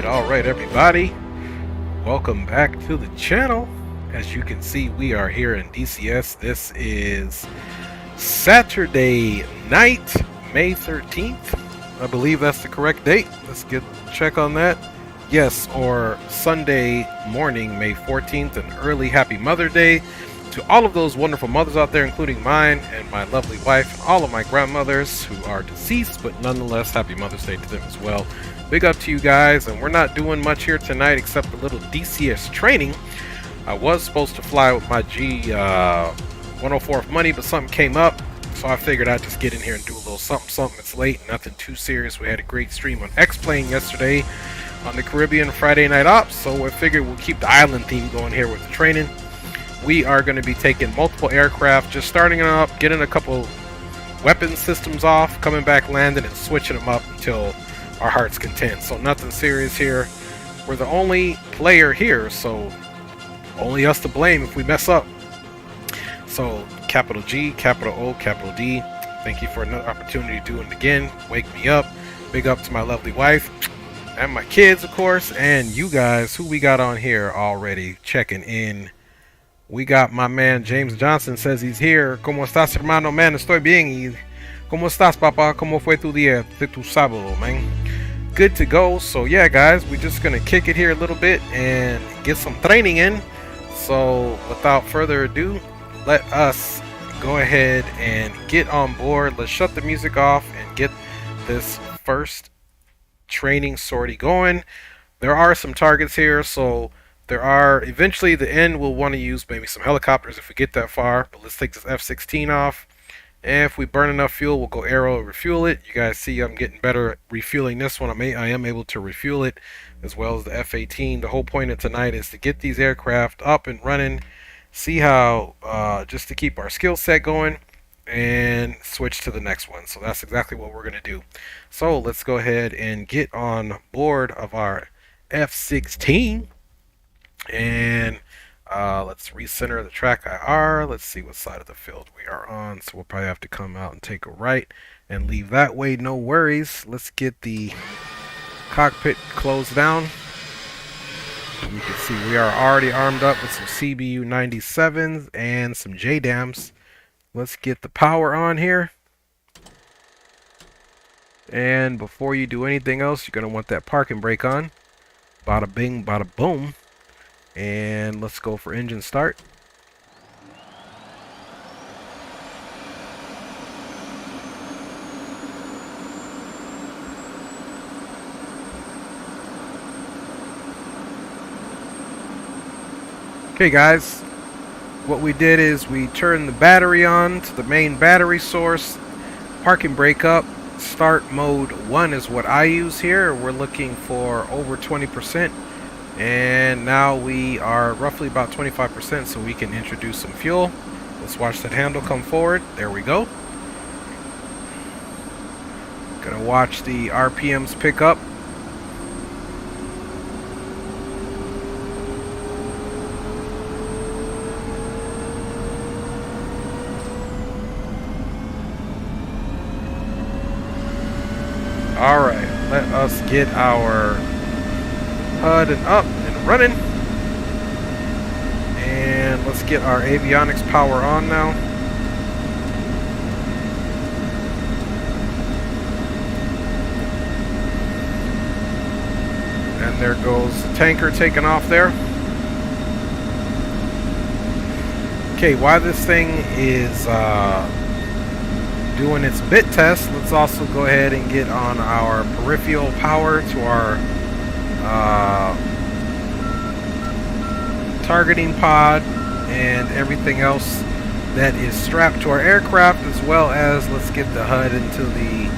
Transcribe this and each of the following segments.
All right, everybody. Welcome back to the channel. As you can see, we are here in DCS. This is Saturday night, May 13th. I believe that's the correct date. Let's check on that. Yes, or Sunday morning, May 14th. An early happy Mother's Day to all of those wonderful mothers out there, including mine and my lovely wife, and all of my grandmothers who are deceased, but nonetheless, happy Mother's Day to them as well. Big up to you guys, and we're not doing much here tonight except a little DCS training. I was supposed to fly with my G104 money, but something came up, so I figured I'd just get in here and do a little something. It's late, nothing too serious. We had a great stream on X-Plane yesterday on the Caribbean Friday Night Ops, so I figured we'll keep the island theme going here with the training. We are going to be taking multiple aircraft, just starting them up, getting a couple weapon systems off, coming back, landing, and switching them up until our heart's content. So nothing serious here. We're the only player here, so only us to blame if we mess up. So capital G, capital O, capital D. Thank you for another opportunity to do it again. Wake me up. Big up to my lovely wife and my kids, of course, and you guys who we got on here already checking in. We got my man James Johnson, says he's here. ¿Cómo estás, hermano? Man, estoy bien. ¿Y cómo estás, papá? ¿Cómo fue tu día de tu sábado, man? Good to go. So yeah, guys, we're just gonna kick it here a little bit and get some training in. So without further ado, let us go ahead and get on board. Let's shut the music off and get this first training sortie going. There are some targets here, so there are, eventually the end we'll want to use maybe some helicopters if we get that far, but let's take this F-16 off, and if we burn enough fuel, we'll go aero and refuel it. You guys see I'm getting better at refueling this one. I am able to refuel it as well as the F-18. The whole point of tonight is to get these aircraft up and running, see how, just to keep our skill set going, and switch to the next one. So that's exactly what we're going to do. So let's go ahead and get on board of our F-16. And let's recenter the track IR. Let's see what side of the field we are on. So we'll probably have to come out and take a right and leave that way. No worries. Let's get the cockpit closed down. You can see we are already armed up with some CBU 97s and some JDAMs. Let's get the power on here. And before you do anything else, you're going to want that parking brake on. Bada bing, bada boom. And let's go for engine start. Okay guys, what we did is we turned the battery on to the main battery source, parking brake up, start mode 1 is what I use here. We're looking for over 20%. And now we are roughly about 25%, so we can introduce some fuel. Let's watch that handle come forward. There we go. Gonna watch the RPMs pick up. Alright, let us get our HUD and up and running, and let's get our avionics power on now. And there goes the tanker taking off there. Okay, while this thing is doing its bit test, let's also go ahead and get on our peripheral power to our targeting pod and everything else that is strapped to our aircraft, as well as let's get the HUD into the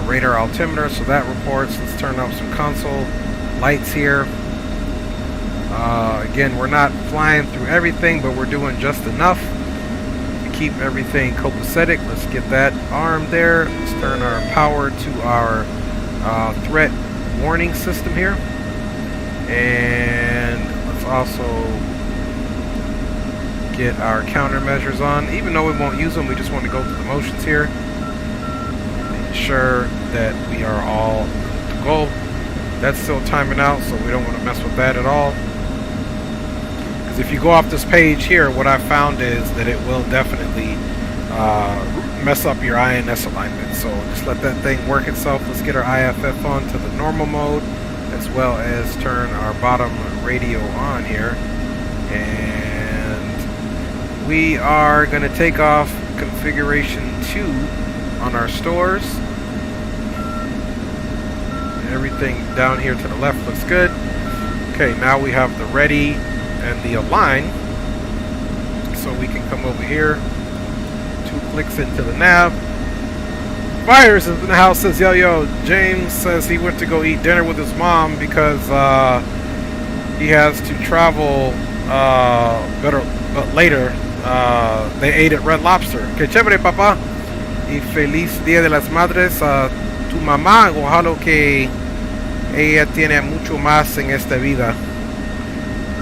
radar altimeter so that reports. Let's turn up some console lights here. Again, we're not flying through everything, but we're doing just enough to keep everything copacetic. Let's get that armed there. Let's turn our power to our threat warning system here, and let's also get our countermeasures on. Even though we won't use them, we just want to go through the motions here, make sure that we are all good to go. That's still timing out, so we don't want to mess with that at all. Because if you go off this page here, what I found is that it will definitely mess up your INS alignment. So just let that thing work itself. Let's get our IFF on to the normal mode, as well as turn our bottom radio on here. And we are going to take off configuration 2 on our stores. Everything down here to the left looks good. Okay, now we have the ready and the align. So we can come over here, 2 clicks into the nav. Fires in the house says, yo, James says he went to go eat dinner with his mom because he has to travel but later. They ate at Red Lobster. Que chévere, papá. Y feliz Día de las Madres a tu mamá. Ojalá que ella tiene mucho más en esta vida.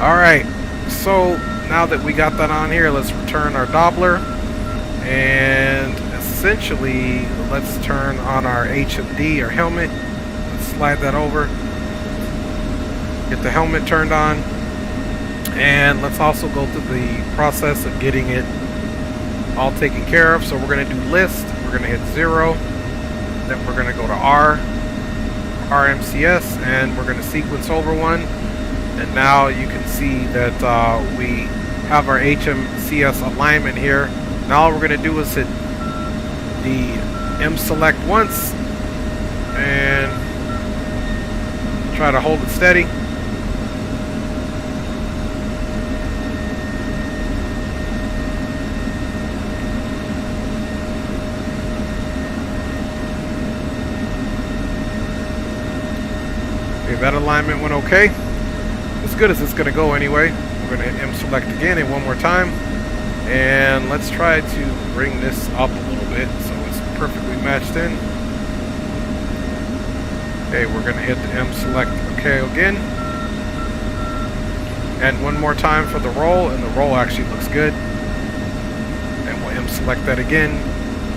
Alright, so now that we got that on here, let's return our Doppler. And essentially, let's turn on our HMD, our helmet. Let's slide that over. Get the helmet turned on. And let's also go through the process of getting it all taken care of. So we're going to do list. We're going to hit 0. Then we're going to go to RMCS, and we're going to sequence over 1. And now you can see that we have our HMCS alignment here. Now all we're going to do is hit the M select once and try to hold it steady. Okay, that alignment went okay. As good as it's going to go anyway. We're going to hit M select again and one more time. And let's try to bring this up a little bit so it's perfectly matched in. Okay, we're going to hit the M select okay again. And one more time for the roll, and the roll actually looks good. And we'll M select that again.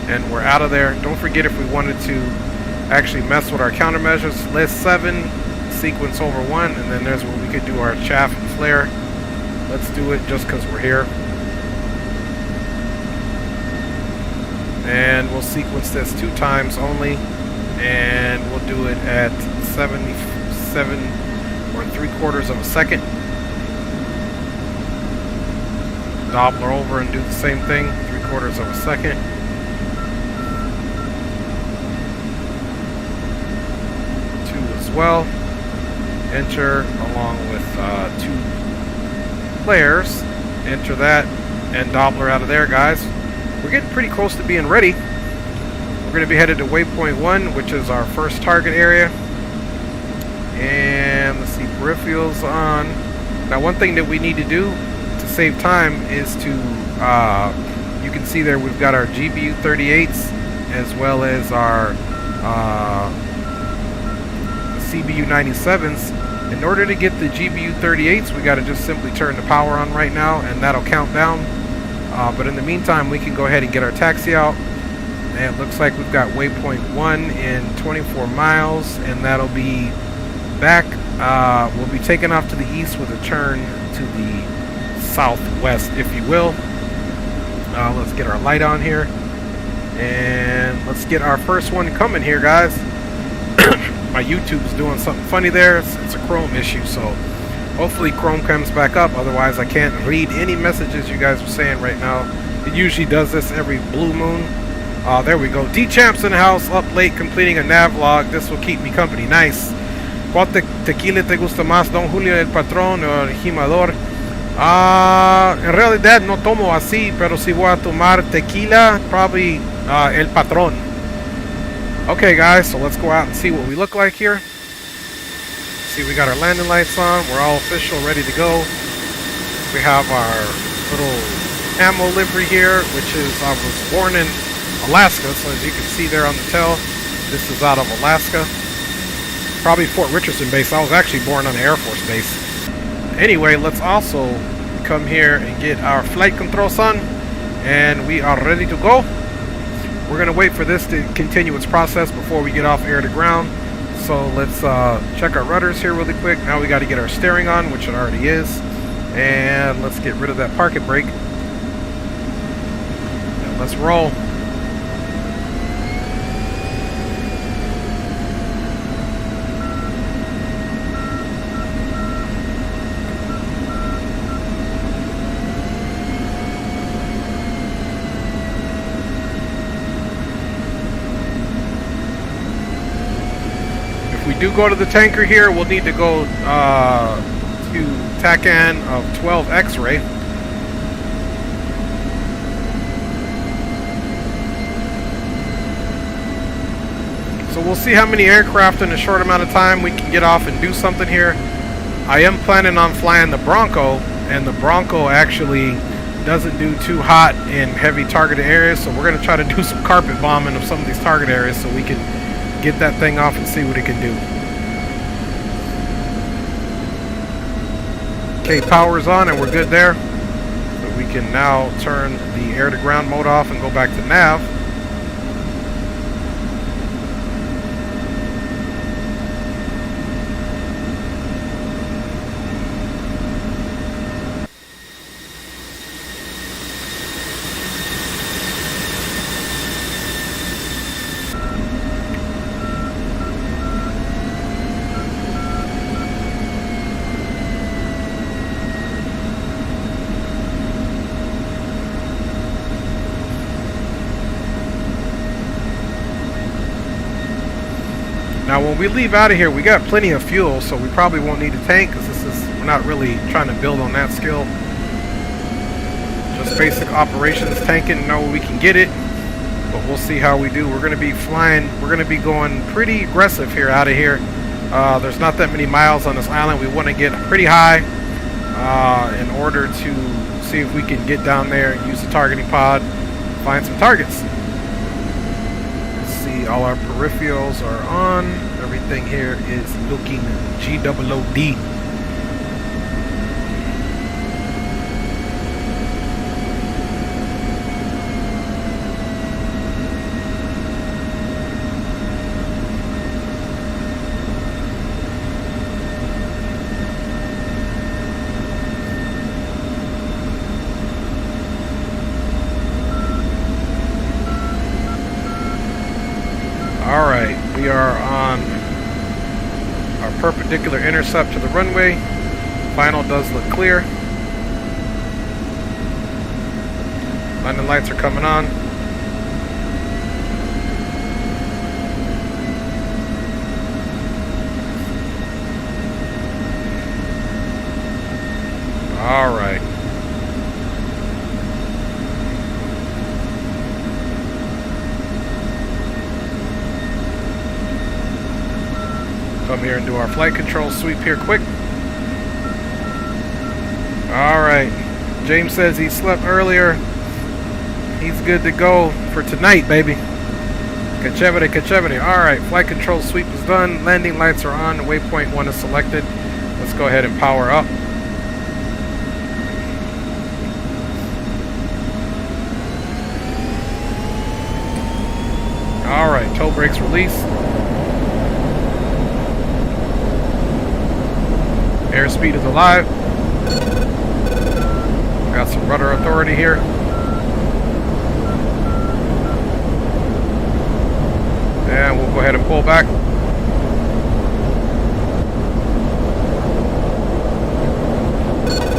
And we're out of there. Don't forget, if we wanted to actually mess with our countermeasures, list 7, sequence over 1, and then there's where we could do our chaff and flare. Let's do it just because we're here. And we'll sequence this 2 times only, and we'll do it at 77 or 3/4 of a second. Doppler over and do the same thing, 3/4 of a second. Well, enter along with 2 flares. Enter that and Doppler out of there, guys. We're getting pretty close to being ready. We're going to be headed to waypoint 1, which is our first target area. And let's see, peripherals on. Now, one thing that we need to do to save time is to, you can see there we've got our GBU 38s as well as our CBU 97s. In order to get the GBU 38s, we got to just simply turn the power on right now, and that'll count down. But in the meantime, we can go ahead and get our taxi out. And it looks like we've got waypoint 1 in 24 miles, and that'll be back. We'll be taking off to the east with a turn to the southwest, if you will. Let's get our light on here, and let's get our first one coming here, guys. My YouTube's doing something funny there. It's a Chrome issue, so hopefully Chrome comes back up. Otherwise, I can't read any messages you guys are saying right now. It usually does this every blue moon. There we go. D-Champ's in the house, up late, completing a nav log. This will keep me company. Nice. ¿Cuál tequila te gusta más, Don Julio, el patrón o el jimador? En realidad no tomo así, pero si voy a tomar tequila, probably el patrón. Okay, guys, so let's go out and see what we look like here. See, we got our landing lights on. We're all official, ready to go. We have our little ammo livery here, which is, I was born in Alaska, so as you can see there on the tail, this is out of Alaska. Probably Fort Richardson base. I was actually born on the Air Force base. Anyway, let's also come here and get our flight controls on, and we are ready to go. We're going to wait for this to continue its process before we get off air to ground. So let's check our rudders here really quick. Now we got to get our steering on, which it already is. And let's get rid of that parking brake. And let's roll. If we do go to the tanker here, we'll need to go to TACAN of 12 X-ray. So we'll see how many aircraft in a short amount of time we can get off and do something here. I am planning on flying the Bronco, and the Bronco actually doesn't do too hot in heavy targeted areas, so we're going to try to do some carpet bombing of some of these target areas so we can get that thing off and see what it can do. Okay, power's on and we're good there. So we can now turn the air to ground mode off and go back to nav. Now when we leave out of here, we got plenty of fuel, so we probably won't need a tank, because we're not really trying to build on that skill. Just basic operations, tanking, know we can get it, but we'll see how we do. We're going to be flying, we're going to be going pretty aggressive here out of here. There's not that many miles on this island. We want to get pretty high in order to see if we can get down there and use the targeting pod, find some targets. All our peripherals are on. Everything here is looking GOOD. Alright, we are on our perpendicular intercept to the runway. Final does look clear. Landing lights are coming on. Alright. Come here and do our flight control sweep here quick. Alright. James says he slept earlier. He's good to go for tonight, baby. Kachevity, kachevity. Alright, flight control sweep is done. Landing lights are on. Waypoint 1 is selected. Let's go ahead and power up. Alright, tow brakes released. Airspeed is alive. Got some rudder authority here. And we'll go ahead and pull back.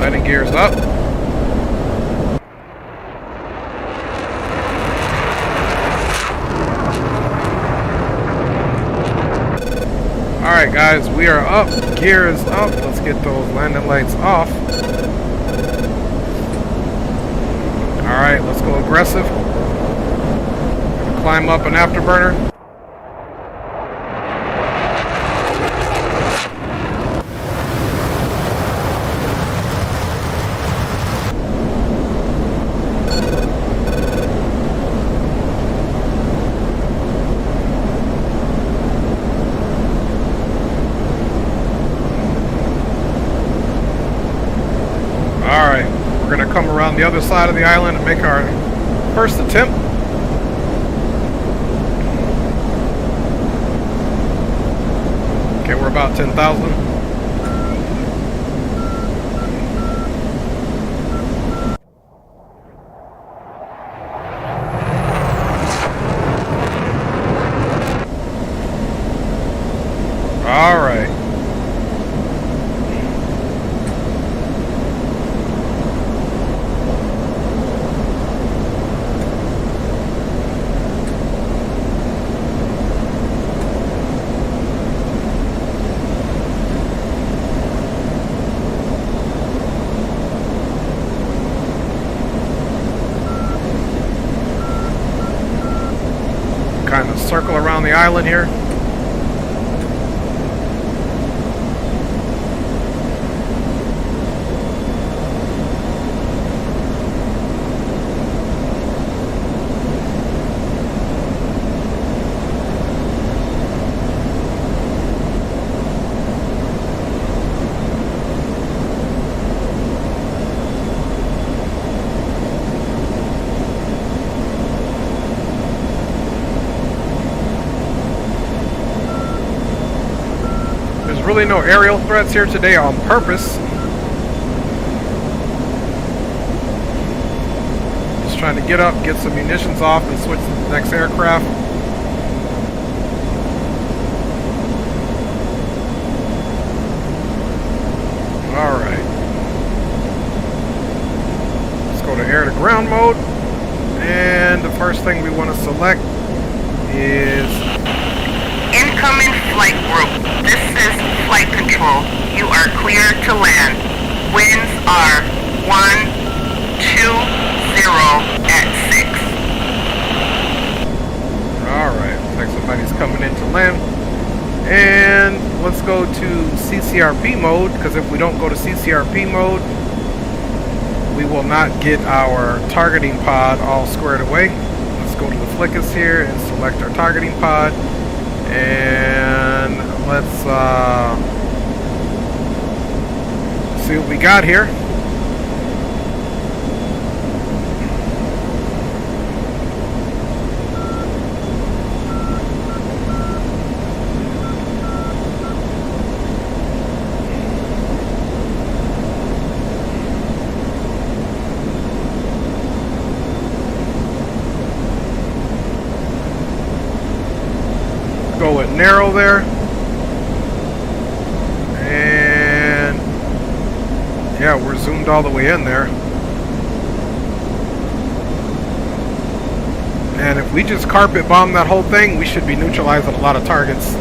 Landing gears up. Alright guys, we are up. Gear is up. Let's get those landing lights off. Alright, let's go aggressive. Climb up an afterburner. Come around the other side of the island and make our first attempt. about 10,000. All right. Kind of circle around the island here. Really no aerial threats here today on purpose. Just trying to get up, get some munitions off, and switch to the next aircraft. Alright. Let's go to air to ground mode. And the first thing we want to select is incoming flight group. This is flight control. You are clear to land. Winds are 120 at 6. Alright, looks like somebody's coming in to land. And let's go to CCRP mode, because if we don't go to CCRP mode, we will not get our targeting pod all squared away. Let's go to the flickus here and select our targeting pod. And let's see what we got here. Go with narrow there, and yeah, we're zoomed all the way in there. And if we just carpet bomb that whole thing, we should be neutralizing a lot of targets.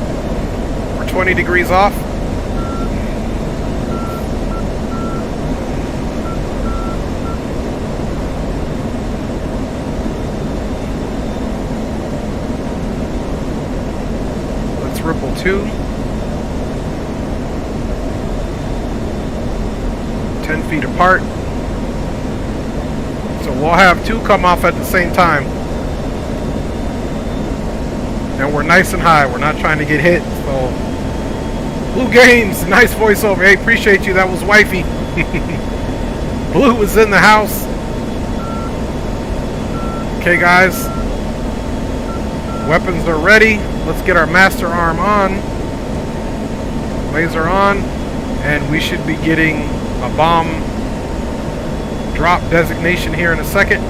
We're 20 degrees off. Ripple 2. 10 feet apart. So we'll have two come off at the same time. And we're nice and high. We're not trying to get hit. So Blue Games, nice voiceover. Hey, appreciate you. That was wifey. Blue was in the house. Okay, guys. Weapons are ready. Let's get our master arm on. Laser on. And we should be getting a bomb drop designation here in a second.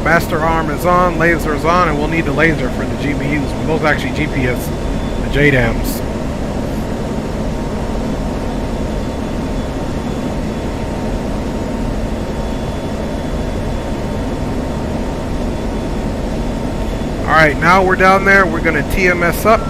Master arm is on, laser is on, and we'll need the laser for the GPUs. Well, those are actually GPS, the JDAMs. Alright, now we're down there. We're going to TMS up.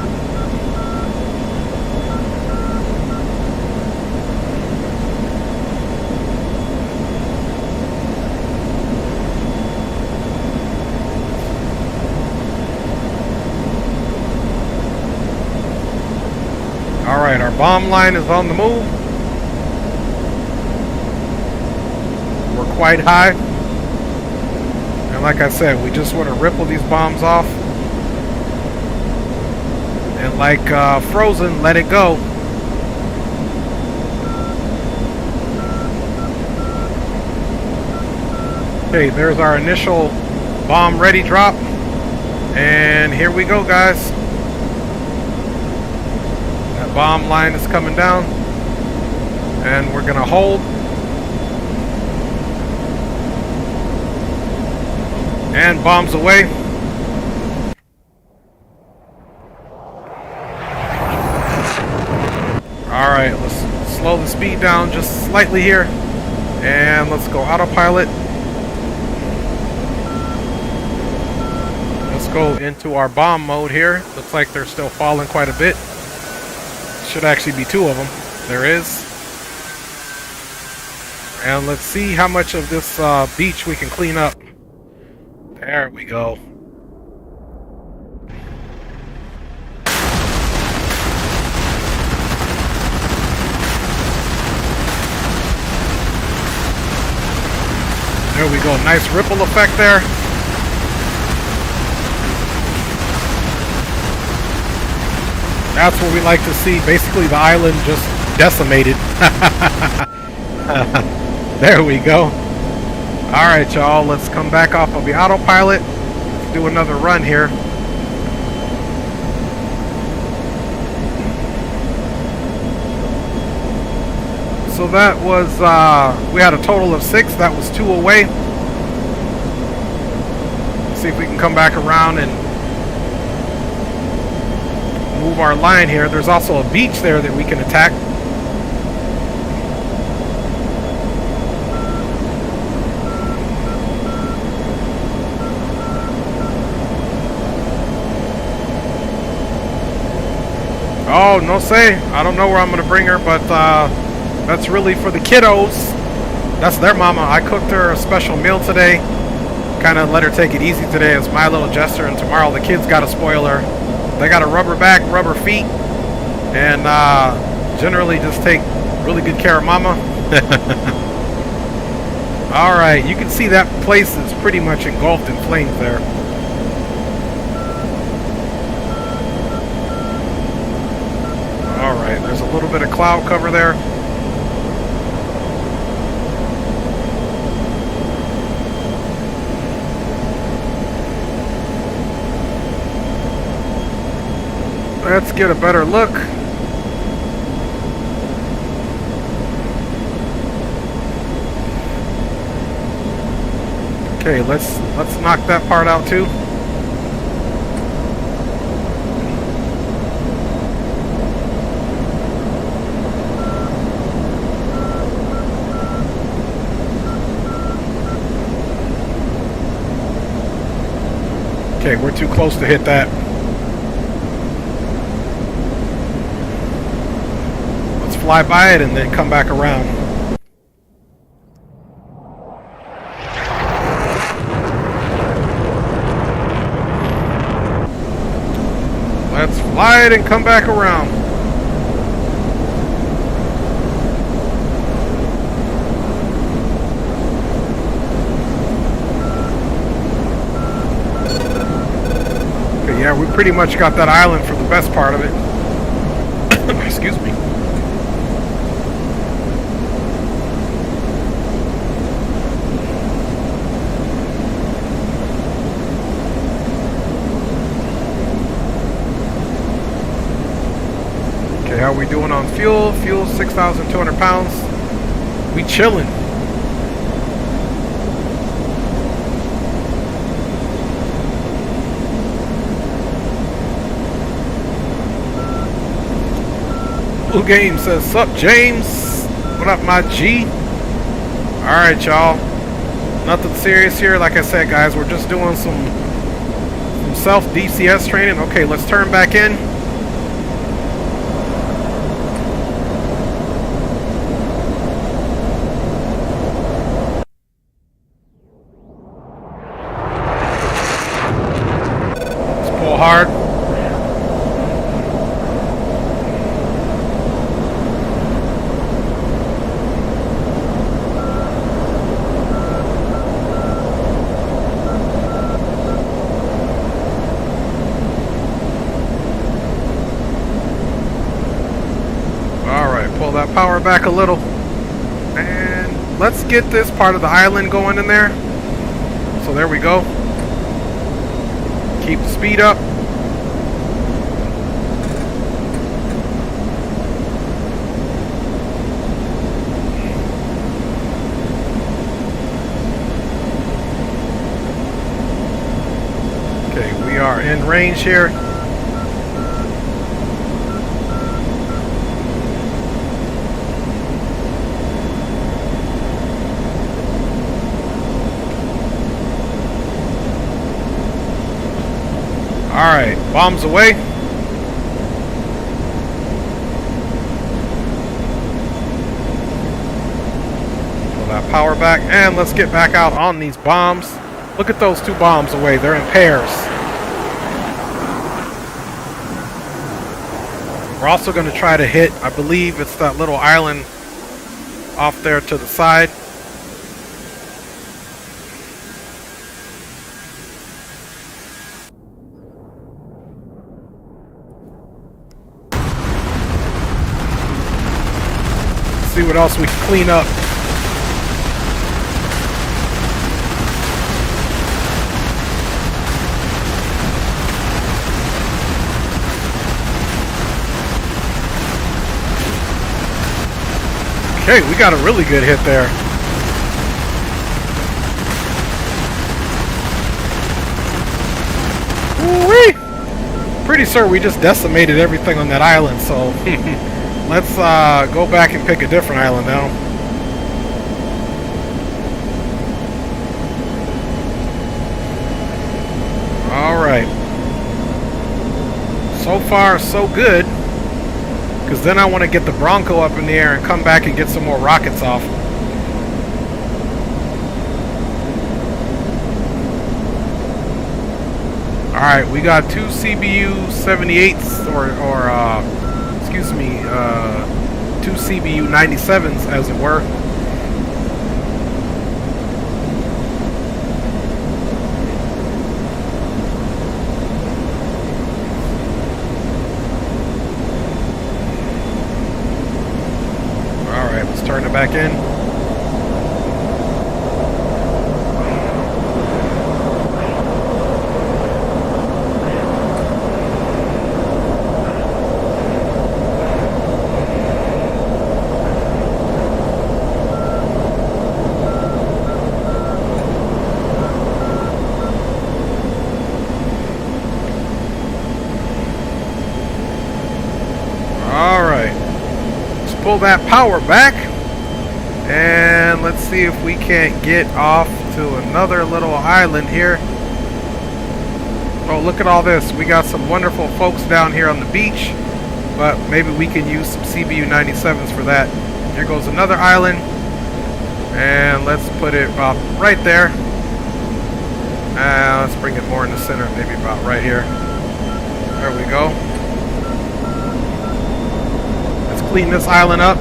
Alright, our bomb line is on the move. We're quite high. And like I said, we just want to ripple these bombs off. And like Frozen, let it go. Okay, there's our initial bomb ready drop. And here we go, guys. bomb line is coming down. And we're gonna hold. And bombs away. Alright, let's slow the speed down just slightly here. And let's go autopilot. Let's go into our bomb mode here. Looks like they're still falling quite a bit. Should actually be 2 of them. There is. And let's see how much of this beach we can clean up. There we go. There we go. Nice ripple effect there. That's what we like to see. Basically, the island just decimated. There we go. Alright, y'all. Let's come back off of the autopilot. Let's do another run here. So that was, we had a total of 6. That was 2 away. Let's see if we can come back around and move our line here. There's also a beach there that we can attack. Oh, no say. I don't know where I'm going to bring her, but that's really for the kiddos. That's their mama. I cooked her a special meal today. Kind of let her take it easy today as my little gesture, and tomorrow the kids got to spoil her. They got a rubber back, rubber feet, and generally just take really good care of mama. Alright, you can see that place is pretty much engulfed in flames there. Alright, there's a little bit of cloud cover there. Let's get a better look. Okay, let's knock that part out too. Okay, we're too close to hit that. Let's fly by it and then come back around. Let's fly it and come back around. Okay, yeah, we pretty much got that island for the best part of it. Excuse me. Okay, how are we doing on fuel? Fuel 6,200 pounds. We chilling. Blue Game says, "Sup, James? What up, my G?" Alright, y'all. Nothing serious here. Like I said, guys, we're just doing some self DCS training. Okay, let's turn back in. Let's pull hard. Pull that power back a little, and let's get this part of the island going in there. So there we go. Keep the speed up. range here. Alright, bombs away. Pull that power back, and let's get back out on these bombs. Look at those two bombs away, they're in pairs. We're also going to try to hit, I believe it's that little island off there to the side. See what else we can clean up. Okay, we got a really good hit there. Woo-wee! Pretty sure we just decimated everything on that island, so let's go back and pick a different island now. Alright. So far, so good. Because then I want to get the Bronco up in the air and come back and get some more rockets off. Alright, we got two CBU 78s, excuse me, two CBU 97s, as it were. Alright, let's turn it back in. Pull that power back, and let's see if we can't get off to another little island here. Oh, look at all this. We got some wonderful folks down here on the beach, but maybe we can use some CBU 97s for that. Here goes another island, and let's put it about right there. Let's bring it more in the center, maybe about right here. There we go. Clean this island up,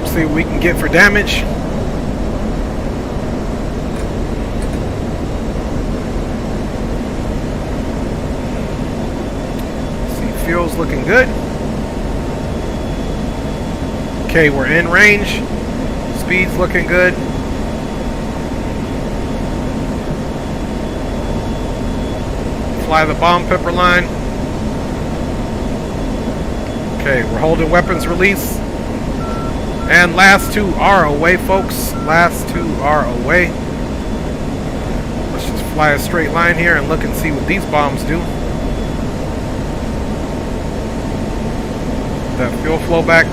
see what we can get for damage. See, fuel's looking good. Okay, we're in range. Speed's looking good. Fly the bomb pepper line. Okay, we're holding weapons release. And last two are away, folks. Last two are away. Let's just fly a straight line here and look and see what these bombs do. That fuel flow back.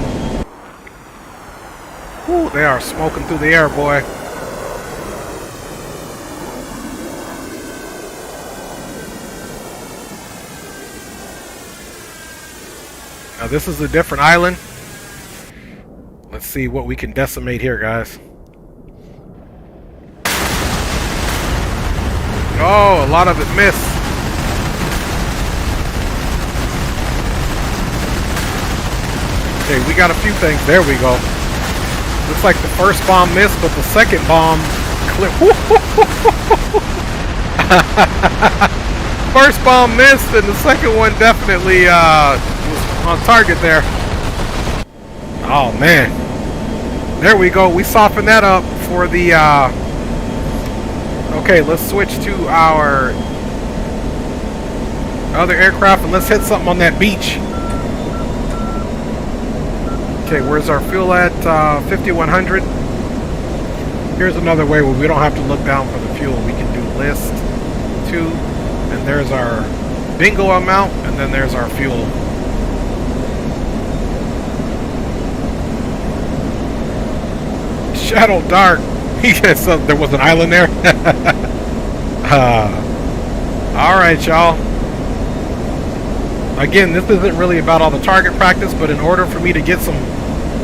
Whew, they are smoking through the air, boy. Now this is a different island. Let's see what we can decimate here, guys. Oh, a lot of it missed. Okay, we got a few things. There we go. Looks like the first bomb missed, but the second bomb first bomb missed, and the second one definitely was on target there. Oh man, there we go. We softened that up for the okay, let's switch to our other aircraft and let's hit something on that beach. Okay, where's our fuel at? 5100. Here's another way where we don't have to look down for the fuel. We can do list 2, and there's our bingo amount, and then there's our fuel. Shadow Dark. He said there was an island there. Alright, y'all. Again, this isn't really about all the target practice, but in order for me to get some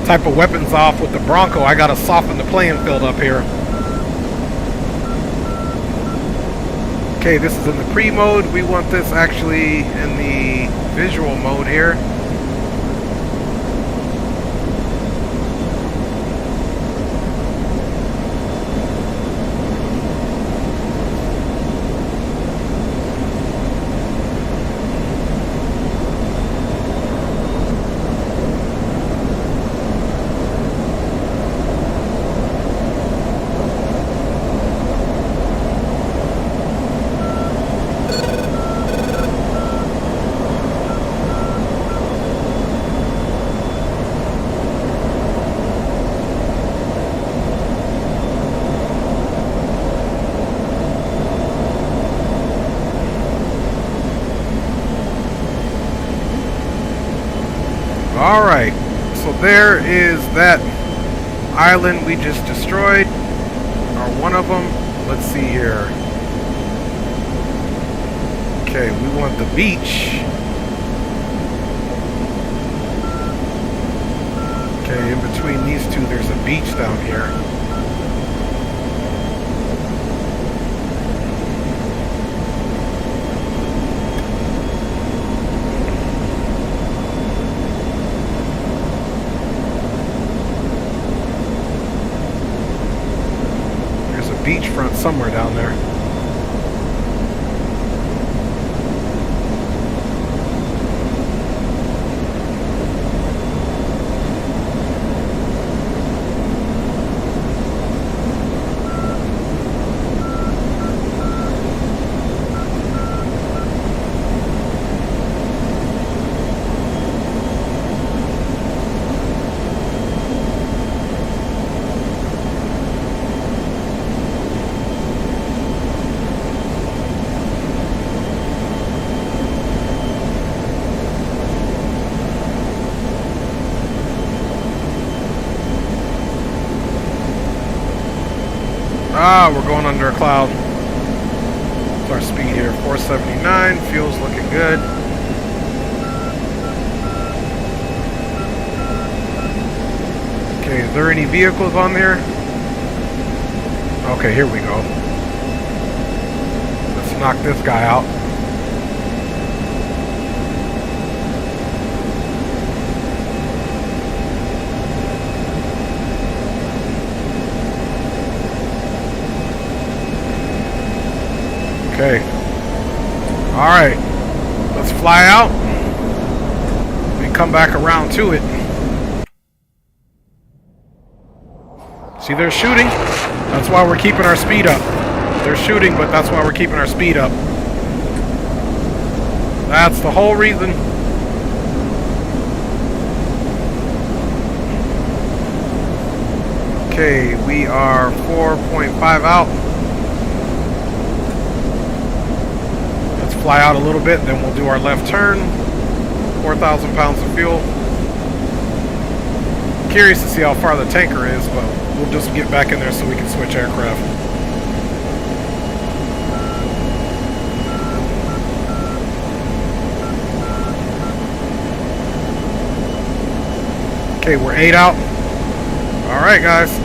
type of weapons off with the Bronco, I gotta soften the playing field up here. Okay, this is in the pre-mode. We want this actually in the visual mode here. Alright, so there is that island we just destroyed, or one of them. Let's see here. Okay, we want the beach. Okay, in between these two there's a beach down here. Beachfront somewhere down there. We're going under a cloud. What's our speed here? 479. Fuel's looking good. Okay, is there any vehicles on there? Okay, here we go. Let's knock this guy out. Okay. Alright. Let's fly out and come back around to it. See, they're shooting. That's why we're keeping our speed up. They're shooting, but that's why we're keeping our speed up. That's the whole reason. Okay, we are 4.5 out. Fly out a little bit, then we'll do our left turn. 4,000 pounds of fuel. Curious to see how far the tanker is, but we'll just get back in there so we can switch aircraft. Okay, we're 8 out. Alright, guys.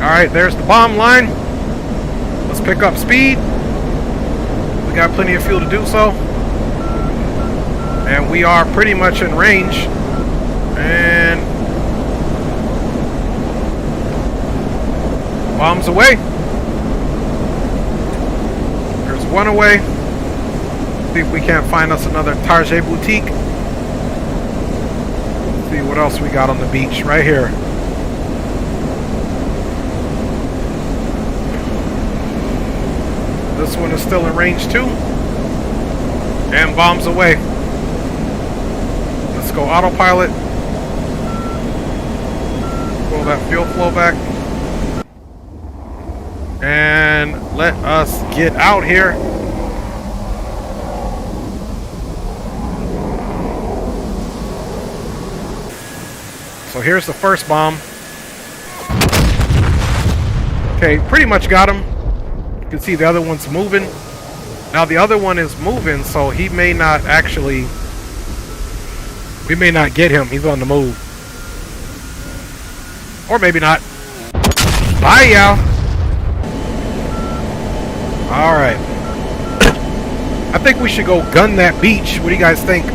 Alright, there's the bomb line. Let's pick up speed. We got plenty of fuel to do so. And we are pretty much in range. And bombs away. There's one away. See if we can't find us another Target boutique. Let's see what else we got on the beach right here. This one is still in range too. And bombs away. Let's go autopilot. Pull that fuel flow back. And let us get out here. So here's the first bomb. Okay, pretty much got him. You can see the other one's moving. Now the other one is moving, so he may not actually... We may not get him. He's on the move. Or maybe not. Bye, y'all. Alright. I think we should go gun that beach. What do you guys think?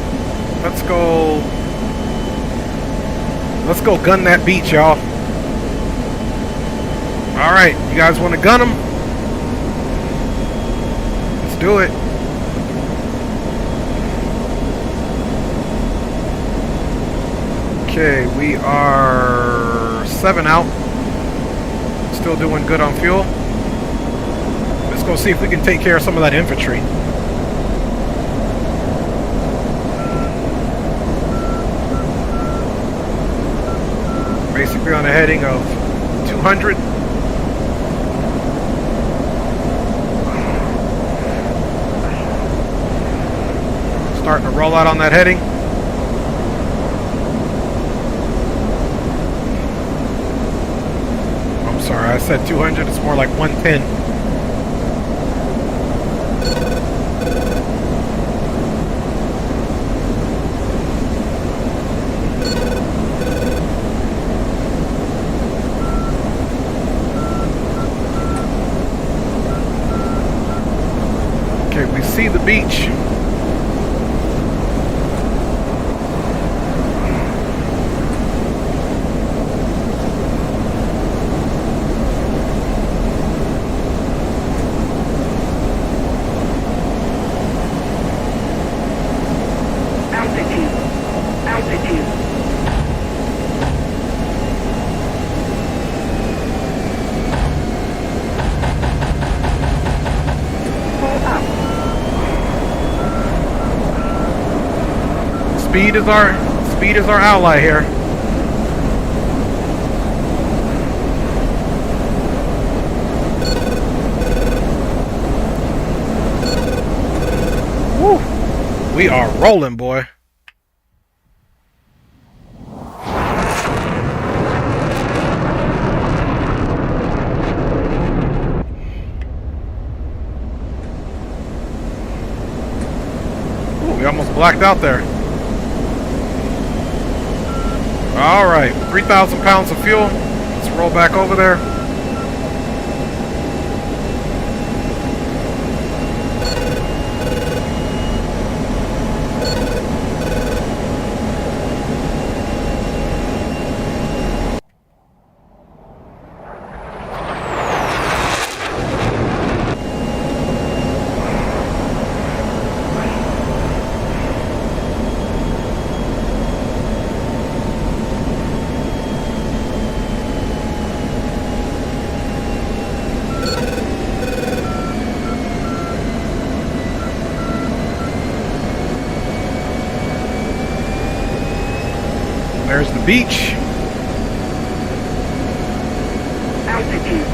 Let's go... Let's go gun that beach, y'all. Alright, you guys want to gun him? Let's do it. Okay, we are 7 out. Still doing good on fuel. Let's go see if we can take care of some of that infantry. Basically on a heading of 200. Starting to roll out on that heading. I'm sorry, I said 200. It's more like 110. Okay, we see the beach. Speed is our ally here. Woo! We are rolling, boy. Ooh, we almost blacked out there. Alright, 3,000 pounds of fuel. Let's roll back over there. There's the beach. Altitude.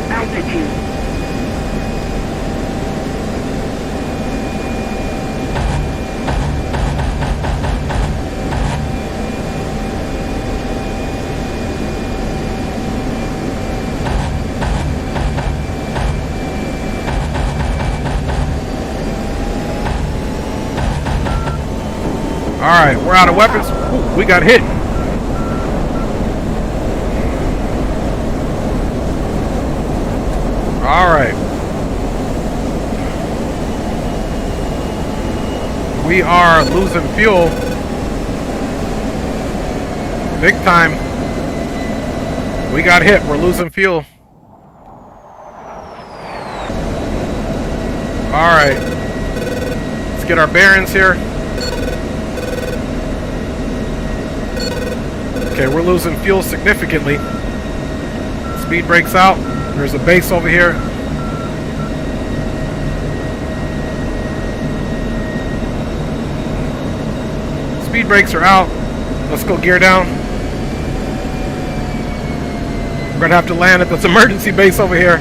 Altitude. Alright, we're out of weapons. Ooh, we got hit. Alright. We are losing fuel. Big time. We got hit. We're losing fuel. Alright. Let's get our bearings here. Okay, we're losing fuel significantly. Speed breaks out. There's a base over here. speed brakes are out. Let's go gear down. We're gonna have to land at this emergency base over here.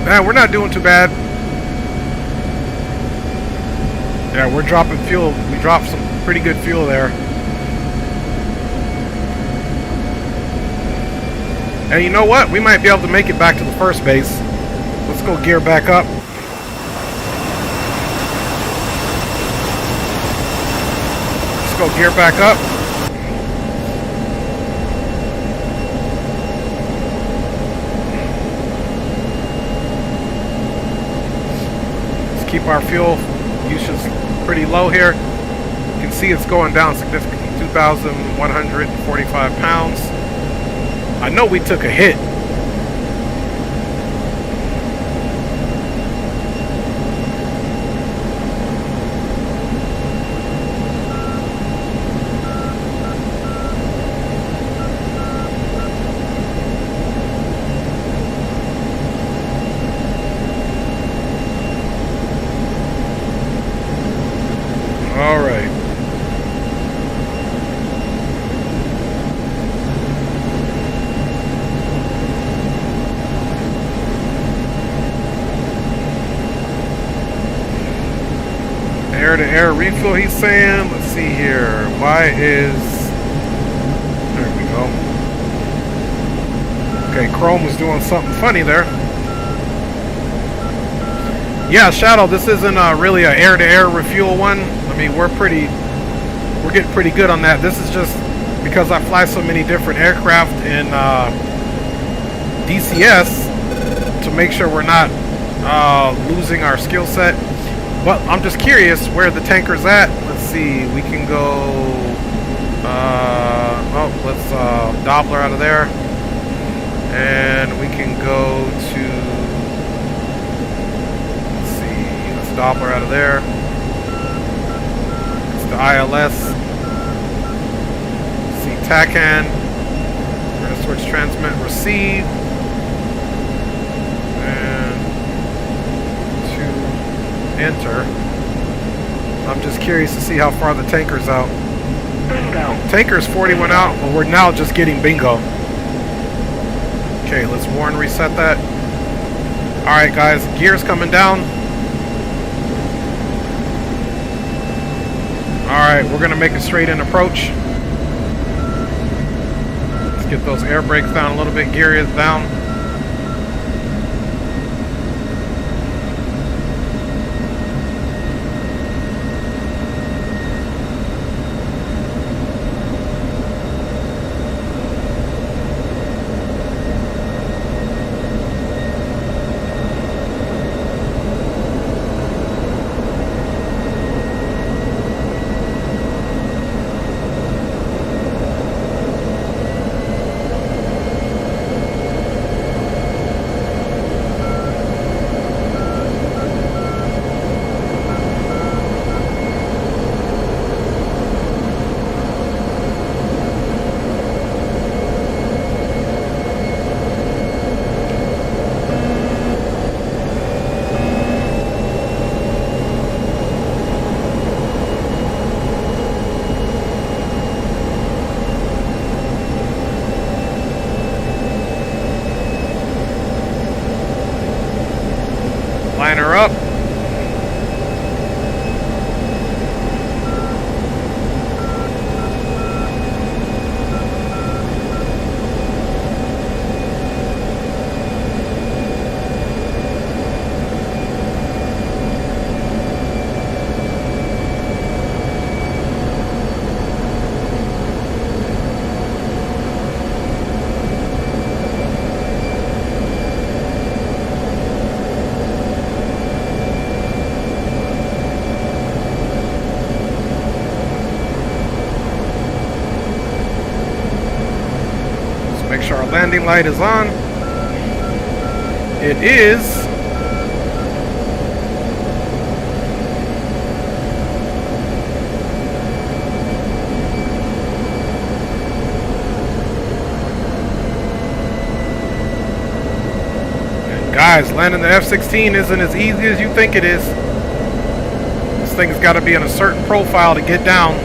Man, we're not doing too bad. Yeah, we're dropping fuel. We dropped some pretty good fuel there. And you know what? We might be able to make it back to the first base. Let's go gear back up. Let's go gear back up. Let's keep our fuel usage pretty low here. You can see it's going down significantly, 2,145 pounds. I know we took a hit. All right. Air-to-air refuel, he's saying. Let's see here. Why is... There we go. Okay, Chrome was doing something funny there. Yeah, Shadow, this isn't really an air-to-air refuel one. I mean, we're getting pretty good on that. This is just because I fly so many different aircraft in DCS to make sure we're not losing our skill set. But I'm just curious where the tanker's at. Let's see. We can go. Let's Doppler out of there, and we can go to. Let's see. Let's Doppler out of there. It's the ILS. Let's see TACAN. We're gonna switch transmit receive. Enter. I'm just curious to see how far the tanker's out. Bingo. Tanker's 41 out, but we're now just getting bingo. Okay, let's warn reset that. Alright guys, gear's coming down. Alright, we're gonna make a straight in approach. Let's get those air brakes down a little bit. Gear is down. Line her up. Make sure our landing light is on. It is. And guys, landing the F-16 isn't as easy as you think it is. This thing's got to be in a certain profile to get down.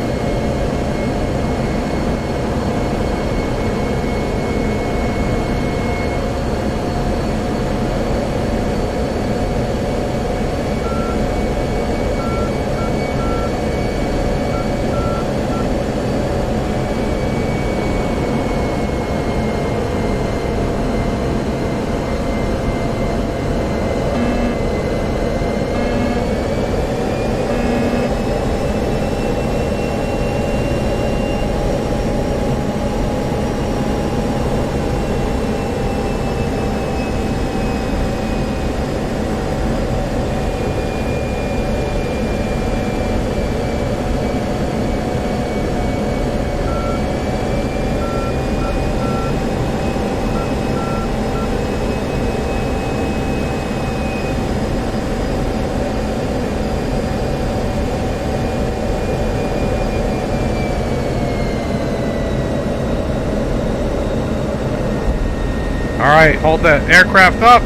Alright, hold that aircraft up.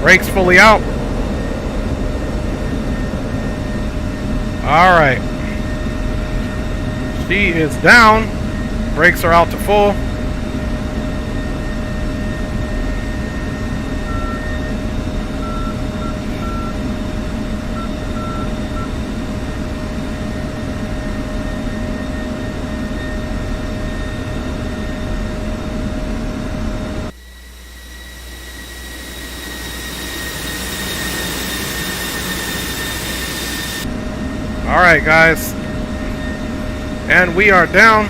Brakes fully out. Alright. She is down. Brakes are out to full. Alright guys, and we are down.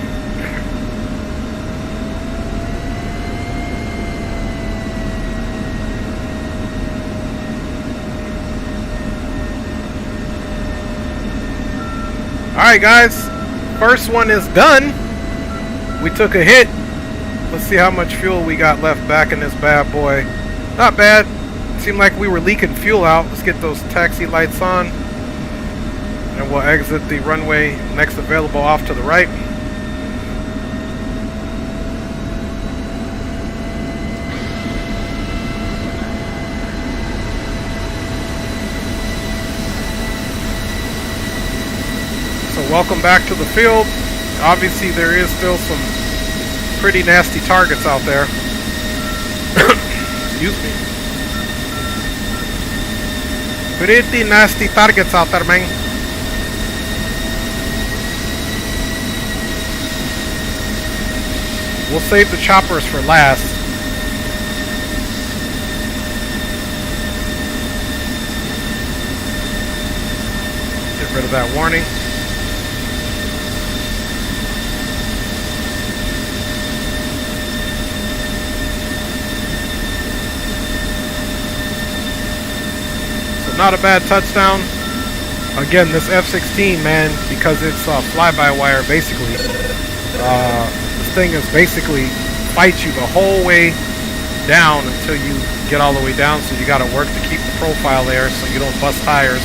Alright guys, first one is done. We took a hit. Let's see how much fuel we got left back in this bad boy. Not bad. Seemed like we were leaking fuel out. Let's get those taxi lights on. And we'll exit the runway next available off to the right. So welcome back to the field. Obviously there is still some pretty nasty targets out there. Excuse me. Pretty nasty targets out there, man. We'll save the choppers for last. Get rid of that warning. So not a bad touchdown. Again, this F-16, man, because it's fly-by-wire, basically. Thing is basically fight you the whole way down until you get all the way down, so you got to work to keep the profile there so you don't bust tires.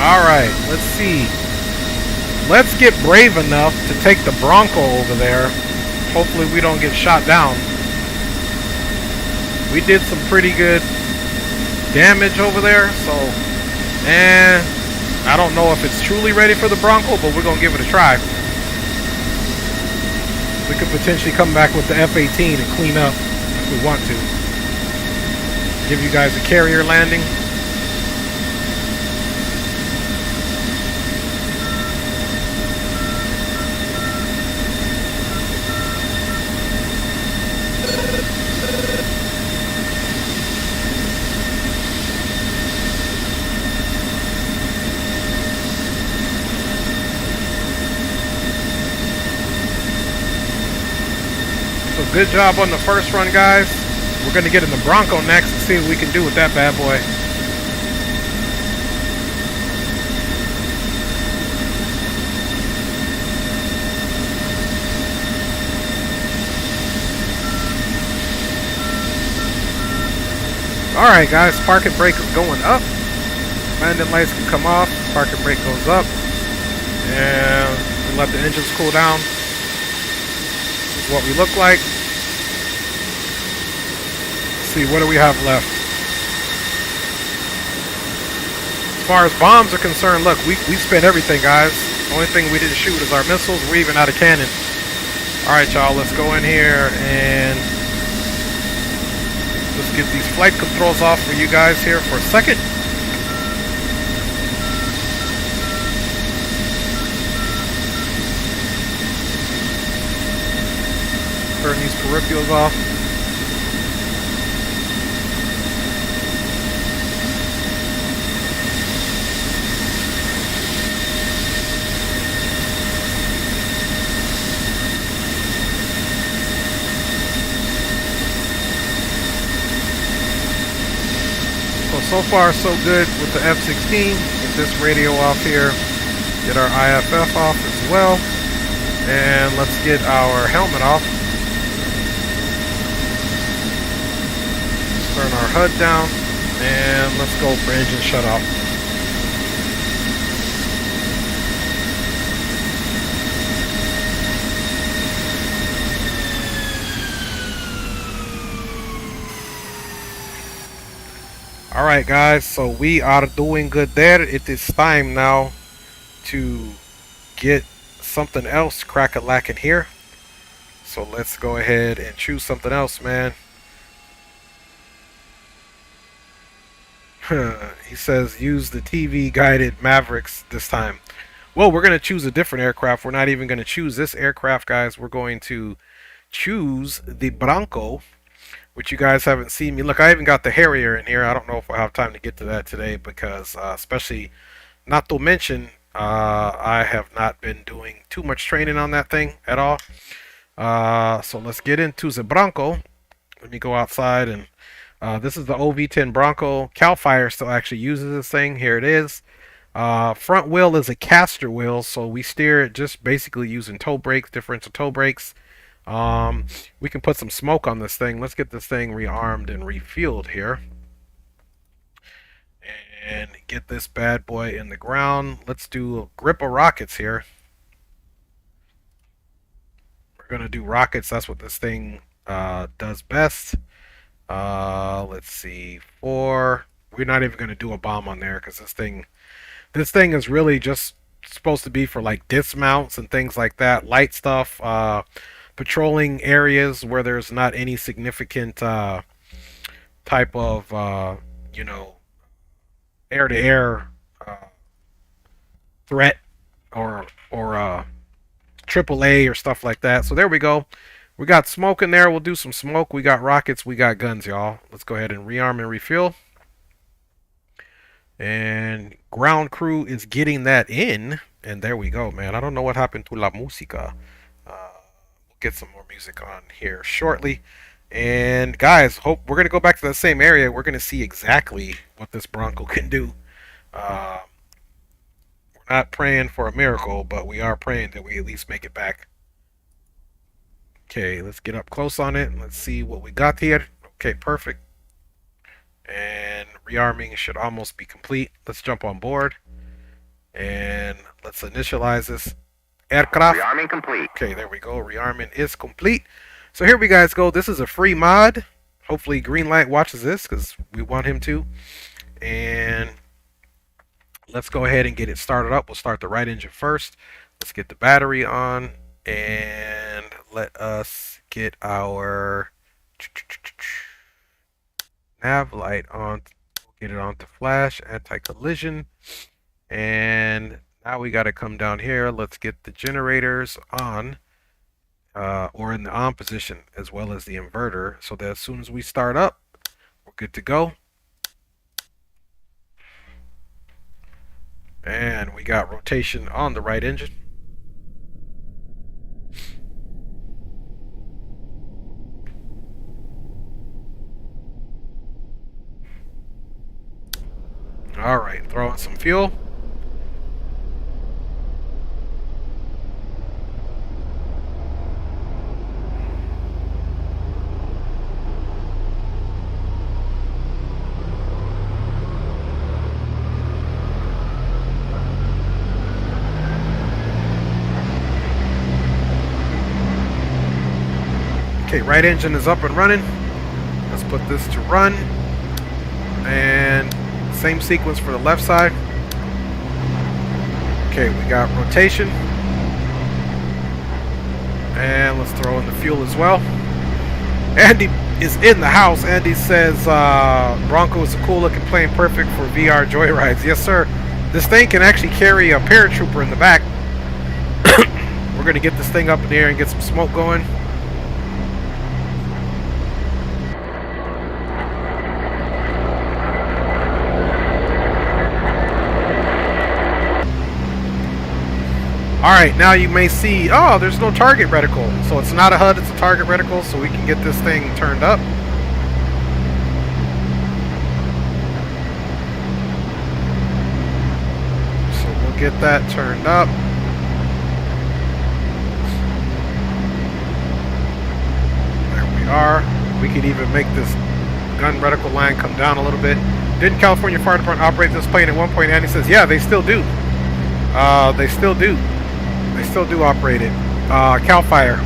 Alright, let's see. Let's get brave enough to take the Bronco over there. Hopefully we don't get shot down. We did some pretty good damage over there, so I don't know if it's truly ready for the Bronco, but we're going to give it a try. We could potentially come back with the F-18 and clean up if we want to. Give you guys a carrier landing. Good job on the first run, guys. We're going to get in the Bronco next and see what we can do with that bad boy. Alright guys, park and brake is going up. Landing lights can come off. Park and brake goes up. And we let the engines cool down. This is what we look like. Let's see, what do we have left? As far as bombs are concerned, look, we spent everything, guys. The only thing we didn't shoot is our missiles. We're even out of cannon. Alright, y'all, let's go in here and just get these flight controls off for you guys here for a second. Turn these peripherals off. So far so good with the F-16. Get this radio off here. Get our IFF off as well. And let's get our helmet off. Turn our HUD down. And let's go for engine shut off. Alright guys, so we are doing good there. It is time now to get something else crack-a-lackin' here. So let's go ahead and choose something else, man. He says use the TV guided Mavericks this time. Well, we're going to choose a different aircraft. We're not even going to choose this aircraft, guys. We're going to choose the Bronco, which you guys haven't seen me. Look, I even got the Harrier in here. I don't know if I'll have time to get to that today because especially, not to mention, I have not been doing too much training on that thing at all. So let's get into the Bronco. Let me go outside and this is the OV-10 Bronco. Cal Fire still actually uses this thing. Here it is. Front wheel is a caster wheel, so we steer it just basically using toe brakes, differential toe brakes. We can put some smoke on this thing. Let's get this thing rearmed and refueled here. And get this bad boy in the ground. Let's do a grip of rockets here. We're going to do rockets. That's what this thing does best. Let's see. 4. We're not even going to do a bomb on there because this thing is really just supposed to be for like dismounts and things like that. Light stuff. Patrolling areas where there's not any significant type of, you know, air-to-air threat or AAA or stuff like that. So there we go. We got smoke in there. We'll do some smoke. We got rockets. We got guns, y'all. Let's go ahead and rearm and refuel. And ground crew is getting that in. And there we go, man. I don't know what happened to La Música. Get some more music on here shortly. And guys, hope we're going to go back to the same area. We're going to see exactly what this Bronco can do. We're not praying for a miracle, but we are praying that we at least make it back. Okay, let's get up close on it. Let's see what we got here. Okay, perfect. And rearming should almost be complete. Let's jump on board. And let's initialize this aircraft. Rearming complete. Okay, there we go. Rearming is complete. So here we guys go. This is a free mod. Hopefully Greenlight watches this because we want him to. And let's go ahead and get it started up. We'll start the right engine first. Let's get the battery on. And let us get our nav light on. Get it onto flash, anti-collision. And now we got to come down here. Let's get the generators on, or in the on position, as well as the inverter, so that as soon as we start up, we're good to go. And we got rotation on the right engine. All right, throw in some fuel. Okay, right engine is up and running. Let's put this to run. And same sequence for the left side. Okay, we got rotation. And let's throw in the fuel as well. Andy is in the house. Andy says Bronco is a cool looking plane, perfect for VR joyrides. Yes, sir. This thing can actually carry a paratrooper in the back. We're going to get this thing up in the air and get some smoke going. Alright, now you may see, oh, there's no target reticle. So it's not a HUD, it's a target reticle, so we can get this thing turned up. So we'll get that turned up. There we are. We could even make this gun reticle line come down a little bit. Didn't California Fire Department operate this plane at one point? Andy says, yeah, they still do. They still do. They still do operate it. Cal Fire.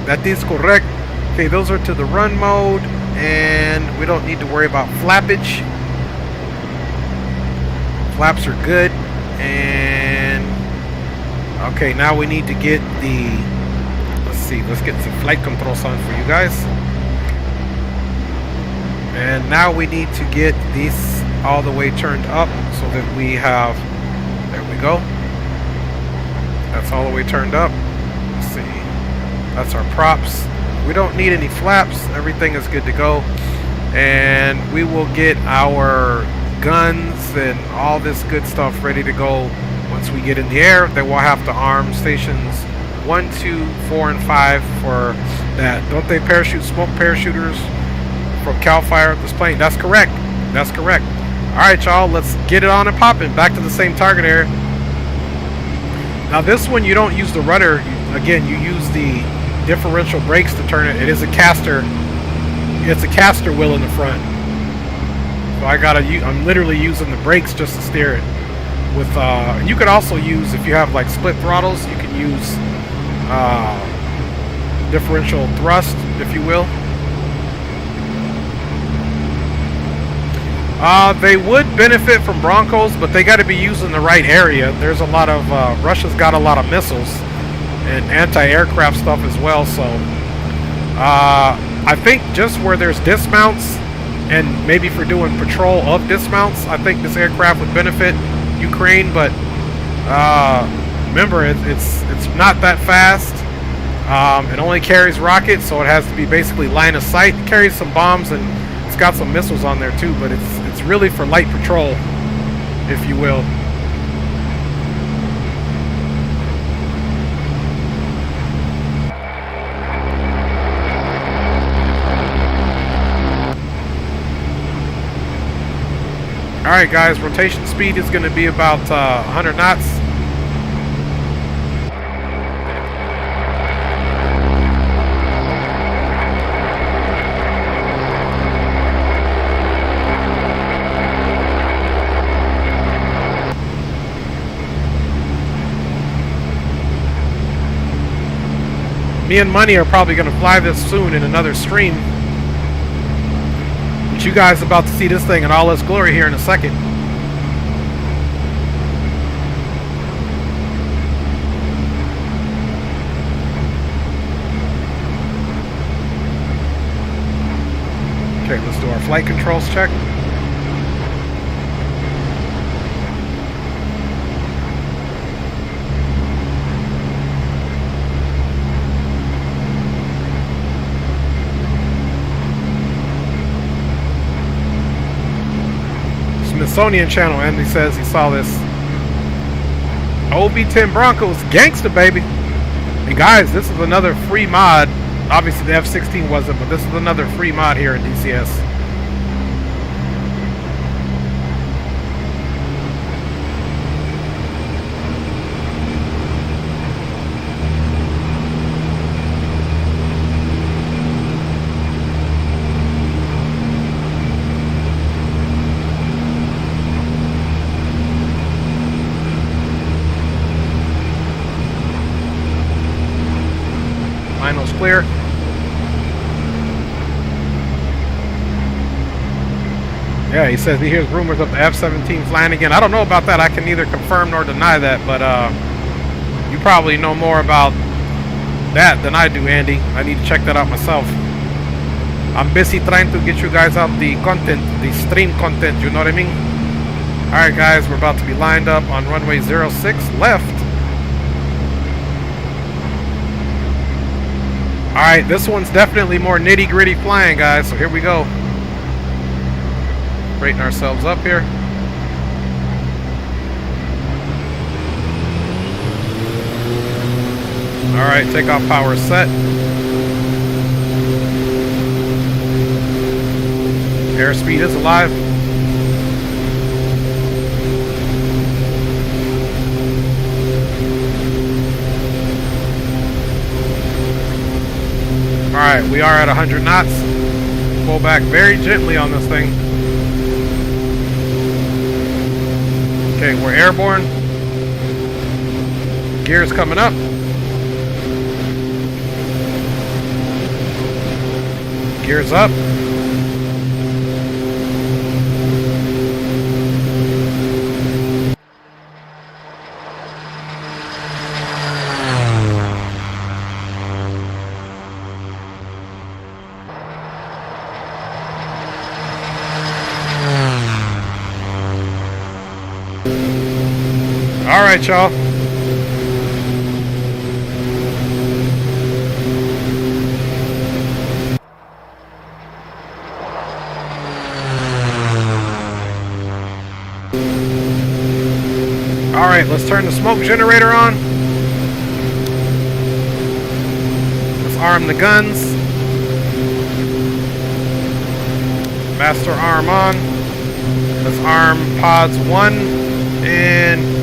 That is correct. Okay, those are to the run mode, and we don't need to worry about flappage. Flaps are good. And okay, now we need to get the, let's see, let's get some flight controls on for you guys. And now we need to get these all the way turned up so that we have, there we go. That's all the way turned up. Let's see. That's our props. We don't need any flaps. Everything is good to go. And we will get our guns and all this good stuff ready to go once we get in the air. Then we'll have to arm stations 1, 2, 4, and 5 for that. Don't they parachute smoke parachuters from Cal Fire at this plane? That's correct. That's correct. Alright, y'all. Let's get it on and popping. Back to the same target area. Now this one you don't use the rudder. Again, you use the differential brakes to turn it. It is a caster. It's a caster wheel in the front. So I'm literally using the brakes just to steer it. With you could also use, if you have like split throttles, you can use differential thrust, if you will. They would benefit from Broncos, but they got to be used in the right area. There's a lot of Russia's got a lot of missiles and anti-aircraft stuff as well. So I think just where there's dismounts and maybe for doing patrol of dismounts, I think this aircraft would benefit Ukraine. But remember, it's not that fast. It only carries rockets, so it has to be basically line of sight. It carries some bombs and it's got some missiles on there too, but it's really for light patrol, if you will. Alright guys, rotation speed is going to be about 100 knots. Me and Money are probably going to fly this soon in another stream. But you guys are about to see this thing in all its glory here in a second. Okay, let's do our flight controls check. Smithsonian channel, Andy says he saw this. OB-10 Broncos, gangsta baby. And guys, this is another free mod. Obviously the F-16 wasn't, but this is another free mod here in DCS. Finals clear. Yeah, he says he hears rumors of the F-17 flying again. I don't know about that. I can neither confirm nor deny that, but you probably know more about that than I do, Andy. I need to check that out myself. I'm busy trying to get you guys out the content, the stream content, you know what I mean? Alright guys, we're about to be lined up on runway 06 left. Alright, this one's definitely more nitty-gritty flying, guys, so here we go. Straighten ourselves up here. Alright, takeoff power set. Airspeed is alive. Alright, we are at 100 knots. Pull back very gently on this thing. Okay, we're airborne. Gears coming up. Gears up. All right, y'all. All right, let's turn the smoke generator on. Let's arm the guns. Master arm on. Let's arm pods 1 and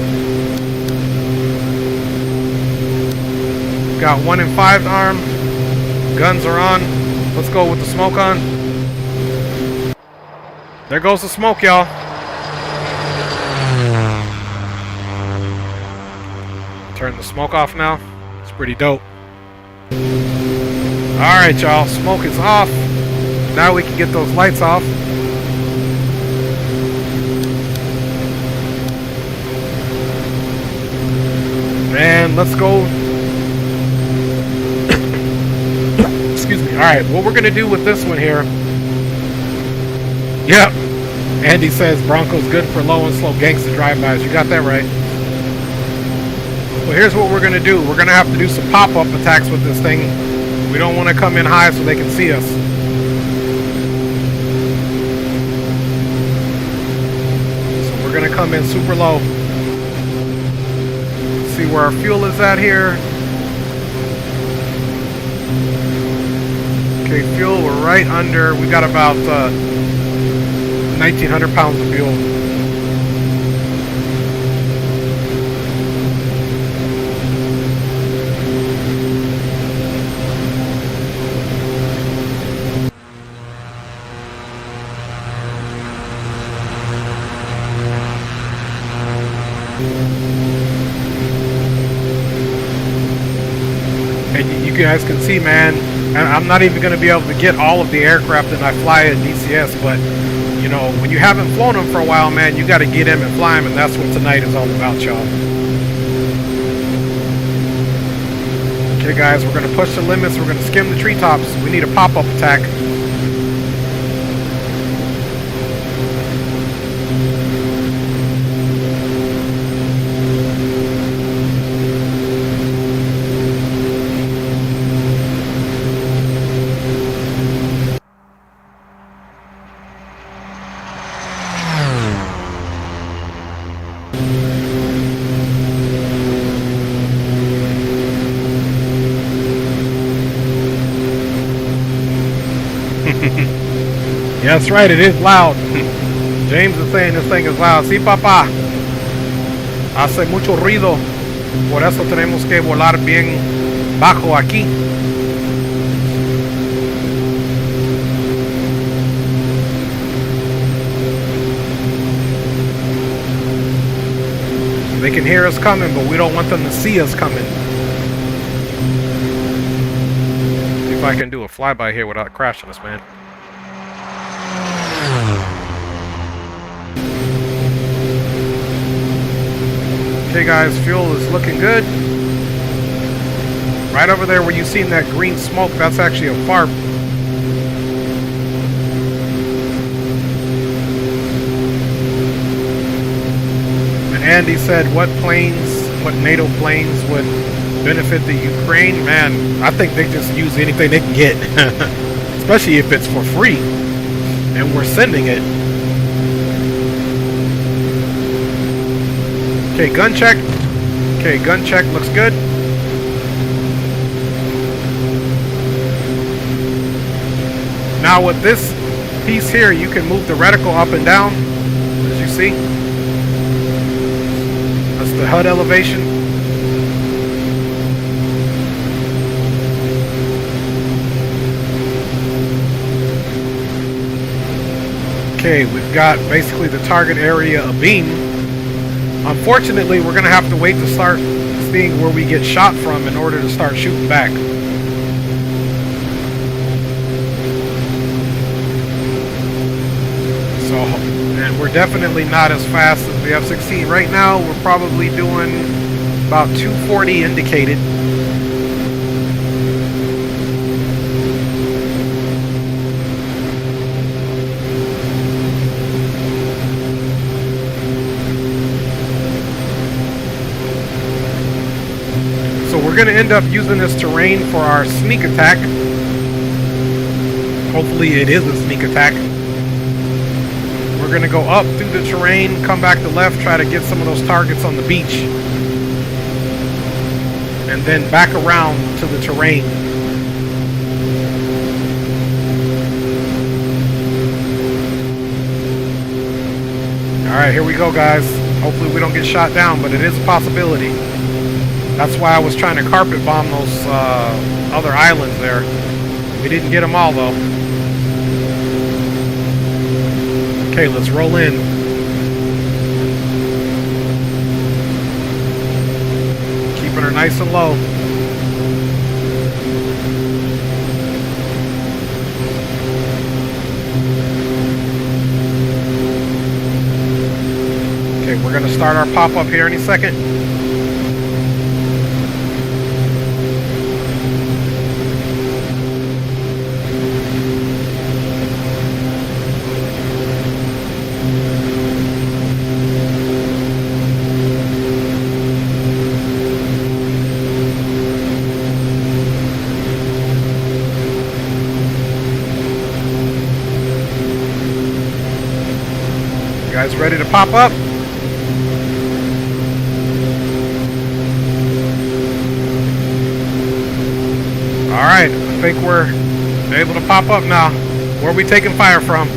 got 1 and 5 arm. Guns are on. Let's go with the smoke on. There goes the smoke, y'all. Turn the smoke off now. It's pretty dope. Alright, y'all. Smoke is off. Now we can get those lights off. And let's go. Excuse me. Alright, what we're going to do with this one here. Yep. Andy says Bronco's good for low and slow gangster drive-bys. You got that right. Well, here's what we're going to do. We're going to have to do some pop-up attacks with this thing. We don't want to come in high so they can see us. So we're going to come in super low. See where our fuel is at here. Okay, fuel, we're right under. We got about 1,900 pounds of fuel. And you guys can see, man, and I'm not even going to be able to get all of the aircraft that I fly at DCS, but you know, when you haven't flown them for a while, man, you got to get them and fly them, and that's what tonight is all about, y'all. Okay, guys, we're going to push the limits. We're going to skim the treetops. We need a pop-up attack. Yeah, that's right, it is loud. James is saying this thing is loud. Sí, papá. Hace mucho ruido. Por eso tenemos que volar bien bajo aquí. They can hear us coming, but we don't want them to see us coming. See if I can do a flyby here without crashing us, man. you guys, fuel is looking good. Right over there where you seen that green smoke, that's actually a FARP. And Andy said, what NATO planes would benefit the Ukraine? Man, I think they just use anything they can get. Especially if it's for free. And we're sending it. Okay, gun check. Okay, gun check looks good. Now with this piece here, you can move the reticle up and down, as you see. That's the HUD elevation. Okay, we've got basically the target area abeam. Unfortunately, we're going to have to wait to start seeing where we get shot from in order to start shooting back. So, and we're definitely not as fast as the F-16. Right now, we're probably doing about 240 indicated. We're going to end up using this terrain for our sneak attack. Hopefully it is a sneak attack. We're going to go up through the terrain, come back to left, try to get some of those targets on the beach. And then back around to the terrain. Alright, here we go, guys. Hopefully we don't get shot down, but it is a possibility. That's why I was trying to carpet bomb those other islands there. We didn't get them all, though. Okay, let's roll in. Keeping her nice and low. Okay, we're going to start our pop-up here any second. Guys ready to pop up? Alright, I think we're able to pop up now. Where are we taking fire from?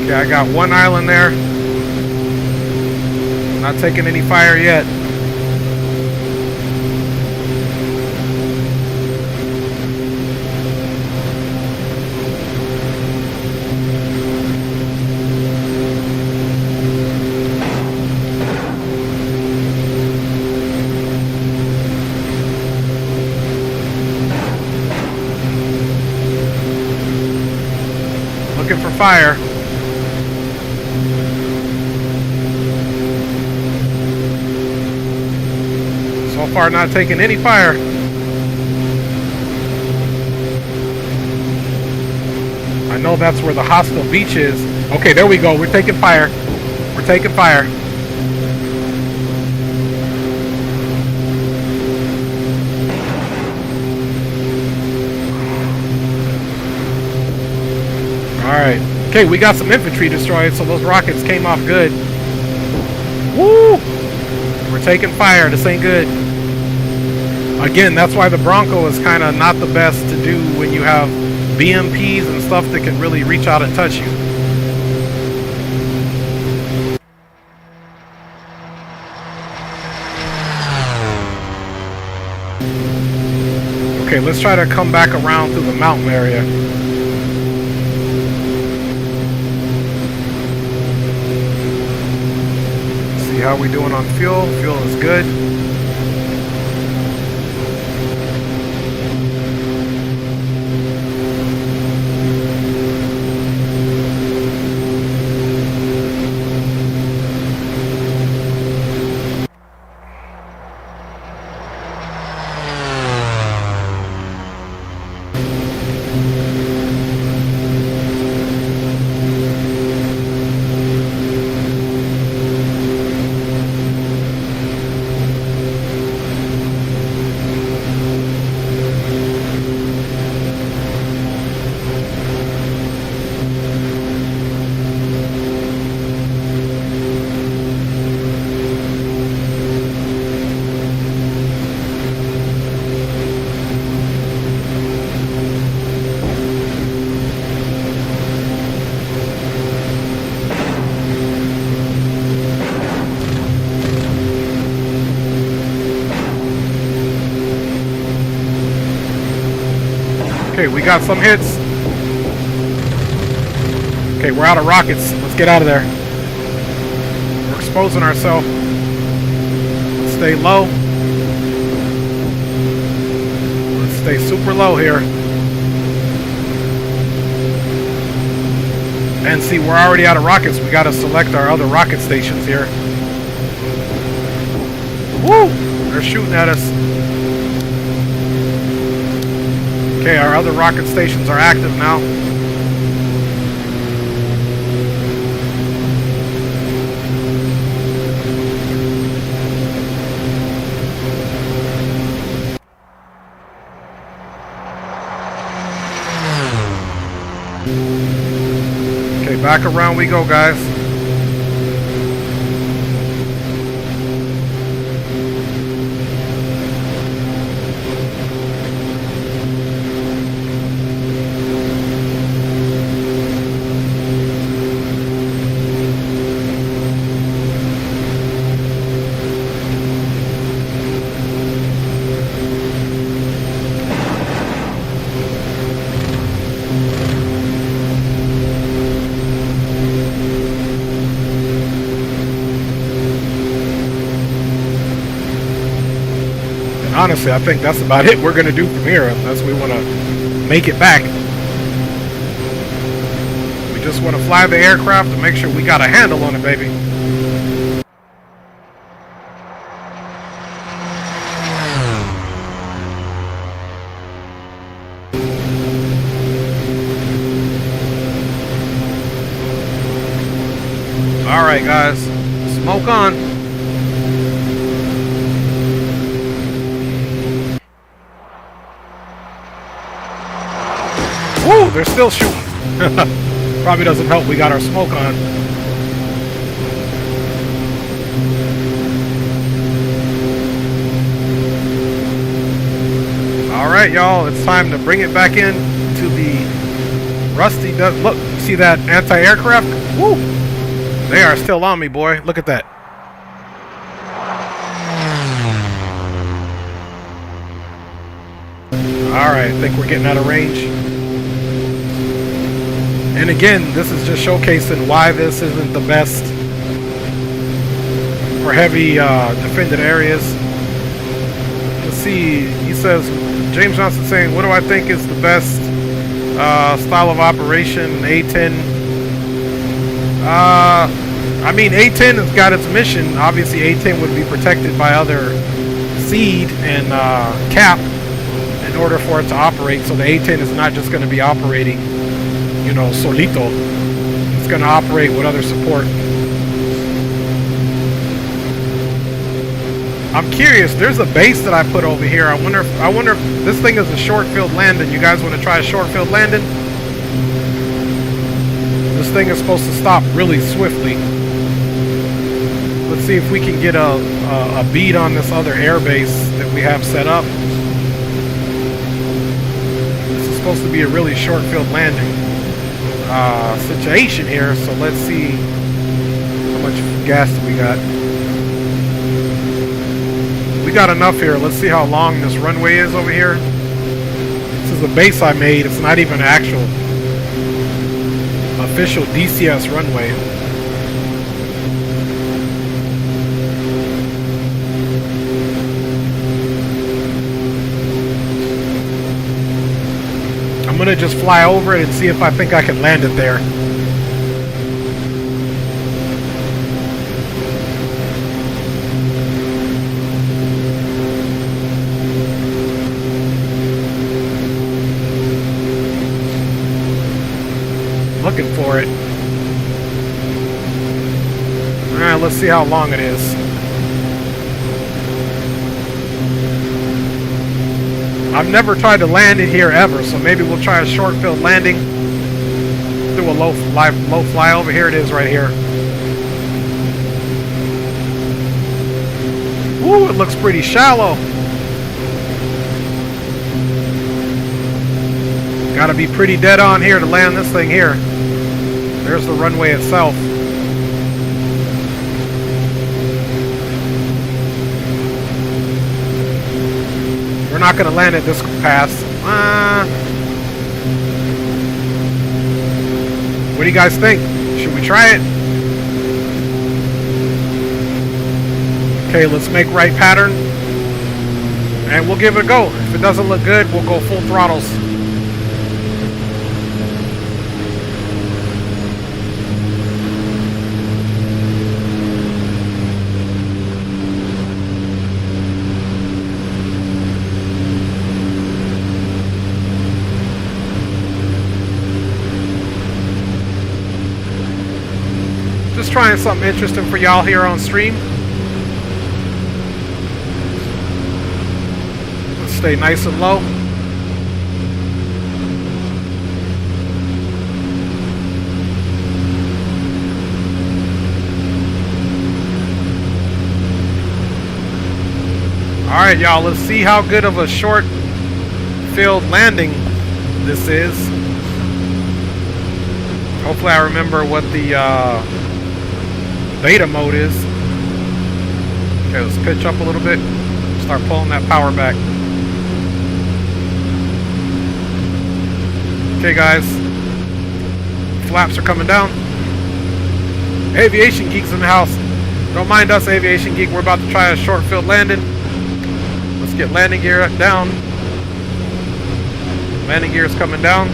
Okay, I got one island there. Not taking any fire yet. Looking for fire. So far not taking any fire. I know that's where the hostile beach is. Okay, there we go. We're taking fire. We're taking fire. Alright. Okay, we got some infantry destroyed, so those rockets came off good. Woo! We're taking fire. This ain't good. Again, that's why the Bronco is kind of not the best to do when you have BMPs and stuff that can really reach out and touch you. Okay, let's try to come back around through the mountain area. See how we doing on fuel. Fuel is good. Okay, we got some hits. Okay, we're out of rockets. Let's get out of there. We're exposing ourselves. Let's stay low. Let's stay super low here. And see, we're already out of rockets. We gotta select our other rocket stations here. Woo! They're shooting at us. Okay, our other rocket stations are active now. Okay, back around we go, guys. Honestly, I think that's about it we're going to do from here, unless we want to make it back. We just want to fly the aircraft and make sure we got a handle on it, baby. Alright, guys. Smoke on. Woo! They're still shooting. Probably doesn't help we got our smoke on. Alright, y'all. It's time to bring it back in to the rusty... Look, see that anti-aircraft? Woo! They are still on me, boy. Look at that. Alright, I think we're getting out of range. And again, this is just showcasing why this isn't the best for heavy defended areas. Let's see, he says, James Johnson saying, what do I think is the best style of operation? A10. I mean, A10 has got its mission. Obviously, A10 would be protected by other seed and cap in order for it to operate. So the A10 is not just going to be operating, you know, solito. It's going to operate with other support. I'm curious. There's a base that I put over here. I wonder if this thing is a short field landing. You guys want to try a short field landing? This thing is supposed to stop really swiftly. Let's see if we can get a bead on this other air base that we have set up. This is supposed to be a really short field landing situation here, so let's see how much gas we got. We got enough here. Let's see how long this runway is over here. This is the base I made. It's not even an actual official DCS runway. I'm gonna just fly over it and see if I think I can land it there. Looking for it. Alright, let's see how long it is. I've never tried to land it here ever, so maybe we'll try a short field landing. Do a low fly over. Here it is right here. Ooh, it looks pretty shallow. Gotta be pretty dead on here to land this thing here. There's the runway itself. We're not going to land at this pass. What do you guys think? Should we try it? Okay, let's make right pattern. And we'll give it a go. If it doesn't look good, we'll go full throttles. Just trying something interesting for y'all here on stream. Let's stay nice and low. Alright y'all, let's see how good of a short field landing this is. Hopefully I remember what the beta mode is. Okay, let's pitch up a little bit. Start pulling that power back. Okay guys, flaps are coming down. Aviation Geek's in the house. Don't mind us, Aviation Geek. We're about to try a short field landing. Let's get landing gear down. Landing gear is coming down.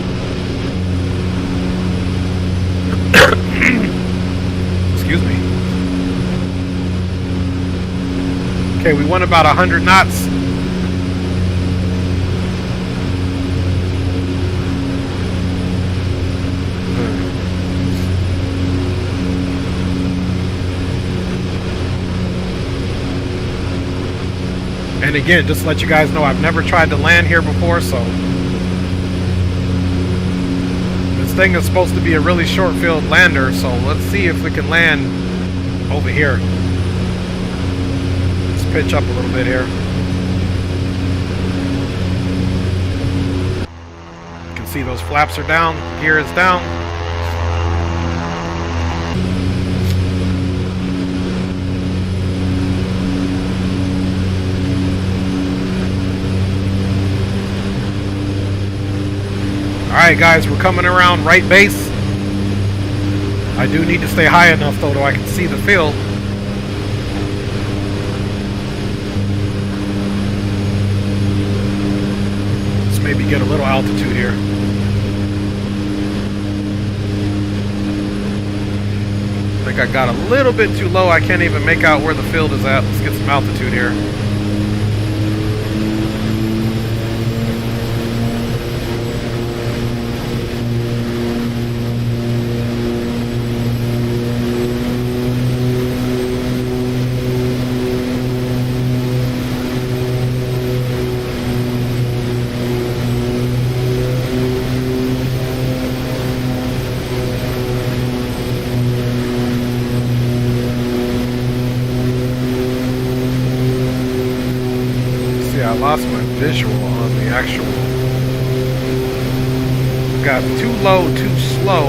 Excuse me. Okay, we went about 100 knots. And again, just to let you guys know, I've never tried to land here before, so this thing is supposed to be a really short field lander, so let's see if we can land over here. Let's pitch up a little bit here. You can see those flaps are down, gear is down. Alright guys, we're coming around right base. I do need to stay high enough though I can see the field. Let's maybe get a little altitude here. I think I got a little bit too low. I can't even make out where the field is at. Let's get some altitude here. I lost my visual on the actual. Got too low, too slow.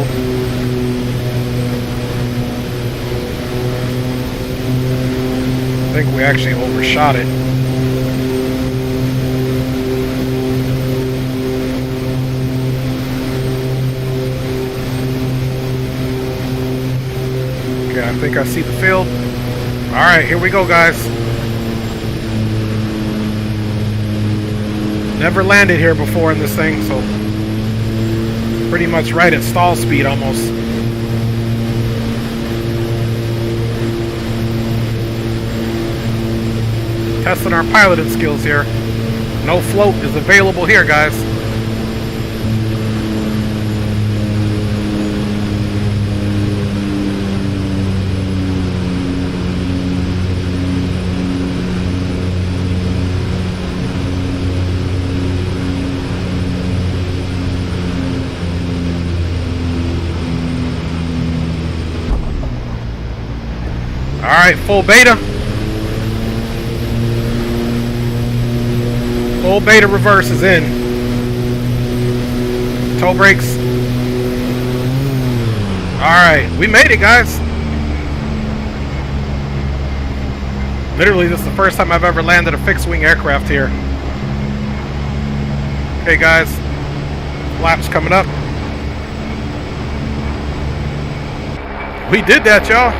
I think we actually overshot it. Okay, I think I see the field. Alright, here we go, guys. Never landed here before in this thing, so pretty much right at stall speed almost. Testing our piloting skills here. No float is available here, guys. Alright, full beta. Full beta reverse is in. Toe brakes. Alright, we made it, guys. Literally, this is the first time I've ever landed a fixed-wing aircraft here. Okay, guys. Flaps coming up. We did that, y'all.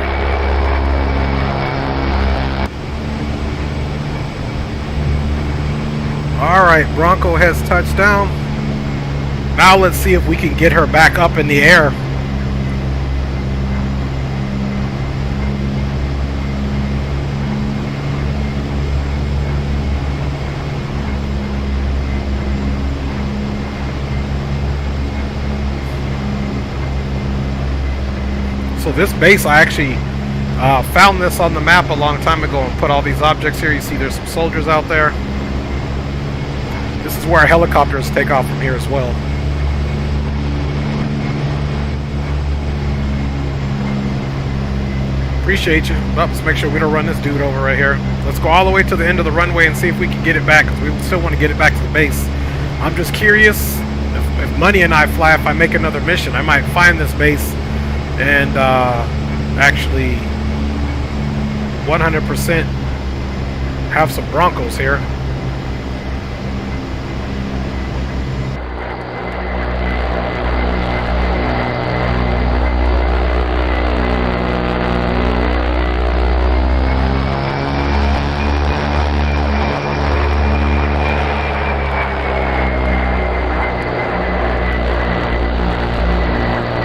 Alright, Bronco has touched down. Now let's see if we can get her back up in the air. So this base, I actually found this on the map a long time ago and put all these objects here. You see there's some soldiers out there. This is where our helicopters take off from here as well. Appreciate you. Well, let's make sure we don't run this dude over right here. Let's go all the way to the end of the runway and see if we can get it back, because we still want to get it back to the base. I'm just curious if Money and I fly, if I make another mission, I might find this base and actually 100% have some Broncos here.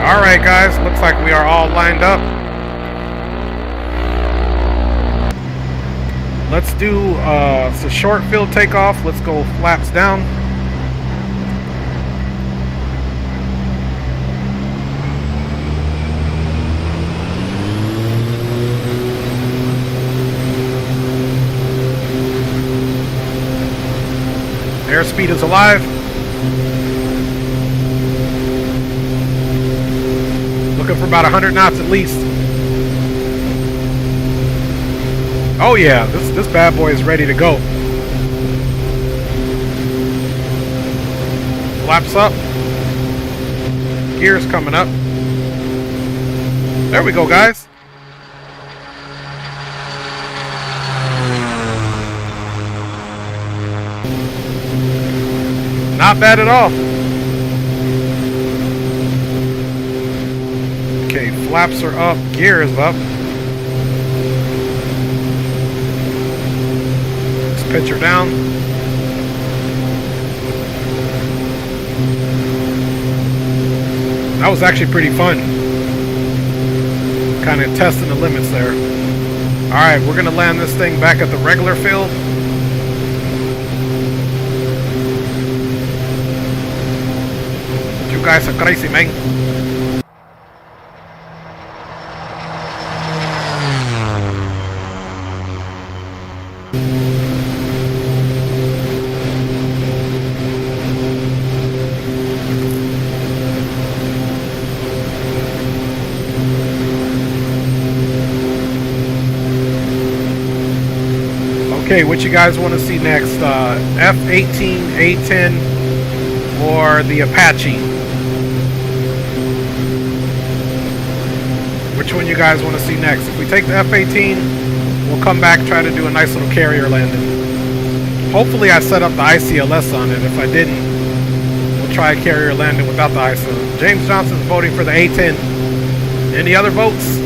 Alright guys, looks like we are all lined up. Let's do it's a short field takeoff. Let's go flaps down. Airspeed is alive. Looking for about 100 knots at least. Oh yeah, this bad boy is ready to go. Flaps up. Gears coming up. There we go, guys. Not bad at all. Okay, flaps are up, gears up. Let's pitch her down. That was actually pretty fun. Kind of testing the limits there. Alright, we're gonna land this thing back at the regular field. You guys are crazy, man. Okay, what you guys want to see next? F-18, A-10, or the Apache? Which one you guys want to see next? If we take the F-18, we'll come back, try to do a nice little carrier landing. Hopefully I set up the ICLS on it. If I didn't, we'll try a carrier landing without the ICLS. James Johnson's voting for the A-10. Any other votes?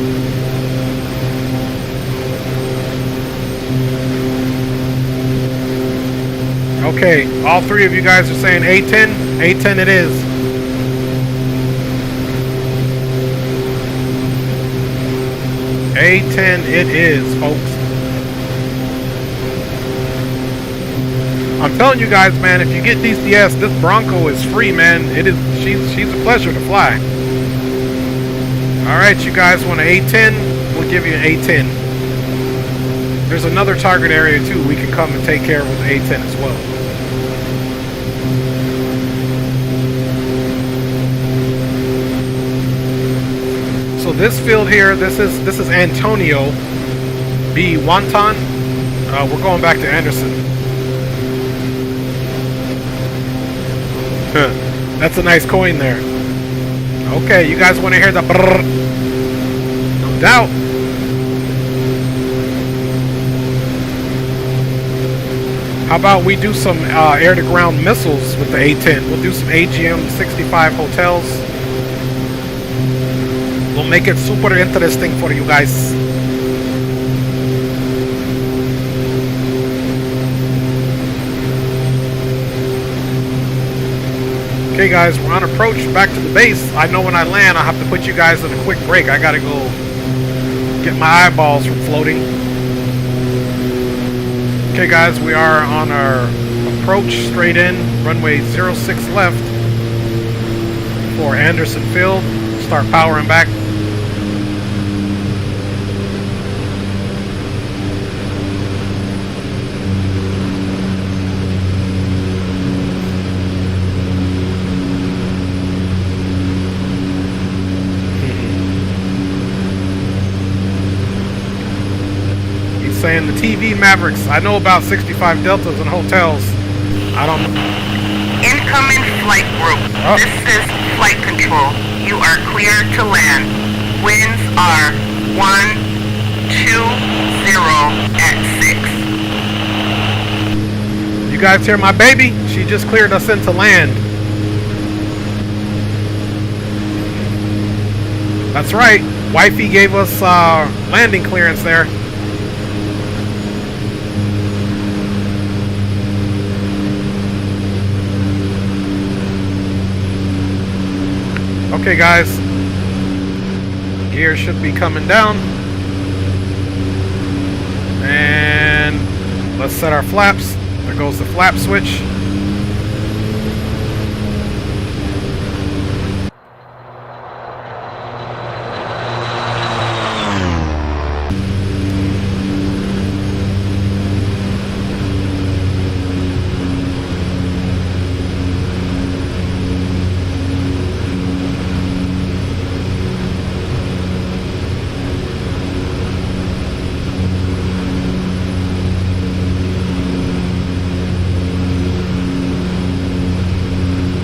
Okay, all three of you guys are saying A-10. A-10 it is. A-10 it is, folks. I'm telling you guys, man, if you get DCS, this Bronco is free, man. It is. She's a pleasure to fly. All right, you guys want an A-10? We'll give you an A-10. There's another target area too we can come and take care of with the A-10 as well. So this field here, this is Antonio B. Wonton. We're going back to Anderson. That's a nice coin there. Okay, you guys want to hear the brrr? No doubt. How about we do some air-to-ground missiles with the A-10? We'll do some AGM-65 hotels. We'll make it super interesting for you guys. Okay guys, we're on approach back to the base. I know when I land, I'll have to put you guys in a quick break. I gotta go get my eyeballs from floating. Okay guys, we are on our approach straight in, runway 06 left for Anderson Field. Start powering back. Saying the TV Mavericks. I know about 65 Deltas and hotels. I don't know. Incoming flight group. Oh. This is flight control. You are clear to land. Winds are 120 at 6. You guys hear my baby? She just cleared us into land. That's right. Wifey gave us landing clearance there. Okay guys, gear should be coming down, and let's set our flaps. There goes the flap switch.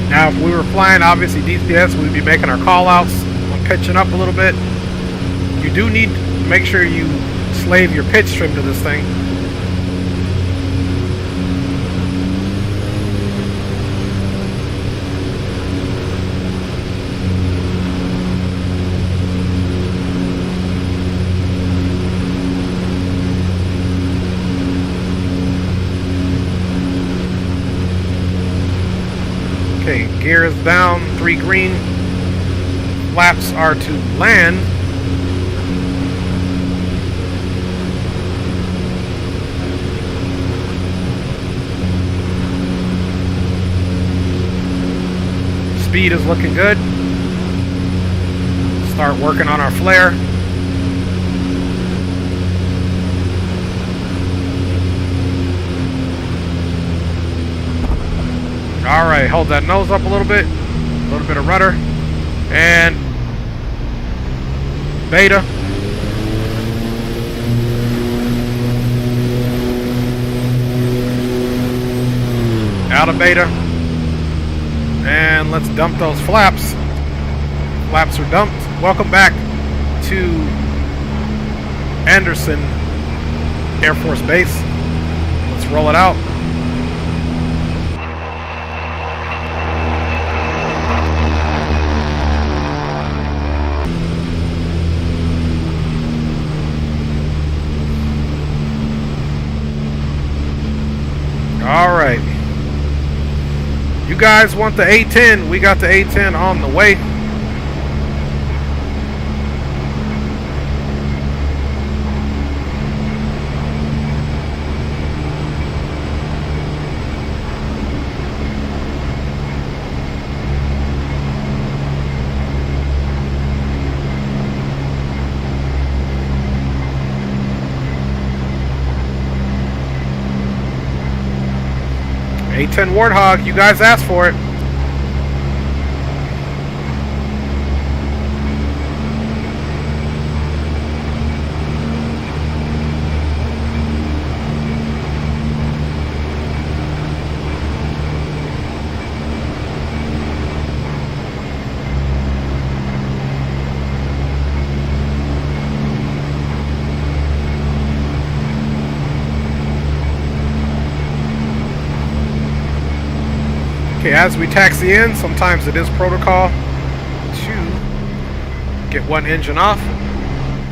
Now, if we were flying, obviously DCS, we'd be making our call-outs. I'm pitching up a little bit. You do need to make sure you slave your pitch trim to this thing. Okay, gear is down, 3 green. Flaps are to land. Speed is looking good. Start working on our flare. Alright, hold that nose up a little bit of rudder, and beta. Out of beta. And let's dump those flaps. Flaps are dumped. Welcome back to Anderson Air Force Base. Let's roll it out. Alright. You guys want the A10? We got the A10 on the way. A10 Warthog, you guys asked for it. Okay, as we taxi in, sometimes it is protocol to get one engine off,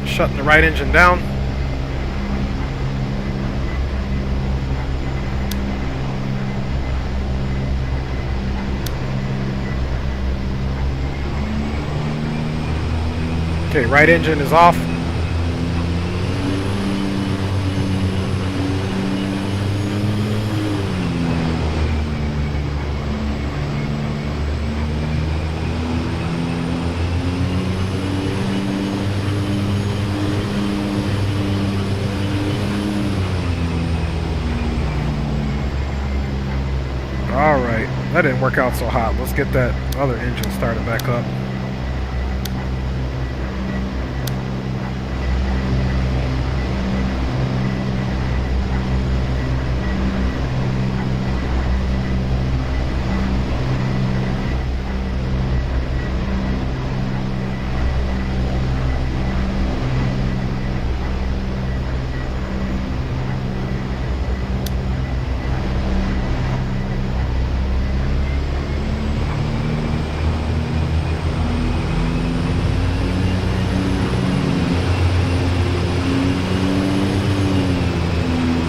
shutting the right engine down. Okay, right engine is off. Alright, that didn't work out so hot. Let's get that other engine started back up.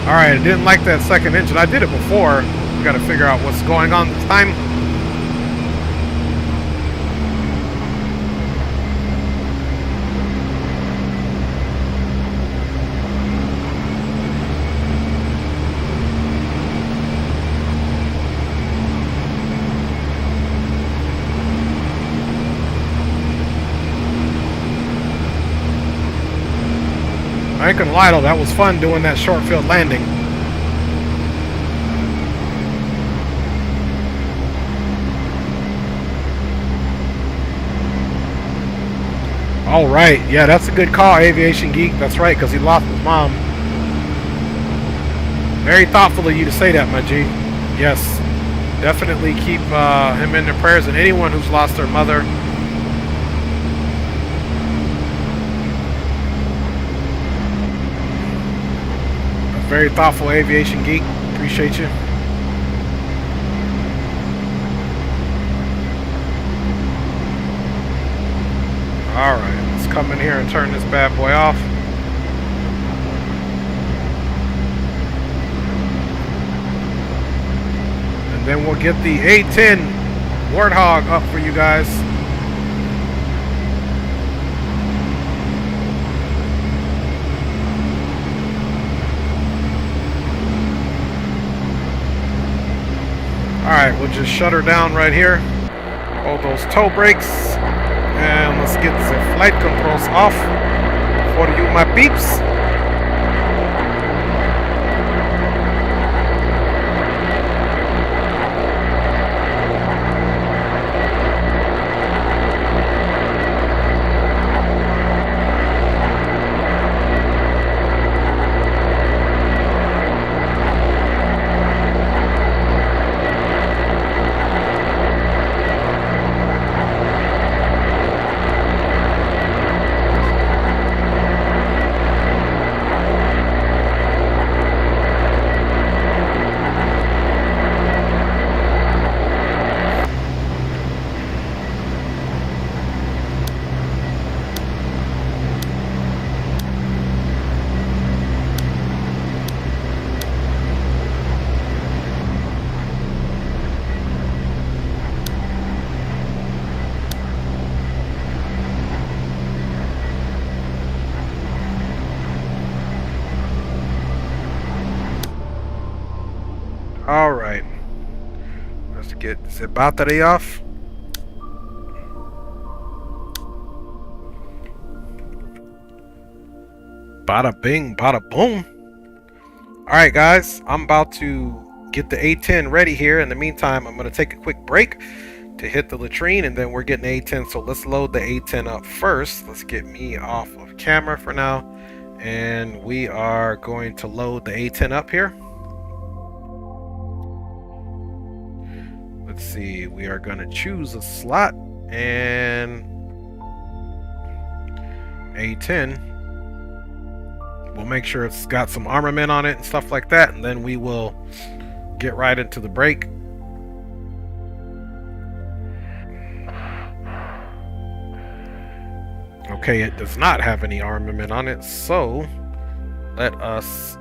Alright, I didn't like that second engine. I did it before. We gotta figure out what's going on this time. I ain't gonna lie though, that was fun doing that short field landing. Alright, yeah, that's a good call, Aviation Geek. That's right, because he lost his mom. Very thoughtful of you to say that, my G. Yes, definitely keep him in their prayers, and anyone who's lost their mother. Very thoughtful, Aviation Geek. Appreciate you. Alright, let's come in here and turn this bad boy off. And then we'll get the A10 Warthog up for you guys. Alright, we'll just shut her down right here. Hold those toe brakes. And let's get the flight controls off for you, my peeps. Alright. Let's get the battery off. Bada bing, bada boom. Alright guys, I'm about to get the A10 ready here. In the meantime, I'm going to take a quick break to hit the latrine, and then we're getting the A10. So let's load the A10 up first. Let's get me off of camera for now. And we are going to load the A10 up here. Let's see, we are going to choose a slot and A10. We'll make sure it's got some armament on it and stuff like that, and then we will get right into the break. Okay, it does not have any armament on it, so let us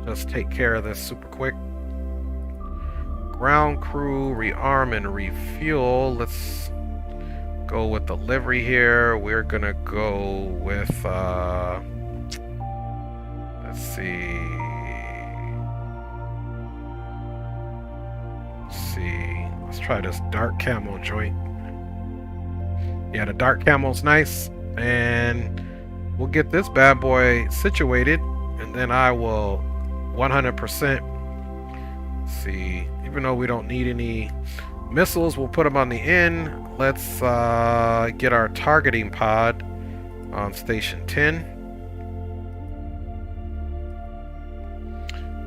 just take care of this super quick. Ground crew, rearm and refuel. Let's go with the livery here. We're gonna go with let's see. Let's try this dark camo joint. Yeah, the dark camo's nice, and we'll get this bad boy situated, and then I will 100% see. Even though we don't need any missiles, we'll put them on the end. Let's get our targeting pod on station 10,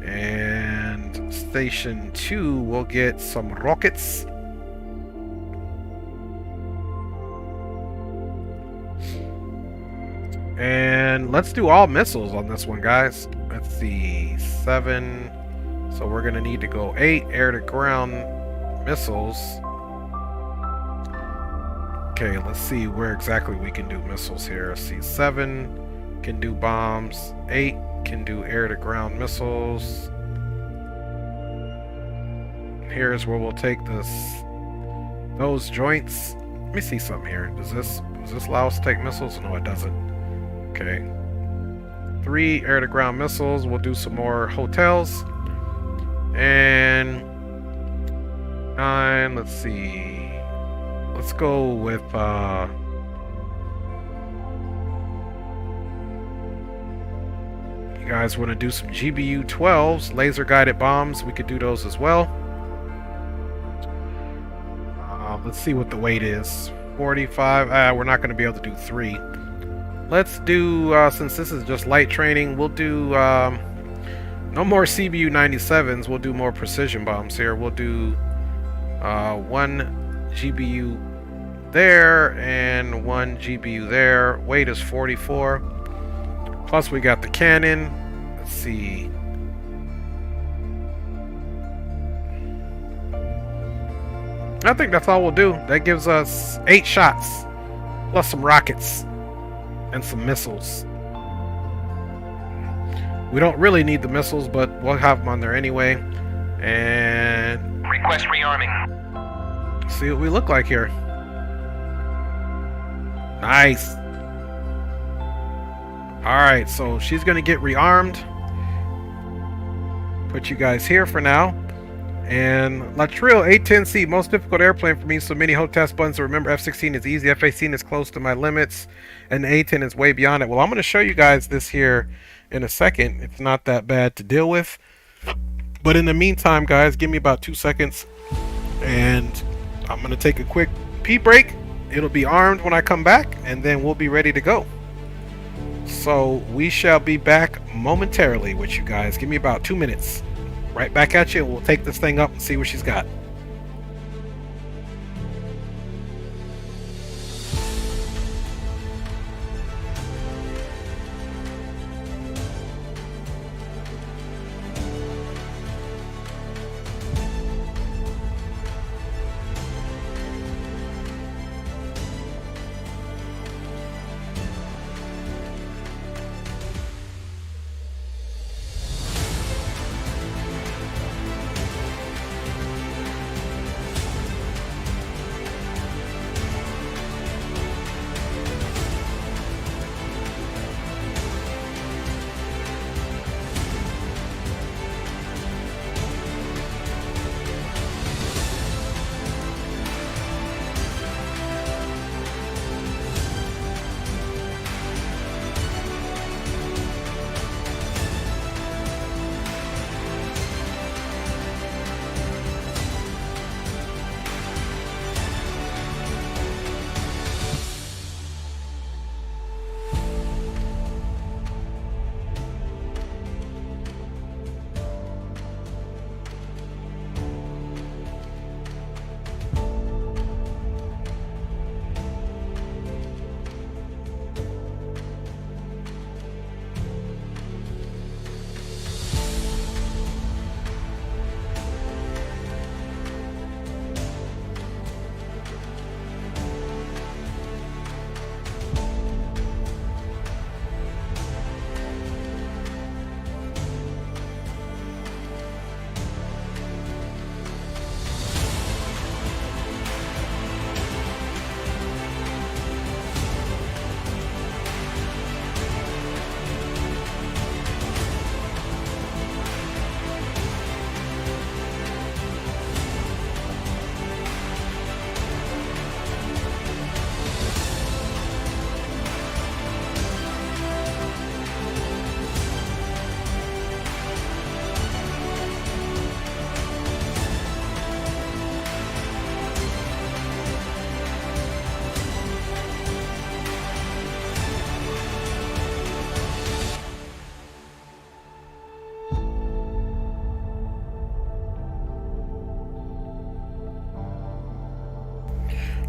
and station 2 we'll get some rockets. And let's do all missiles on this one, guys. Let's see, 7. So we're gonna need to go 8 air-to-ground missiles. Okay, let's see where exactly we can do missiles here. Let's see, 7 can do bombs, 8 can do air-to-ground missiles. Here's where we'll take those joints. Let me see something here. Does this allow us to take missiles? No, it doesn't. Okay. 3 air-to-ground missiles. We'll do some more hotels. And 9, let's see. Let's go with you guys want to do some GBU 12s, laser guided bombs. We could do those as well. Let's see what the weight is. 45. We're not going to be able to do 3. Let's do, since this is just light training, we'll do no more CBU 97s. We'll do more precision bombs here. We'll do 1 GBU there and 1 GBU there. Weight is 44. Plus we got the cannon. Let's see. I think that's all we'll do. That gives us 8 shots plus some rockets and some missiles. We don't really need the missiles, but we'll have them on there anyway. And request rearming. See what we look like here. Nice. Alright, so she's gonna get rearmed. Put you guys here for now. And Latrell A10C, most difficult airplane for me, so many HOTAS buttons to remember. F16 is easy, F18 is close to my limits, and the A10 is way beyond it. Well, I'm going to show you guys this here in a second. It's not that bad to deal with. But in the meantime, guys, give me about 2 seconds, and I'm going to take a quick pee break. It'll be armed when I come back, and then we'll be ready to go. So we shall be back momentarily with you guys. Give me about 2 minutes. Right back at you, and we'll take this thing up and see what she's got.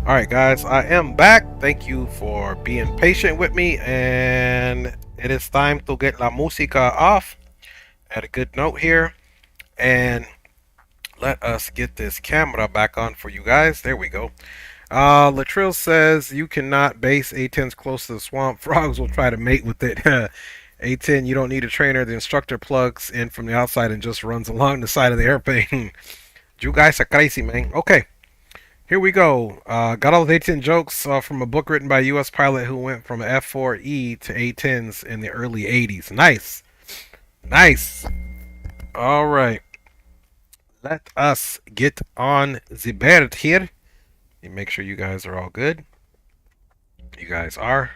Alright guys, I am back. Thank you for being patient with me, and it is time to get la música off at a good note here, and let us get this camera back on for you guys. There we go. Latrell says you cannot base A10s close to the swamp. Frogs will try to mate with it. A10, you don't need a trainer. The instructor plugs in from the outside and just runs along the side of the airplane. You guys are crazy, man. Okay. Here we go. Got all the A10 jokes from a book written by a U.S. pilot who went from F4E to A10s in the early 80s. Nice. Nice. All right. Let us get on the bird here. Let me make sure you guys are all good. You guys are.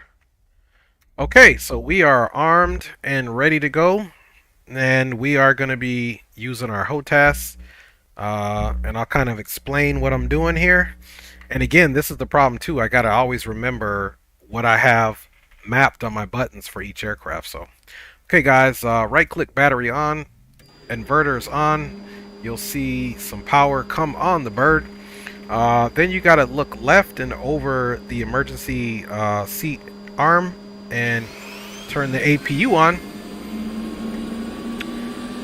Okay, so we are armed and ready to go. And we are going to be using our HOTAS. And I'll kind of explain what I'm doing here. And again, this is the problem too. I gotta always remember what I have mapped on my buttons for each aircraft. So, okay guys, right click battery on, inverters on. You'll see some power come on the bird. Then you gotta look left and over the emergency seat arm and turn the APU on.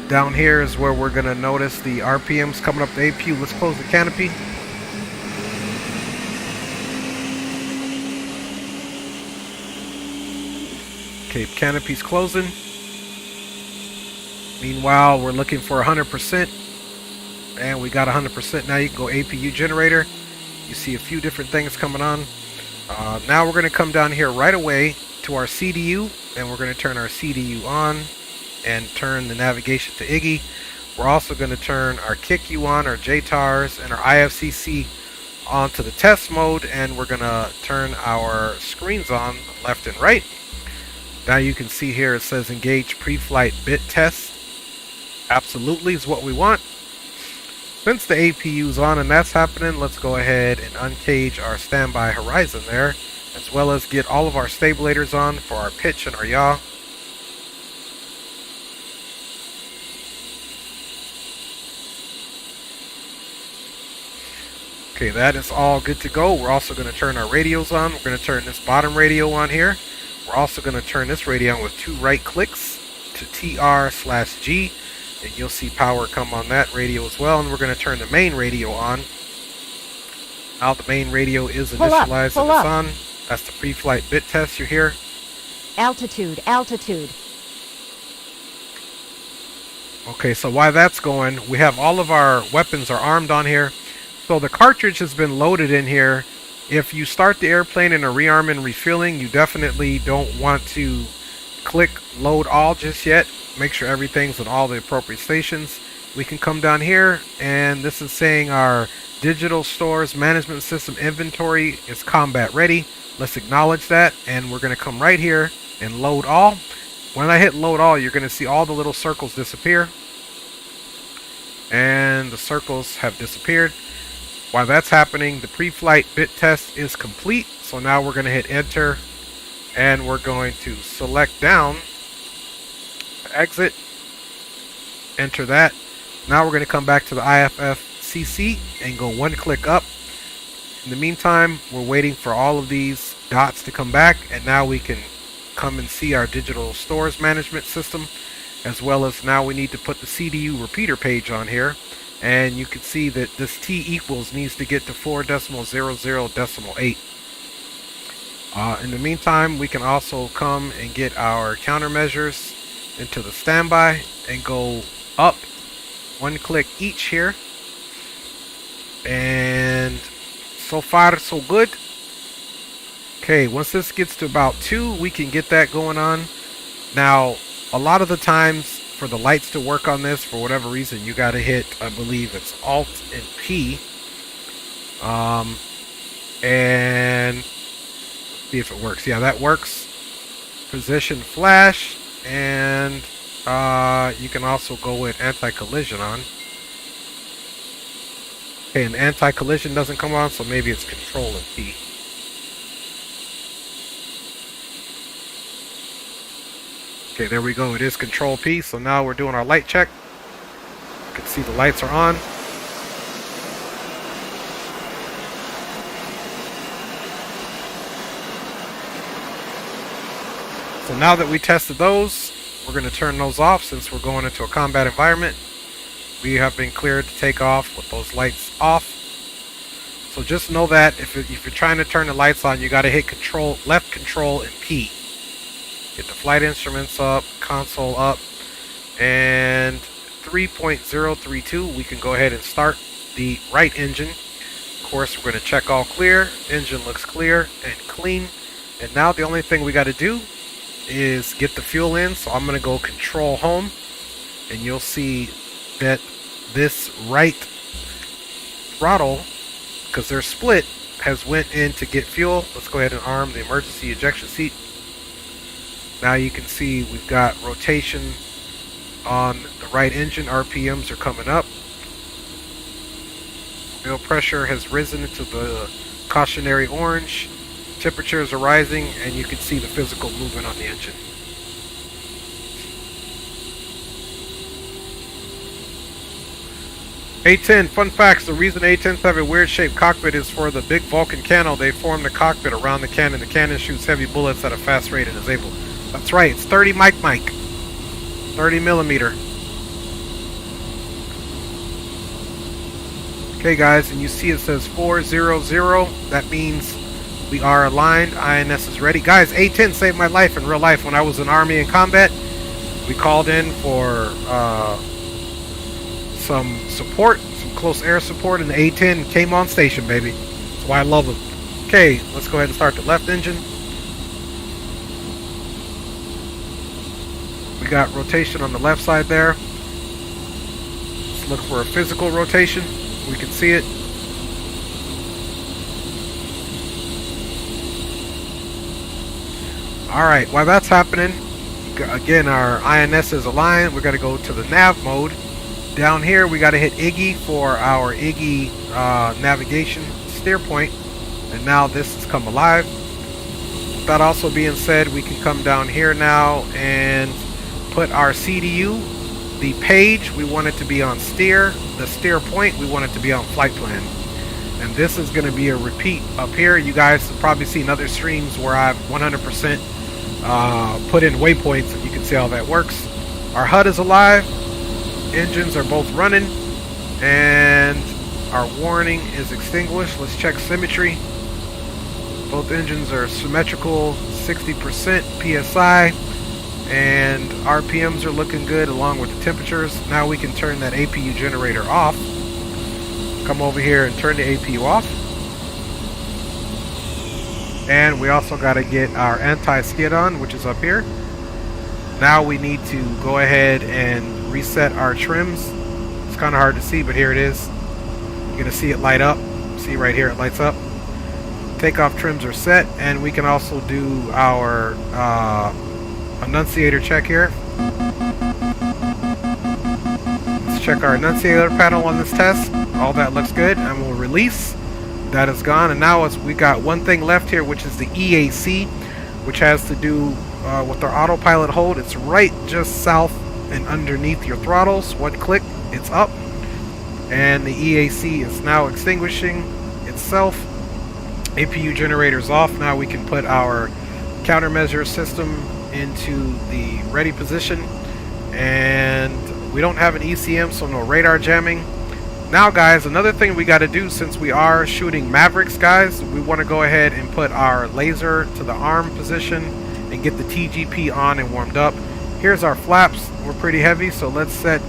Down here is where we're going to notice the RPMs coming up the APU. Let's close the canopy. Okay, canopy's closing. Meanwhile, we're looking for 100%. And we got 100%. Now you can go APU generator. You see a few different things coming on. Now we're going to come down here right away to our CDU. And we're going to turn our CDU on and turn the navigation to Iggy. We're also going to turn our KICU on, our JTARs, and our IFCC onto the test mode, and we're going to turn our screens on left and right. Now you can see here it says engage pre-flight bit test. Absolutely is what we want. Since the APU is on and that's happening, let's go ahead and uncage our standby horizon there, as well as get all of our stabilators on for our pitch and our yaw. Okay, that is all good to go. We're also going to turn our radios on. We're going to turn this bottom radio on here. We're also going to turn this radio on with 2 right clicks to TR/G, and you'll see power come on that radio as well. And we're going to turn the main radio on. Now the main radio is initialized and it's on. That's the pre-flight bit test you hear. Altitude, altitude. Okay, so while that's going, we have all of our weapons are armed on here. So the cartridge has been loaded in here. If you start the airplane and are rearming and refilling, you definitely don't want to click load all just yet. Make sure everything's in all the appropriate stations. We can come down here, and this is saying our digital stores management system inventory is combat ready. Let's acknowledge that, and we're going to come right here and load all. When I hit load all, you're going to see all the little circles disappear, and the circles have disappeared. While that's happening, the pre-flight bit test is complete. So now we're going to hit enter, and we're going to select down, exit, enter that. Now we're going to come back to the IFFCC and go 1 click up. In the meantime, we're waiting for all of these dots to come back, and now we can come and see our digital stores management system, as well as now we need to put the CDU repeater page on here. And you can see that this T equals needs to get to 4.00.8. In the meantime, we can also come and get our countermeasures into the standby and go up 1 click each here. And so far, so good. Okay, once this gets to about 2, we can get that going on. Now, a lot of the times, for the lights to work on this, for whatever reason, you got to hit, I believe it's Alt and P, and see if it works. Yeah, that works. Position flash, and you can also go with anti-collision on. Okay, and anti-collision doesn't come on, so maybe it's Control and P. Okay, there we go. It is Control P. So now we're doing our light check. You can see the lights are on. So now that we tested those, we're going to turn those off since we're going into a combat environment. We have been cleared to take off with those lights off. So just know that if you're trying to turn the lights on, you got to hit control, left control and P. Get the flight instruments up, console up, and 3.032, we can go ahead and start the right engine. Of course, we're going to check all clear. Engine looks clear and clean. And now the only thing we got to do is get the fuel in. So I'm going to go control home, and you'll see that this right throttle, because they're split, has went in to get fuel. Let's go ahead and arm the emergency ejection seat. Now you can see we've got rotation on the right engine. RPMs are coming up. Oil pressure has risen to the cautionary orange. Temperatures are rising, and you can see the physical movement on the engine. A10, fun facts. The reason A10s have a weird shaped cockpit is for the big Vulcan cannon. They form the cockpit around the cannon. The cannon shoots heavy bullets at a fast rate and is able. That's right, it's 30 mic. 30 millimeter. Okay guys, and you see it says 400. That means we are aligned. INS is ready. Guys, A10 saved my life in real life when I was in Army in combat. We called in for some support, some close air support, and the A10 came on station, baby. That's why I love them. Okay, let's go ahead and start the left engine. We got rotation on the left side there. Let's look for a physical rotation. We can see it. Alright, while that's happening, again, our INS is aligned. We're going to go to the nav mode. Down here, we got to hit IGI for our IGI navigation steer point. And now this has come alive. That also being said, we can come down here now and put our CDU. The page, we want it to be on steer. The steer point, we want it to be on flight plan. And this is going to be a repeat up here. You guys have probably seen other streams where I've 100% put in waypoints, and you can see how that works. Our HUD is alive. Engines are both running, and our warning is extinguished. Let's check symmetry. Both engines are symmetrical, 60% PSI, and RPMs are looking good along with the temperatures. Now we can turn that APU generator off. Come over here and turn the APU off. And we also got to get our anti-skid on, which is up here. Now we need to go ahead and reset our trims. It's kind of hard to see, but here it is. You're going to see it light up. See right here, it lights up. Takeoff trims are set, and we can also do our annunciator check here. Let's check our annunciator panel on this test. All that looks good, and we'll release. That is gone, and now we got one thing left here, which is the EAC, which has to do with our autopilot hold. It's right just south and underneath your throttles. One click, it's up, and the EAC is now extinguishing itself. APU generator's off. Now we can put our countermeasure system into the ready position, and we don't have an ECM, so no radar jamming. Now guys, another thing we got to do, since we are shooting Mavericks, guys, we want to go ahead and put our laser to the arm position and get the TGP on and warmed up. Here's our flaps. We're pretty heavy, so let's set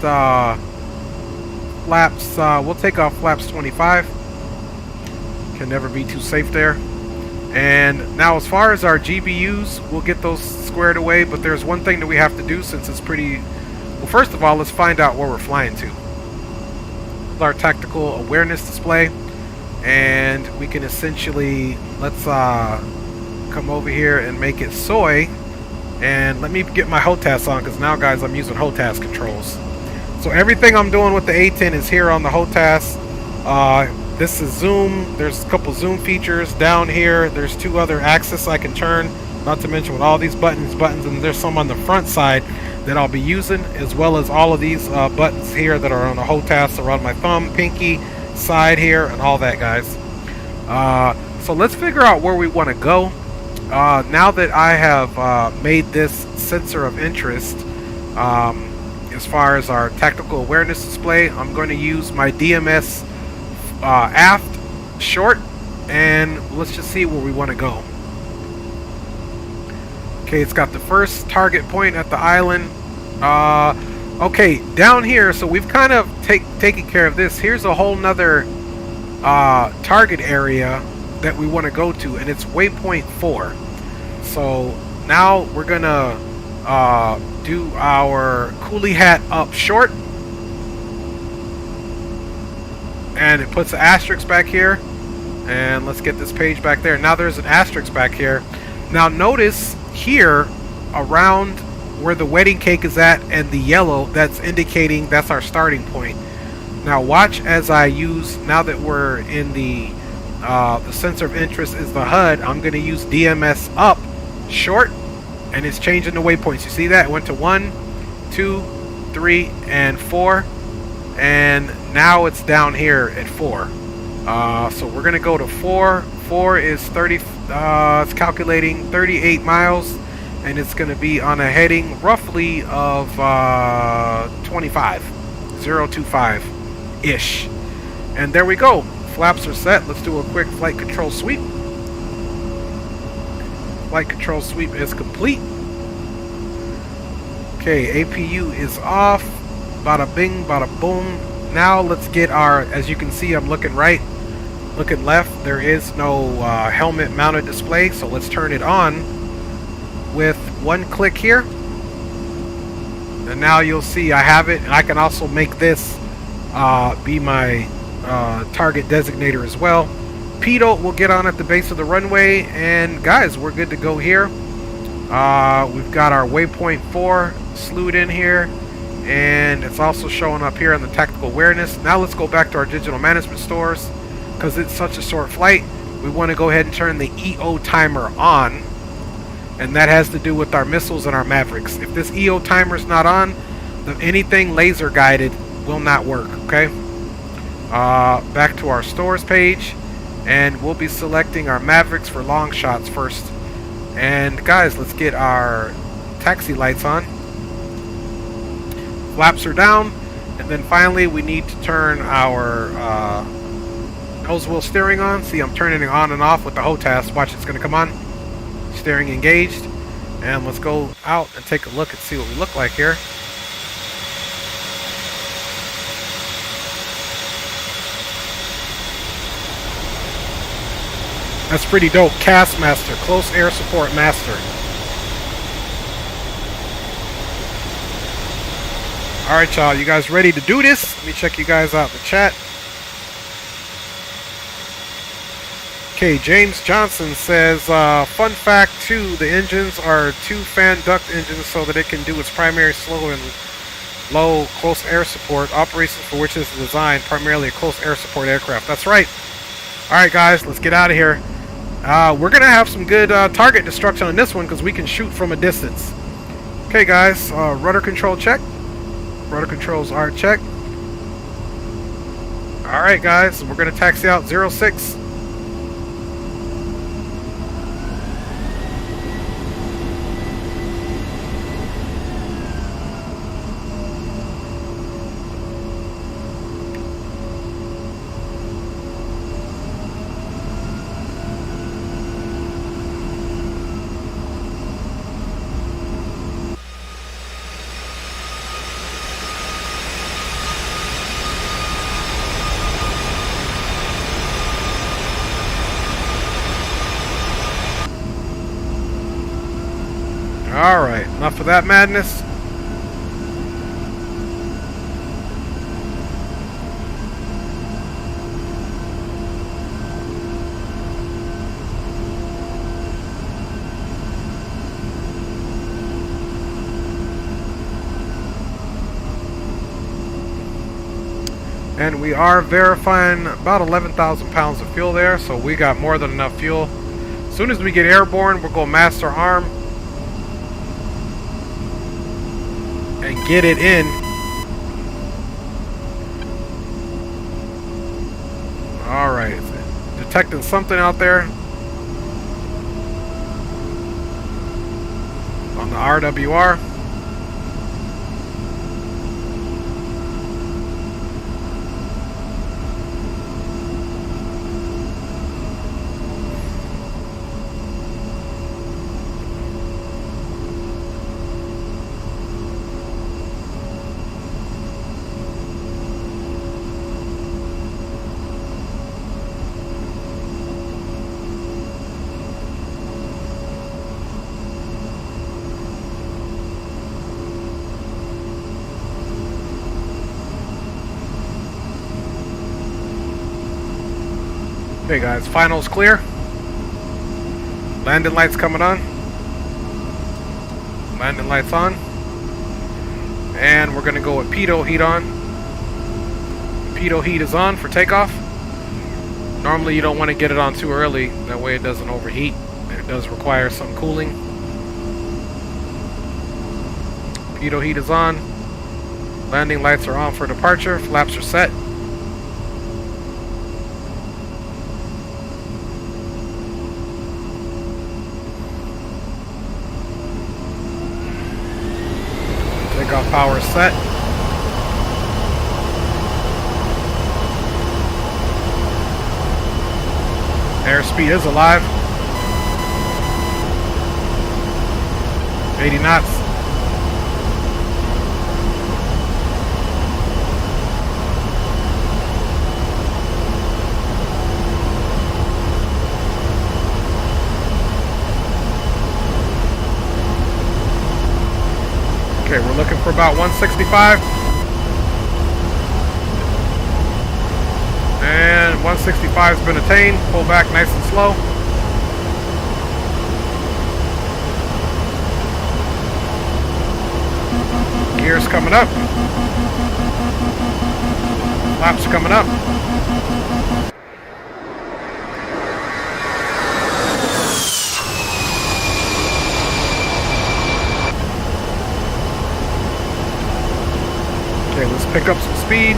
flaps, we'll take off flaps 25. Can never be too safe there. And now as far as our GBUs, we'll get those squared away, but there's one thing that we have to do since it's pretty... Well, first of all, let's find out where we're flying to. Our tactical awareness display, and we can essentially, let's come over here and make it soy, and let me get my HOTAS on, because now guys, I'm using HOTAS controls. So everything I'm doing with the A10 is here on the HOTAS. This is zoom. There's a couple zoom features down here. There's two other axes I can turn, not to mention with all these buttons, and there's some on the front side that I'll be using, as well as all of these buttons here that are on the HOTAS around my thumb, pinky, side here, and all that, guys. So let's figure out where we want to go. now that I have made this sensor of interest, as far as our tactical awareness display, I'm going to use my DMS aft short, and let's just see where we want to go. Okay, it's got the first target point at the island. Okay, down here, so we've kind of taken care of this. Here's a whole nother target area that we want to go to, and it's waypoint 4. So now we're gonna do our coolie hat up short, and it puts an asterisk back here, and let's get this page back there. Now there's an asterisk back here. Now notice here around where the wedding cake is at and the yellow, that's indicating that's our starting point. Now watch as I use, now that we're in the sensor of interest is the HUD, I'm going to use DMS up short, and it's changing the waypoints. You see that? It went to 1, 2, 3, and 4, and now it's down here at 4. So we're going to go to 4. 4 is 30, it's calculating 38 miles, and it's going to be on a heading roughly of 25, 025-ish. And there we go. Flaps are set. Let's do a quick flight control sweep. Flight control sweep is complete. Okay, APU is off. Bada bing, bada boom. Now let's get our, as you can see, I'm looking right, looking left. There is no helmet mounted display, so let's turn it on with one click here. And now you'll see I have it, and I can also make this be my target designator as well. Pitot will get on at the base of the runway, and guys, we're good to go here. We've got our waypoint 4 slewed in here, and it's also showing up here on the tactical awareness. Now let's go back to our digital management stores, because it's such a short flight. We want to go ahead and turn the EO timer on, and that has to do with our missiles and our Mavericks. If this EO timer is not on, then anything laser guided will not work. Okay, back to our stores page, and we'll be selecting our Mavericks for long shots first. And guys, let's get our taxi lights on. Flaps are down, and then finally we need to turn our nose wheel steering on. See, I'm turning it on and off with the HOTAS. Watch, it's going to come on. Steering engaged, and let's go out and take a look and see what we look like here. That's pretty dope. CAS Master, Close Air Support Master. Alright, y'all, you guys ready to do this? Let me check you guys out in the chat. Okay, James Johnson says, fun fact 2, the engines are 2 fan duct engines so that it can do its primary slow and low close air support, operations for which is designed primarily a close air support aircraft. That's right. Alright guys, let's get out of here. We're going to have some good target destruction on this one because we can shoot from a distance. Okay guys, rudder control check. Rudder controls are checked. Alright guys, we're going to taxi out 06. Alright, enough of that madness. And we are verifying about 11,000 pounds of fuel there, so we got more than enough fuel. As soon as we get airborne, we'll go master arm and get it in. Alright, detecting something out there. the RWR. Okay guys, finals clear. Landing lights coming on. Landing lights on. And we're gonna go with pitot heat on. Pitot heat is on for takeoff. Normally you don't want to get it on too early, that way it doesn't overheat. It does require some cooling. Pitot heat is on. Landing lights are on for departure. Flaps are set. Takeoff power set. Airspeed is alive. 80 knots. Okay, we're looking for about 165. And 165 has been attained. Pull back nice and slow. Gears coming up. Flaps coming up. Okay, let's pick up some speed.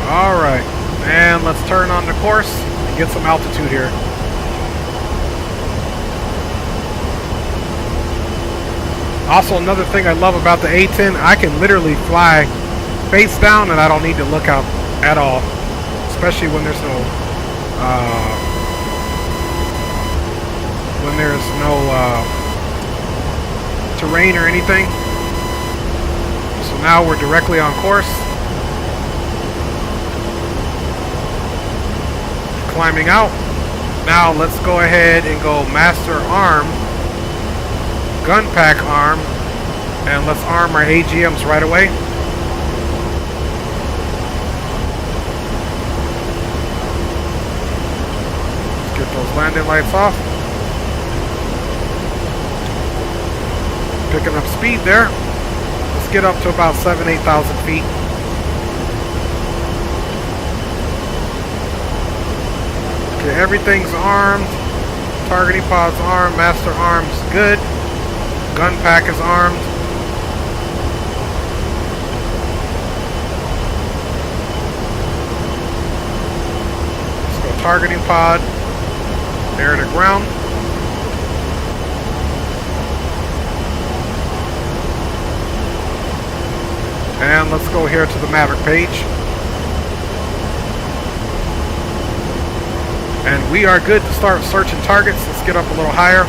Alright, and let's turn on the course and get some altitude here. Also, another thing I love about the A10, I can literally fly face down and I don't need to look out at all. Especially when there's no terrain or anything. So now we're directly on course. Climbing out. Now let's go ahead and go master arm, gun pack arm, and let's arm our AGMs right away. Let's get those landing lights off. Picking up speed there. Let's get up to about 8,000 feet. Okay, everything's armed. Targeting pod's armed. Master arm's good. Gun pack is armed. Let's go targeting pod. Air to ground. And let's go here to the Maverick page. And we are good to start searching targets. Let's get up a little higher.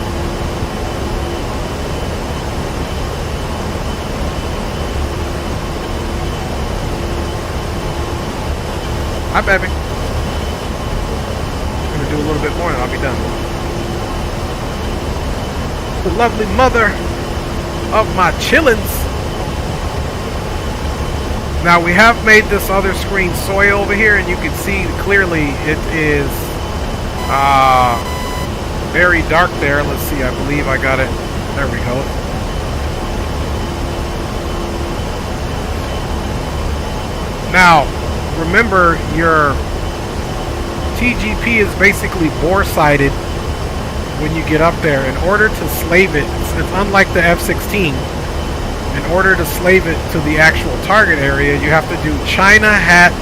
Hi, baby. I'm going to do a little bit more and I'll be done. The lovely mother of my chillins. Now we have made this other screen soy over here, and you can see clearly it is very dark there. Let's see, I believe I got it. There we go. Now, remember your TGP is basically bore-sighted when you get up there. In order to slave it, it's unlike the F-16. In order to slave it to the actual target area, you have to do China hat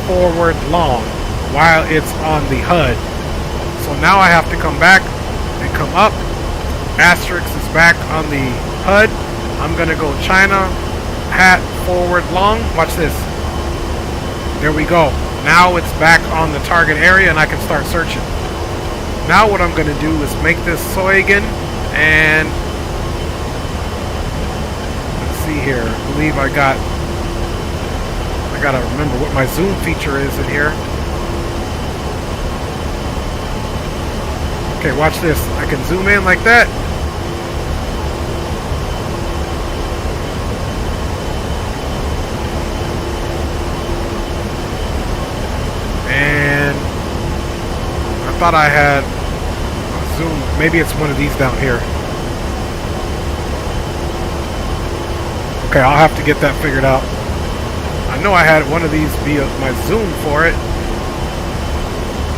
forward long while it's on the HUD. So now I have to come back and come up. Asterisk is back on the HUD. I'm gonna go China, hat, forward, long. Watch this. There we go. Now it's back on the target area and I can start searching. Now what I'm gonna do is make this Soygan and let's see here. I believe I gotta remember what my zoom feature is in here. Okay, watch this. I can zoom in like that. And I thought I had a zoom. Maybe it's one of these down here. Okay, I'll have to get that figured out. I know I had one of these be my zoom for it,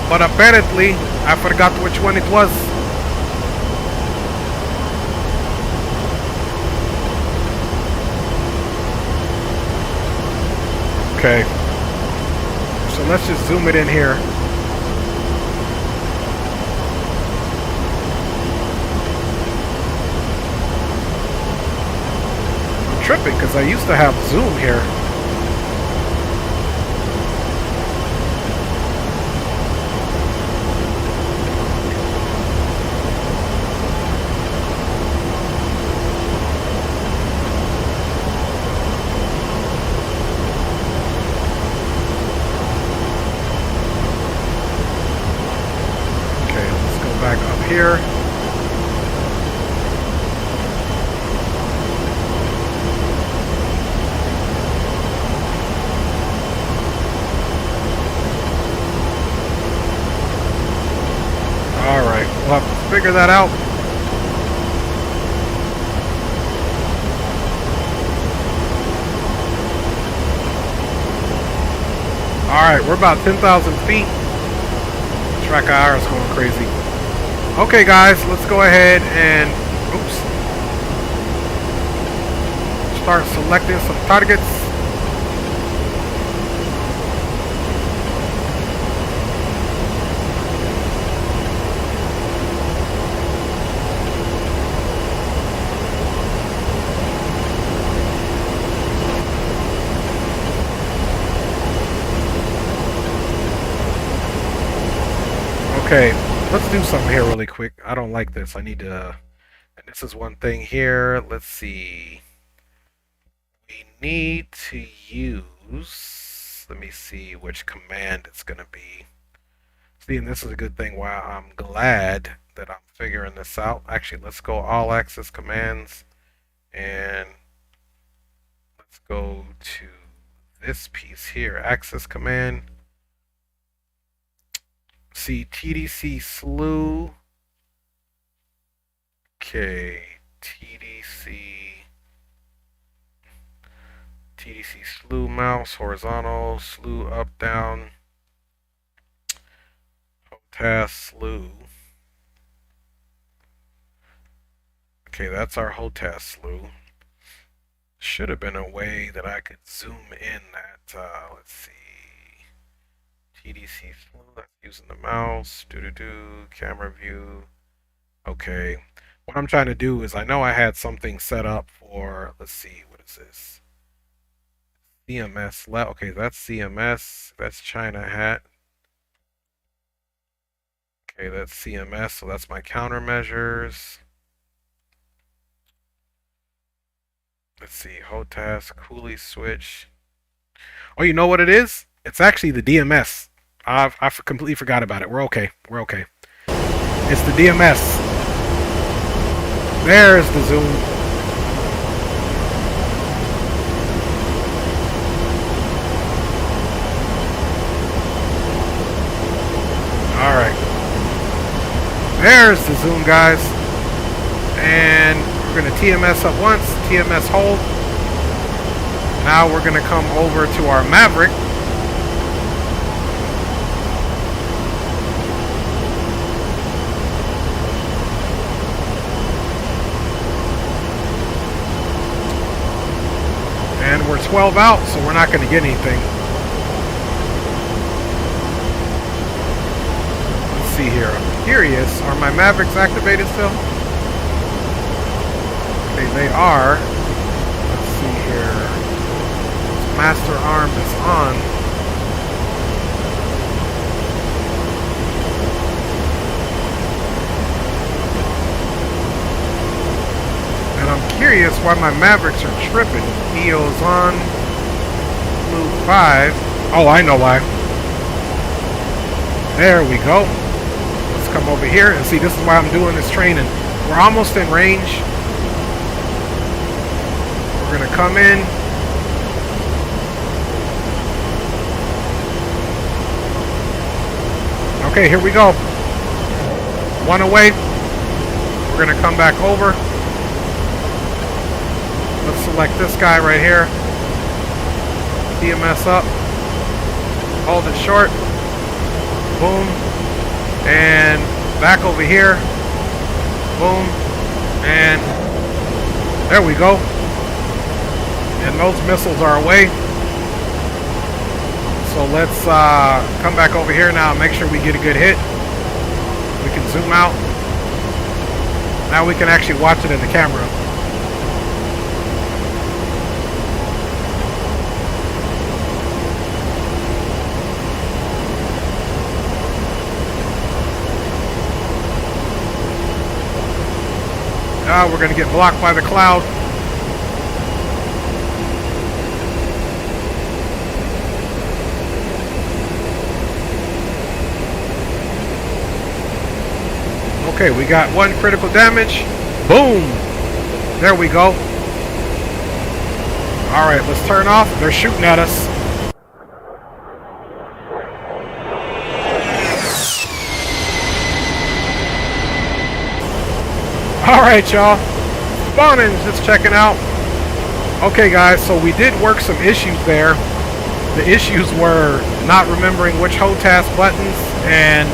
but apparently I forgot which one it was. Okay, so let's just zoom it in here. I'm tripping because I used to have zoom here. Here. All right, we'll have to figure that out. All right, we're about 10,000 feet. Track IR is going crazy. Okay guys, let's go ahead and start selecting some targets. Okay. Let's do something here really quick. I don't like this. I need to... And this is one thing here. Let's see. We need to use... Let me see which command it's going to be. See, and this is a good thing why I'm glad that I'm figuring this out. Actually, let's go all access commands. And let's go to this piece here. Access command. See TDC slew. Okay, TDC slew mouse horizontal slew up down HOTAS slew. Okay, that's our HOTAS slew. Should have been a way that I could zoom in that. Let's see. TDC slew. That's using the mouse. Camera view. Okay. What I'm trying to do is I know I had something set up for. Let's see. What is this? CMS. Okay, that's CMS. That's China hat. Okay, that's CMS. So that's my countermeasures. Let's see. HOTAS coolie switch. Oh, you know what it is? It's actually the DMS. I completely forgot about it. We're okay. We're okay. It's the DMS. There's the zoom. Alright. There's the zoom, guys. And we're going to TMS up once. TMS hold. Now we're going to come over to our Maverick. And we're 12 out, so we're not going to get anything. Let's see here. I'm curious. Are my Mavericks activated still? Okay, they are. Let's see here. Master arm is on. And I'm curious why my Mavericks are tripping. EO's on. Move 5. Oh, I know why. There we go. Let's come over here and see. This is why I'm doing this training. We're almost in range. We're gonna come in. Okay, here we go. One away. We're gonna come back over. Let's select this guy right here. DMS up. Hold it short. Boom. And back over here. Boom. And there we go. And those missiles are away. So let's come back over here now and make sure we get a good hit. We can zoom out. Now we can actually watch it in the camera. We're going to get blocked by the cloud. Okay, we got 1 critical damage. Boom! There we go. Alright, let's turn off. They're shooting at us. Alright, y'all. Spawning, just checking out. Okay, guys, so we did work some issues there. The issues were not remembering which HOTAS buttons, and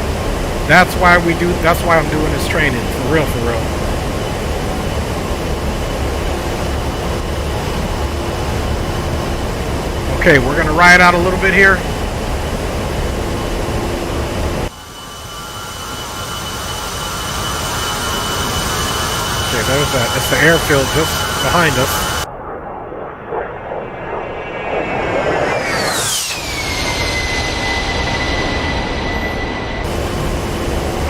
that's why I'm doing this training. For real, for real. Okay, we're gonna ride out a little bit here. Okay, there's that. It's the airfield just behind us.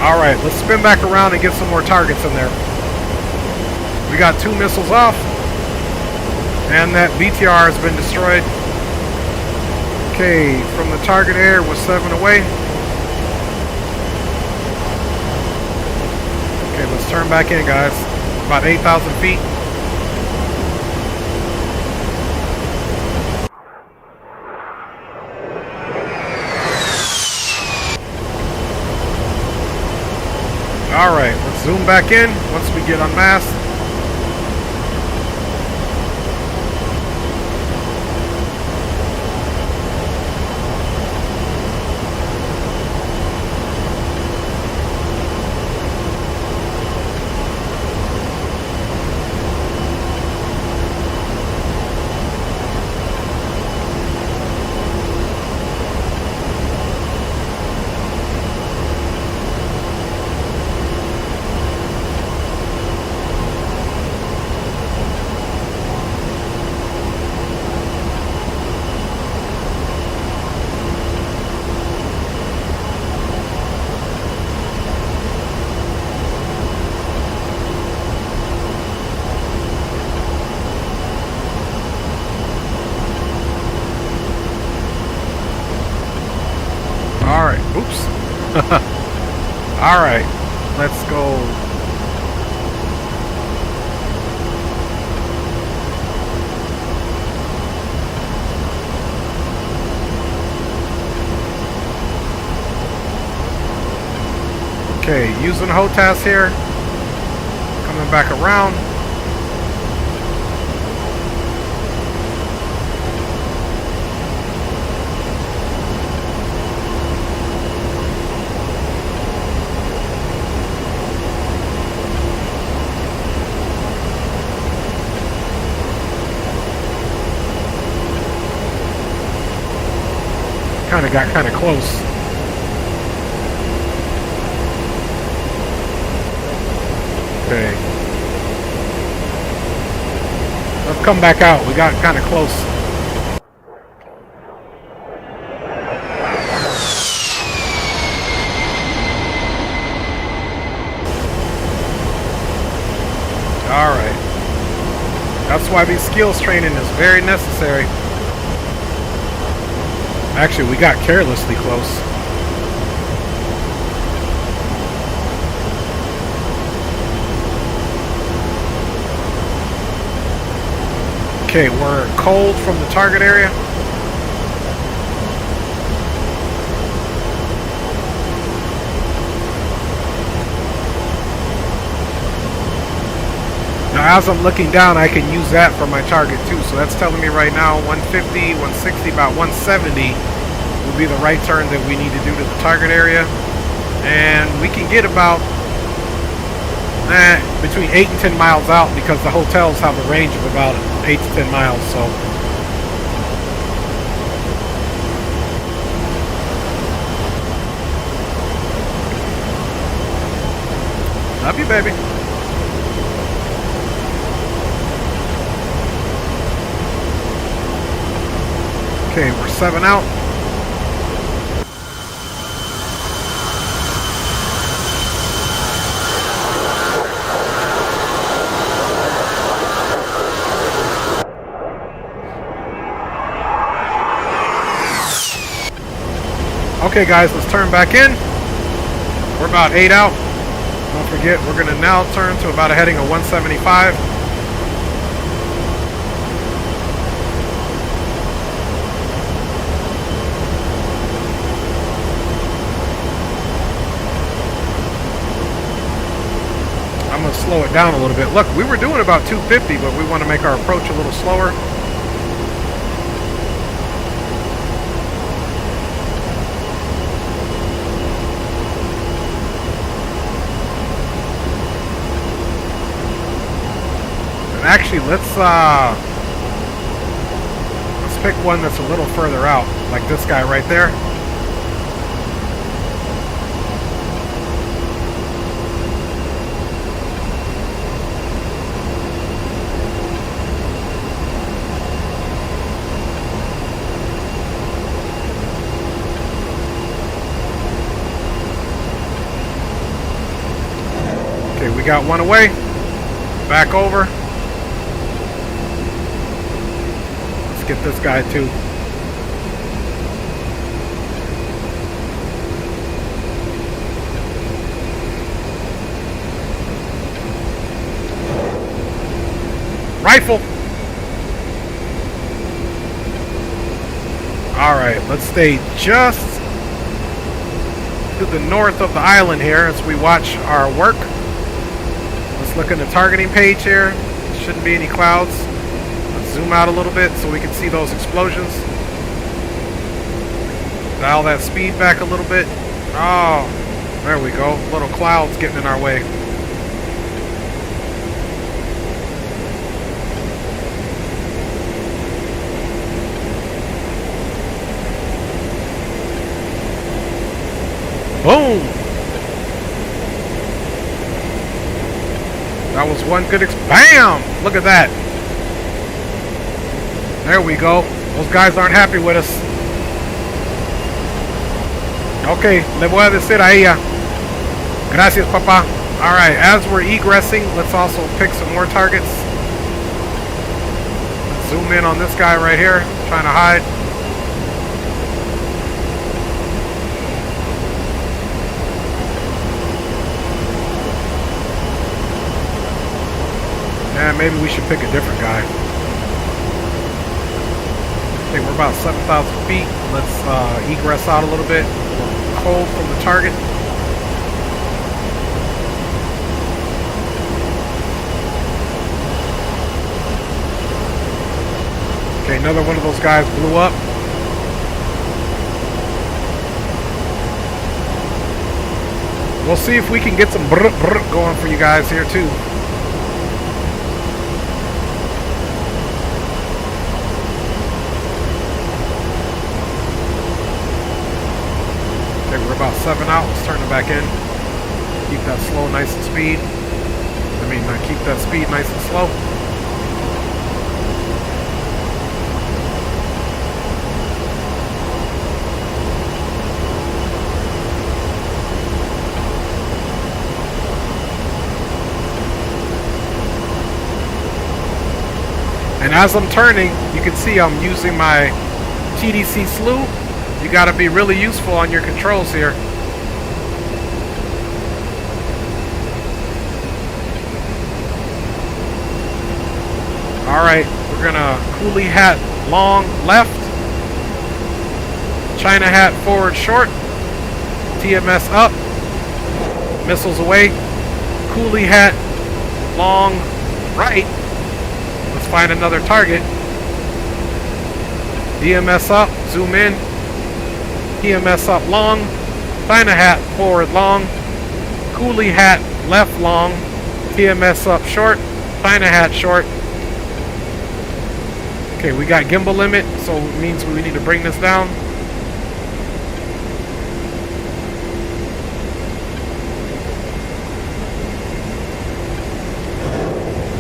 Alright, let's spin back around and get some more targets in there. We got 2 missiles off. And that BTR has been destroyed. Okay, from the target air was 7 away. Okay, let's turn back in, guys. About 8,000 feet. Alright, let's zoom back in once we get unmasked. Oops. Alright, let's go. Okay, using HOTAS here. Coming back around. Got kind of close. Okay. Let's come back out. We got kind of close. Alright. That's why these skills training is very necessary. Actually, we got carelessly close. Okay, we're cold from the target area. Now, as I'm looking down, I can use that for my target too. So that's telling me right now 150, 160, about 170 will be the right turn that we need to do to the target area. And we can get about between 8 and 10 miles out because the hotels have a range of about 8 to 10 miles. So love you, baby. Okay, we're 7 out. Okay guys, let's turn back in. We're about 8 out. Don't forget, we're going to now turn to about a heading of 175. I'm going to slow it down a little bit. Look, we were doing about 250, but we want to make our approach a little slower. Actually, let's pick one that's a little further out, like this guy right there. Okay, we got one away. Back over. Get this guy too. Rifle. All right, let's stay just to the north of the island here as we watch our work. Let's look in the targeting page here. Shouldn't be any clouds. Zoom out a little bit so we can see those explosions. Dial that speed back a little bit. Oh, there we go. Little clouds getting in our way. Boom! That was one good BAM! Look at that. There we go. Those guys aren't happy with us. Okay, le voy a decir a ella. Gracias, papá. Alright, as we're egressing, let's also pick some more targets. Let's zoom in on this guy right here, trying to hide. Yeah, maybe we should pick a different guy. Okay, we're about 7,000 feet. Let's egress out a little bit. A little cold from the target. Okay, another one of those guys blew up. We'll see if we can get some brr brr going for you guys here too. Okay, we're about 7 out. Let's turn it back in. Keep that slow, nice and speed. keep that speed nice and slow. And as I'm turning, you can see I'm using my TDC slew. You got to be really useful on your controls here. Alright, we're gonna coolie hat long left, China hat forward short, TMS up, missiles away, coolie hat long right. Let's find another target. DMS up, zoom in, TMS up long, China hat forward long, coolie hat left long, TMS up short, China hat short. Okay, we got gimbal limit, so it means we need to bring this down.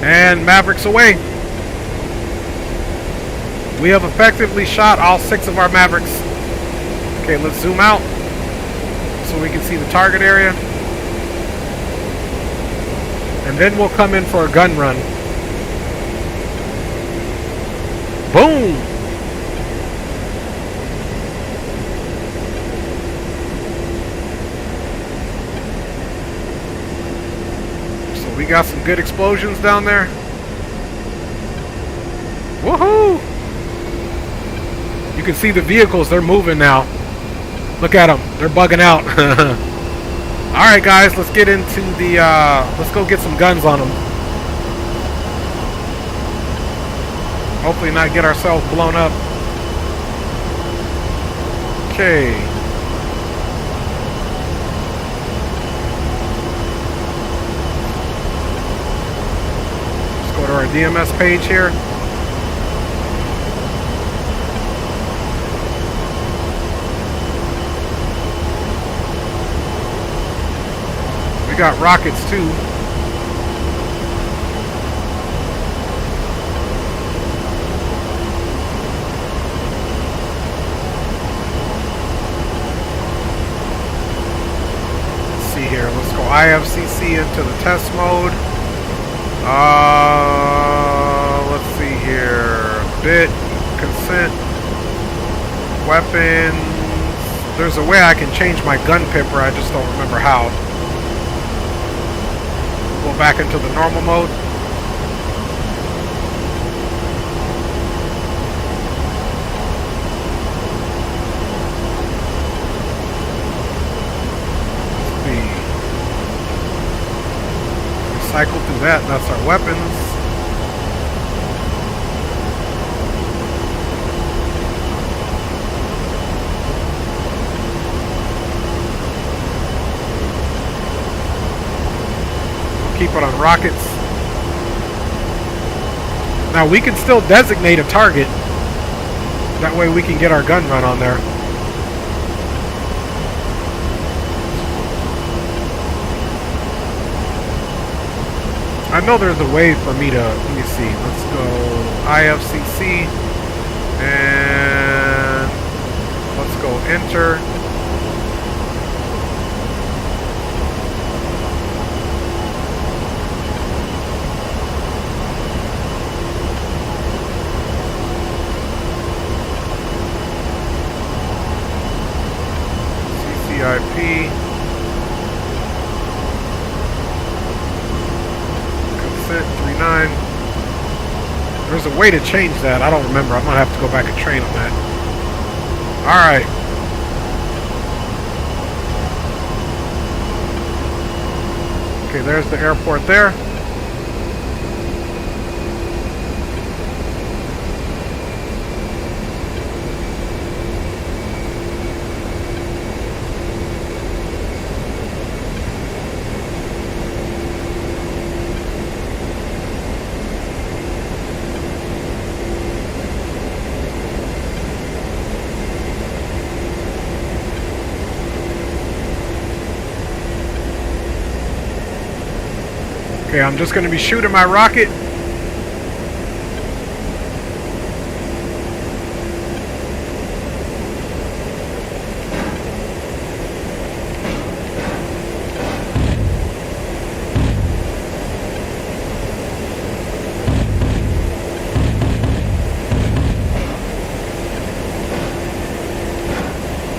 And Mavericks away. We have effectively shot all 6 of our Mavericks. Okay, let's zoom out so we can see the target area. And then we'll come in for a gun run. Boom! So we got some good explosions down there. Woohoo! You can see the vehicles, they're moving now. Look at them, they're bugging out. Alright guys, let's get into the, let's go get some guns on them. Hopefully not get ourselves blown up. Okay. Let's go to our DMS page here. We got rockets too. Here, let's go IFCC into the test mode. Let's see here. Bit, consent, weapons. There's a way I can change my gun pipper, I just don't remember how. Go back into the normal mode. Cycle through that, that's our weapons. Keep it on rockets. Now we can still designate a target. That way we can get our gun run on there. I know there's a way for me to, let me see, let's go IFCC, and let's go enter. CCIP. Consent 39. There's a way to change that. I don't remember. I'm gonna have to go back and train on that. Alright. Okay, there's the airport there. Okay, I'm just going to be shooting my rocket.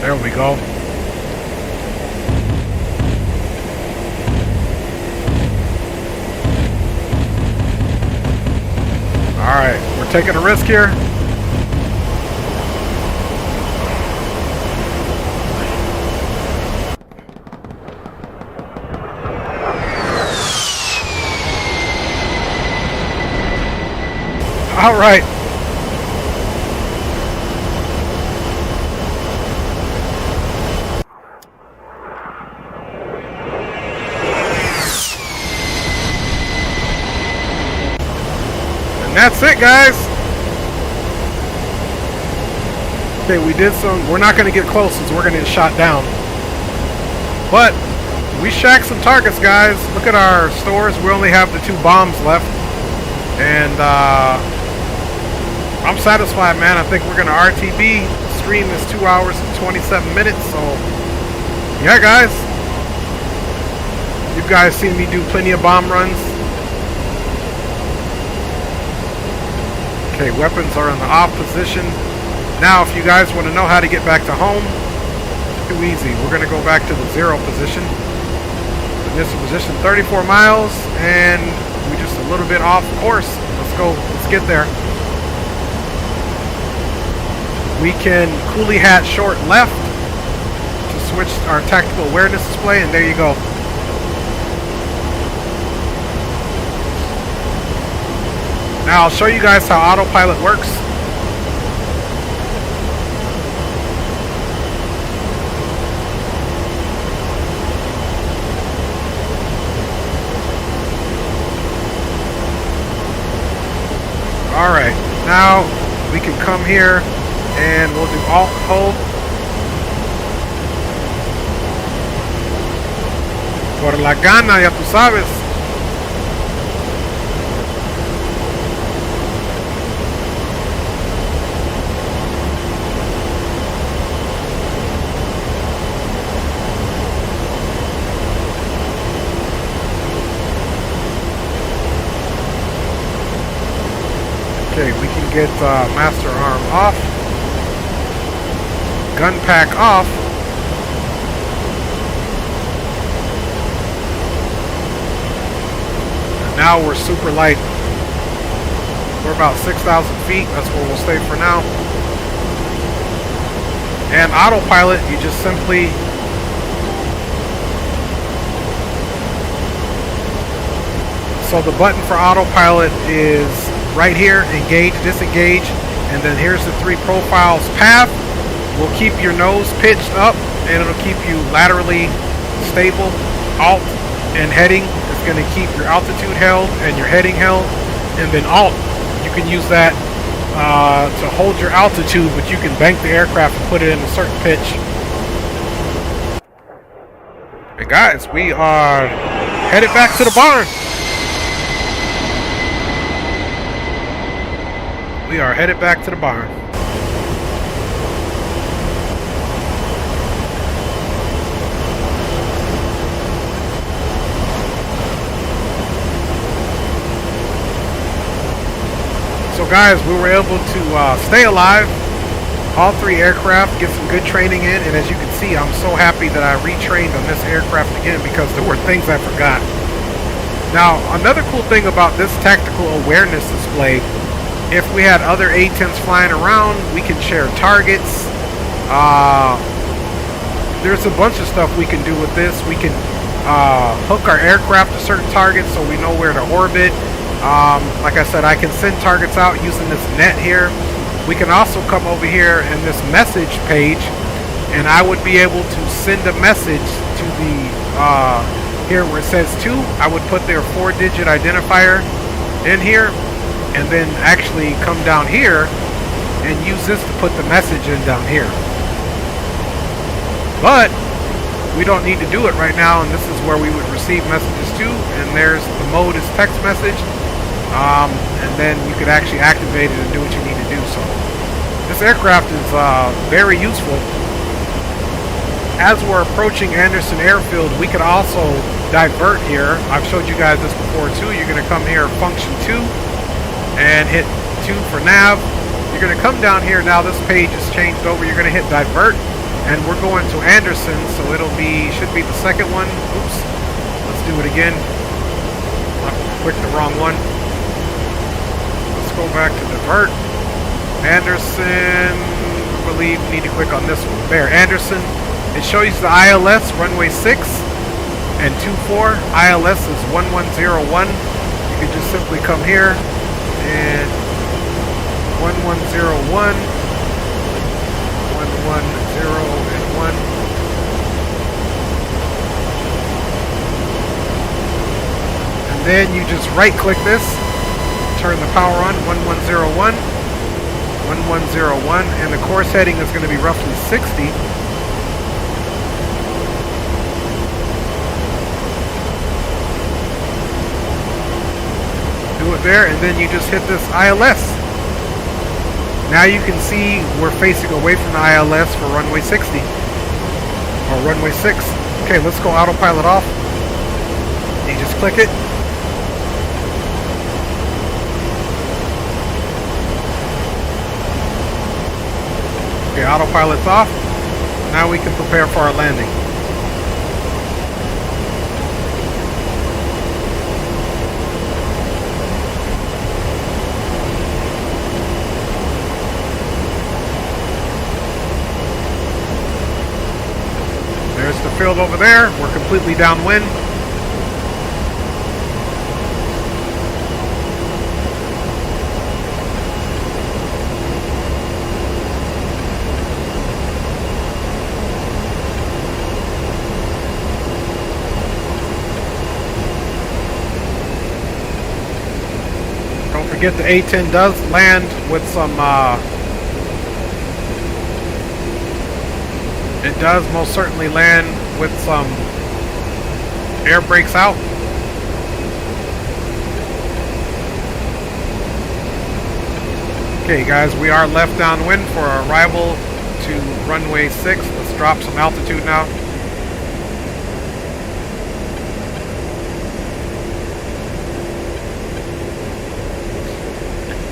There we go. Alright, we're taking a risk here. Alright. That's it, guys. Okay, we did some. We're not going to get close since we're going to get shot down. But we shacked some targets, guys. Look at our stores. We only have the 2 bombs left. And I'm satisfied, man. I think we're going to RTB. Stream is 2 hours and 27 minutes. So, yeah, guys. You guys seen me do plenty of bomb runs. Okay, weapons are in the off position. Now, if you guys want to know how to get back to home, too easy. We're going to go back to the 0 position. Initial position 34 miles, and we're just a little bit off course. Let's go. Let's get there. We can coolie hat short left to switch our tactical awareness display, and there you go. Now I'll show you guys how autopilot works. Alright, now we can come here and we'll do Alt hold. Por la gana, ya tú sabes. Okay, we can get master arm off, gun pack off, and now we're super light. We're about 6,000 feet, that's where we'll stay for now. And autopilot, you just simply so the button for autopilot is right here, engage, disengage, and then here's the 3 profiles. Path will keep your nose pitched up and it'll keep you laterally stable. Alt and heading is going to keep your altitude held and your heading held. And then Alt, you can use that to hold your altitude, but you can bank the aircraft and put it in a certain pitch. And guys, we are headed back to the barn. We are headed back to the barn. So guys, we were able to stay alive. All 3 aircraft, get some good training in, and as you can see, I'm so happy that I retrained on this aircraft again because there were things I forgot. Now, another cool thing about this tactical awareness display, if we had other A-10s flying around, we can share targets. There's a bunch of stuff we can do with this. We can hook our aircraft to certain targets so we know where to orbit. Like I said, I can send targets out using this net here. We can also come over here in this message page, and I would be able to send a message to the here where it says 2. I would put their 4-digit identifier in here, and then actually come down here and use this to put the message in down here. But we don't need to do it right now, and this is where we would receive messages too. And there's the mode is text message, and then you could actually activate it and do what you need to do. So this aircraft is very useful. As we're approaching Anderson Airfield, we could also divert here. I've showed you guys this before too. You're going to come here, function 2, and hit 2 for nav. You're going to come down here. Now this page is changed over. You're going to hit divert, and we're going to Anderson, so it'll be, should be the second one. Oops, let's do it again. I clicked the wrong one. Let's go back to divert. Anderson, I believe we need to click on this one. There, Anderson. It shows you the ILS, runway 6 and 24. ILS is 1101. You can just simply come here and 1101, 110 and 1. And then you just right click this, turn the power on, 1101, 1101, and the course heading is going to be roughly 60. Do it there, and then you just hit this ILS. Now you can see we're facing away from the ILS for runway 60 or runway 6. Okay, let's go autopilot off. You just click it. Okay, autopilot's off. Now we can prepare for our landing. There's the field over there. We're completely downwind. Don't forget the A-10 does land with some it does most certainly land with some air brakes out. Okay guys, we are left downwind for our arrival to runway 6. Let's drop some altitude now.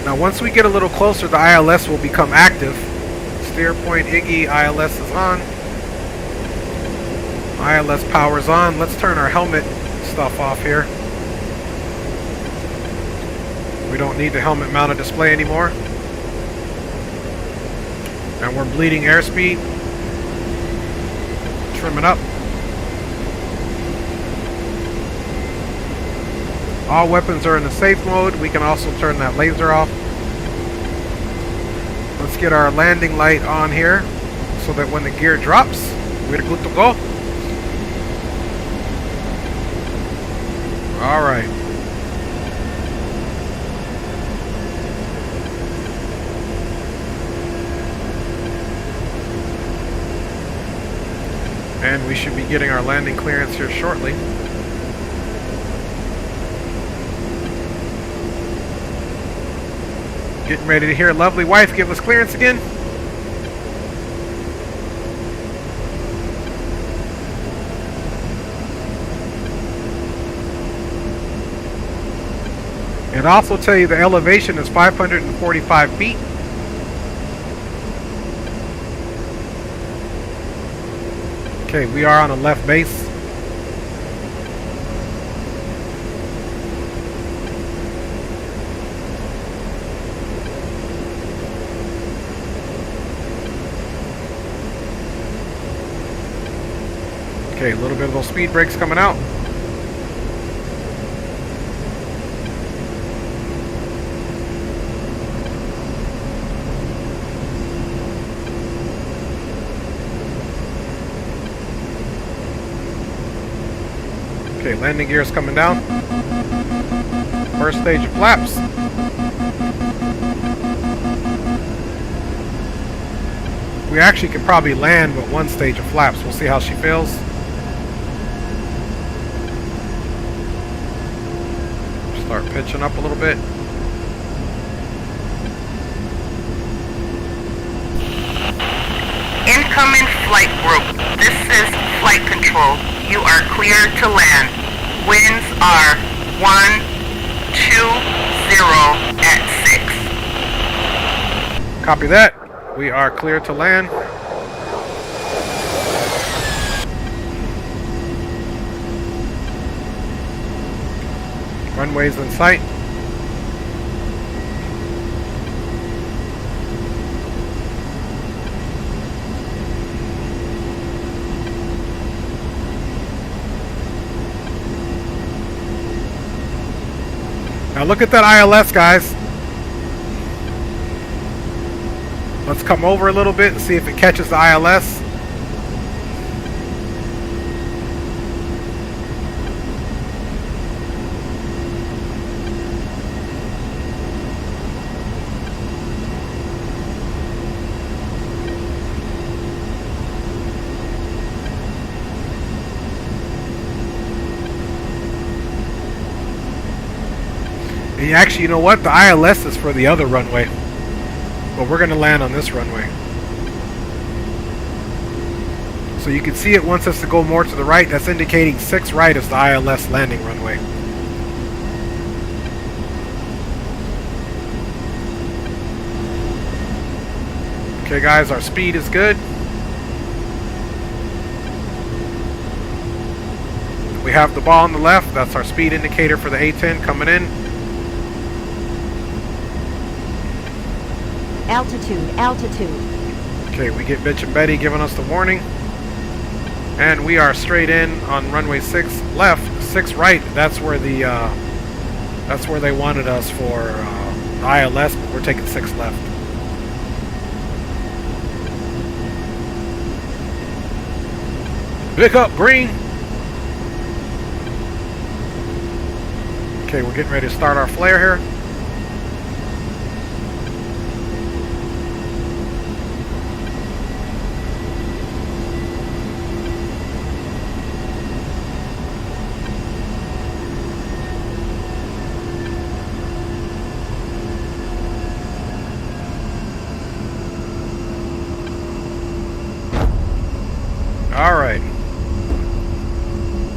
Now once we get a little closer, the ILS will become active. Steer point Iggy, ILS is on. ILS power's on. Let's turn our helmet stuff off here. We don't need the helmet mounted display anymore. And we're bleeding airspeed. Trim it up. All weapons are in the safe mode. We can also turn that laser off. Let's get our landing light on here so that when the gear drops, we're good to go. All right. And we should be getting our landing clearance here shortly. Getting ready to hear lovely wife give us clearance again. And also tell you the elevation is 545 feet. Okay, we are on a left base. Okay, a little bit of those speed brakes coming out. Okay, landing gear is coming down. First stage of flaps. We actually could probably land with one stage of flaps. We'll see how she feels. Start pitching up a little bit. Incoming flight group. This is flight control. You are clear to land. Winds are 120 at 6. Copy that. We are clear to land. Runways in sight. Now look at that ILS, guys. Let's come over a little bit and see if it catches the ILS. And actually, you know what? The ILS is for the other runway. But we're going to land on this runway. So you can see it wants us to go more to the right. That's indicating 6 right is the ILS landing runway. Okay guys, our speed is good. We have the ball on the left. That's our speed indicator for the A-10 coming in. Altitude, altitude. Okay, we get Bitch and Betty giving us the warning. And we are straight in on runway 6 left, 6 right. That's where the that's where they wanted us for the ILS, but we're taking 6 left. Pick up green. Okay, we're getting ready to start our flare here. All right,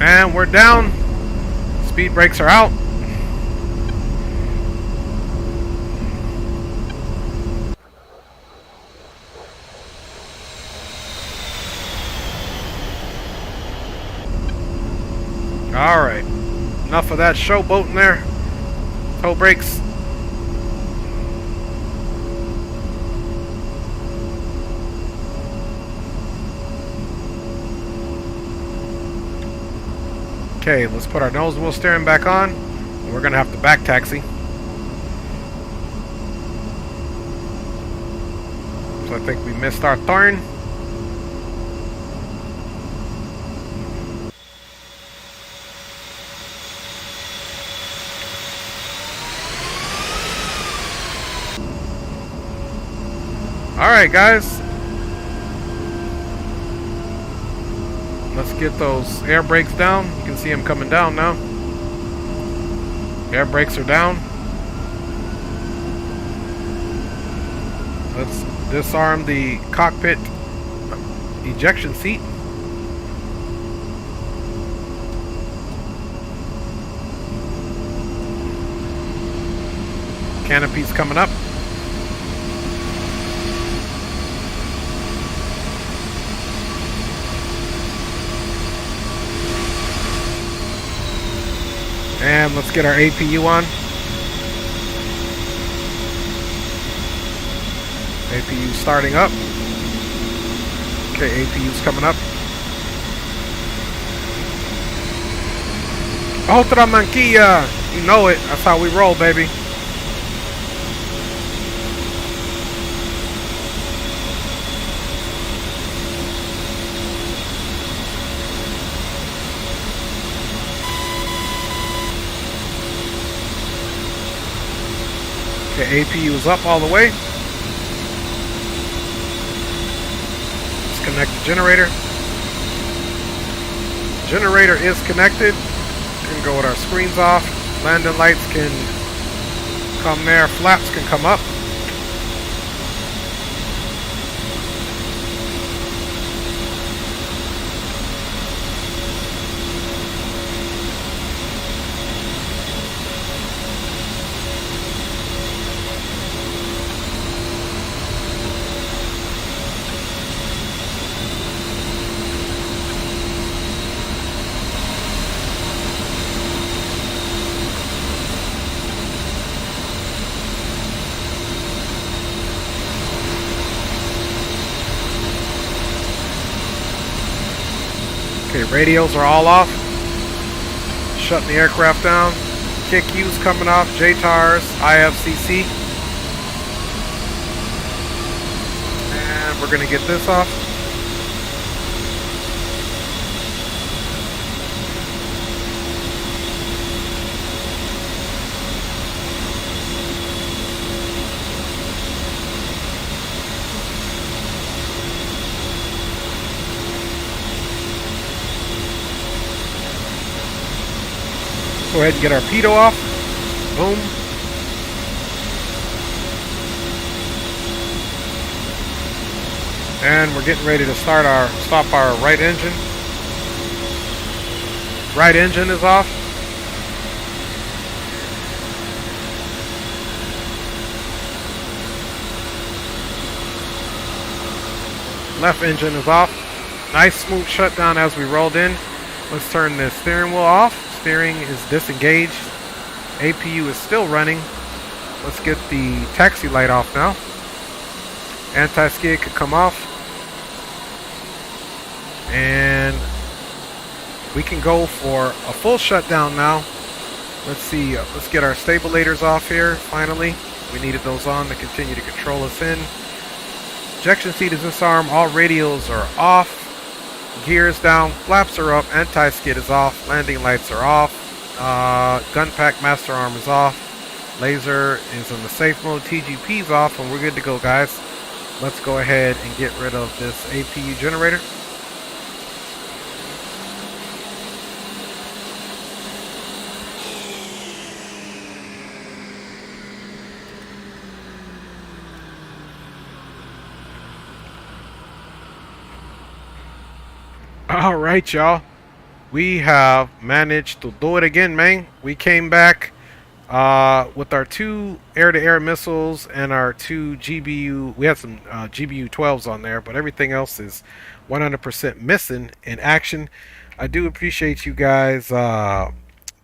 and we're down. Speed brakes are out. All right, enough of that showboating there. Toe brakes. Okay, let's put our nose wheel steering back on. We're gonna have to back taxi. So I think we missed our turn. Alright guys, let's get those air brakes down. You can see them coming down now. Air brakes are down. Let's disarm the cockpit ejection seat. Canopy's coming up. And let's get our APU on. APU starting up. Okay, APU's coming up. Otra manquilla. You know it. That's how we roll, baby. Okay, APU is up all the way. Let's connect the generator. Generator is connected. We can go with our screens off. Landing lights can come there. Flaps can come up. Okay, radios are all off. Shutting the aircraft down. Kick U's coming off. JTARS, IFCC. And we're going to get this off. Go ahead and get our pitot off. Boom. And we're getting ready to stop our right engine. Right engine is off. Left engine is off. Nice smooth shutdown as we rolled in. Let's turn the steering wheel off. Steering is disengaged. APU is still running. Let's get the taxi light off now. Anti-skid could come off. And we can go for a full shutdown now. Let's see. Let's get our stabilators off here. Finally, we needed those on to continue to control us in. Ejection seat is disarmed. All radios are off. Gears down, flaps are up, anti-skid is off, landing lights are off, gun pack master arm is off, laser is in the safe mode, TGP is off, and we're good to go, guys. Let's go ahead and get rid of this APU generator. All right, y'all. We have managed to do it again, man. We came back with our 2 air-to-air missiles and our 2 GBU. We had some GBU 12s on there, but everything else is 100% missing in action. I do appreciate you guys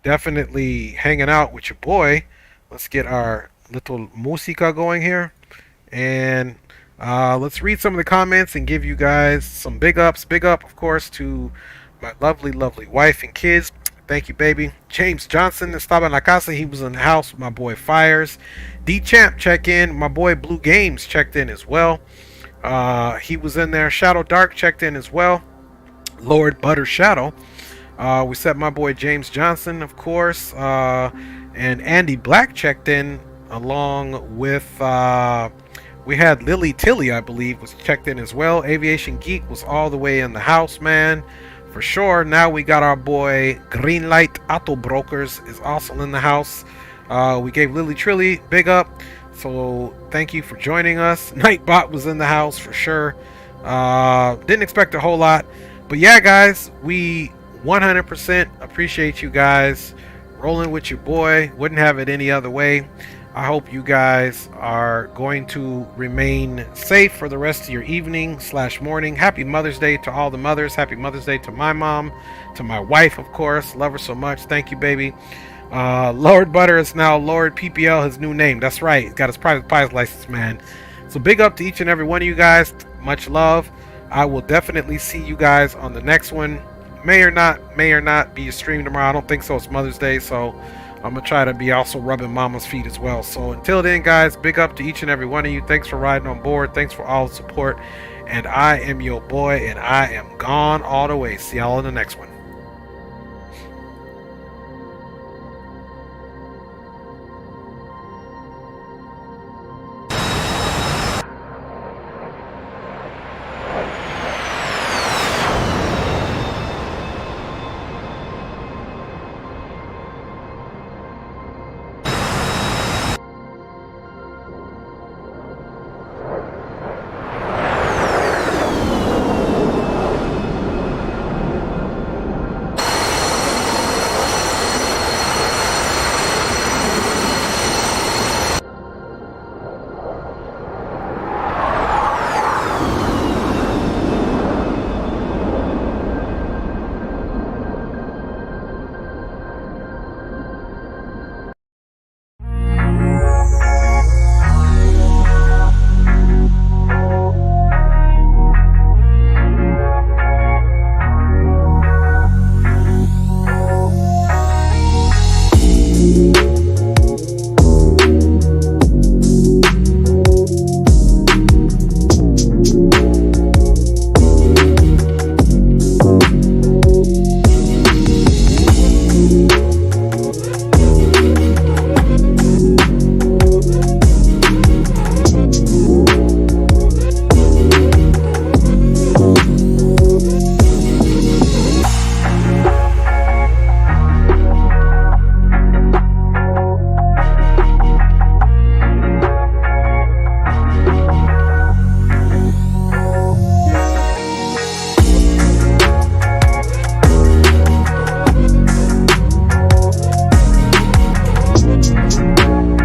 definitely hanging out with your boy. Let's get our little musica going here. And let's read some of the comments and give you guys some big ups. Big up, of course, to my lovely, lovely wife and kids. Thank you, baby. James Johnson estaba en la casa. He was in the house with my boy Fires. D-Champ check in. My boy Blue Games checked in as well. He was in there. Shadow Dark checked in as well. Lord Butter Shadow. We said my boy James Johnson, of course. And Andy Black checked in along with... we had Lily Tilly, I believe, was checked in as well. Aviation Geek was all the way in the house, man. For sure. Now we got our boy Greenlight Auto Brokers is also in the house. We gave Lily Trilly big up. So thank you for joining us. Nightbot was in the house for sure. Didn't expect a whole lot. But yeah, guys, we 100% appreciate you guys rolling with your boy. Wouldn't have it any other way. I hope you guys are going to remain safe for the rest of your evening / morning. Happy Mother's Day to all the mothers. Happy Mother's Day to my mom, to my wife, of course. Love her so much. Thank you, baby. Lord Butter is now Lord PPL, his new name. That's right. He's got his private pilot's license, man. So big up to each and every one of you guys. Much love. I will definitely see you guys on the next one. May or not be a stream tomorrow. I don't think so. It's Mother's Day, so I'm going to try to be also rubbing mama's feet as well. So until then, guys, big up to each and every one of you. Thanks for riding on board. Thanks for all the support. And I am your boy, and I am gone all the way. See y'all in the next one.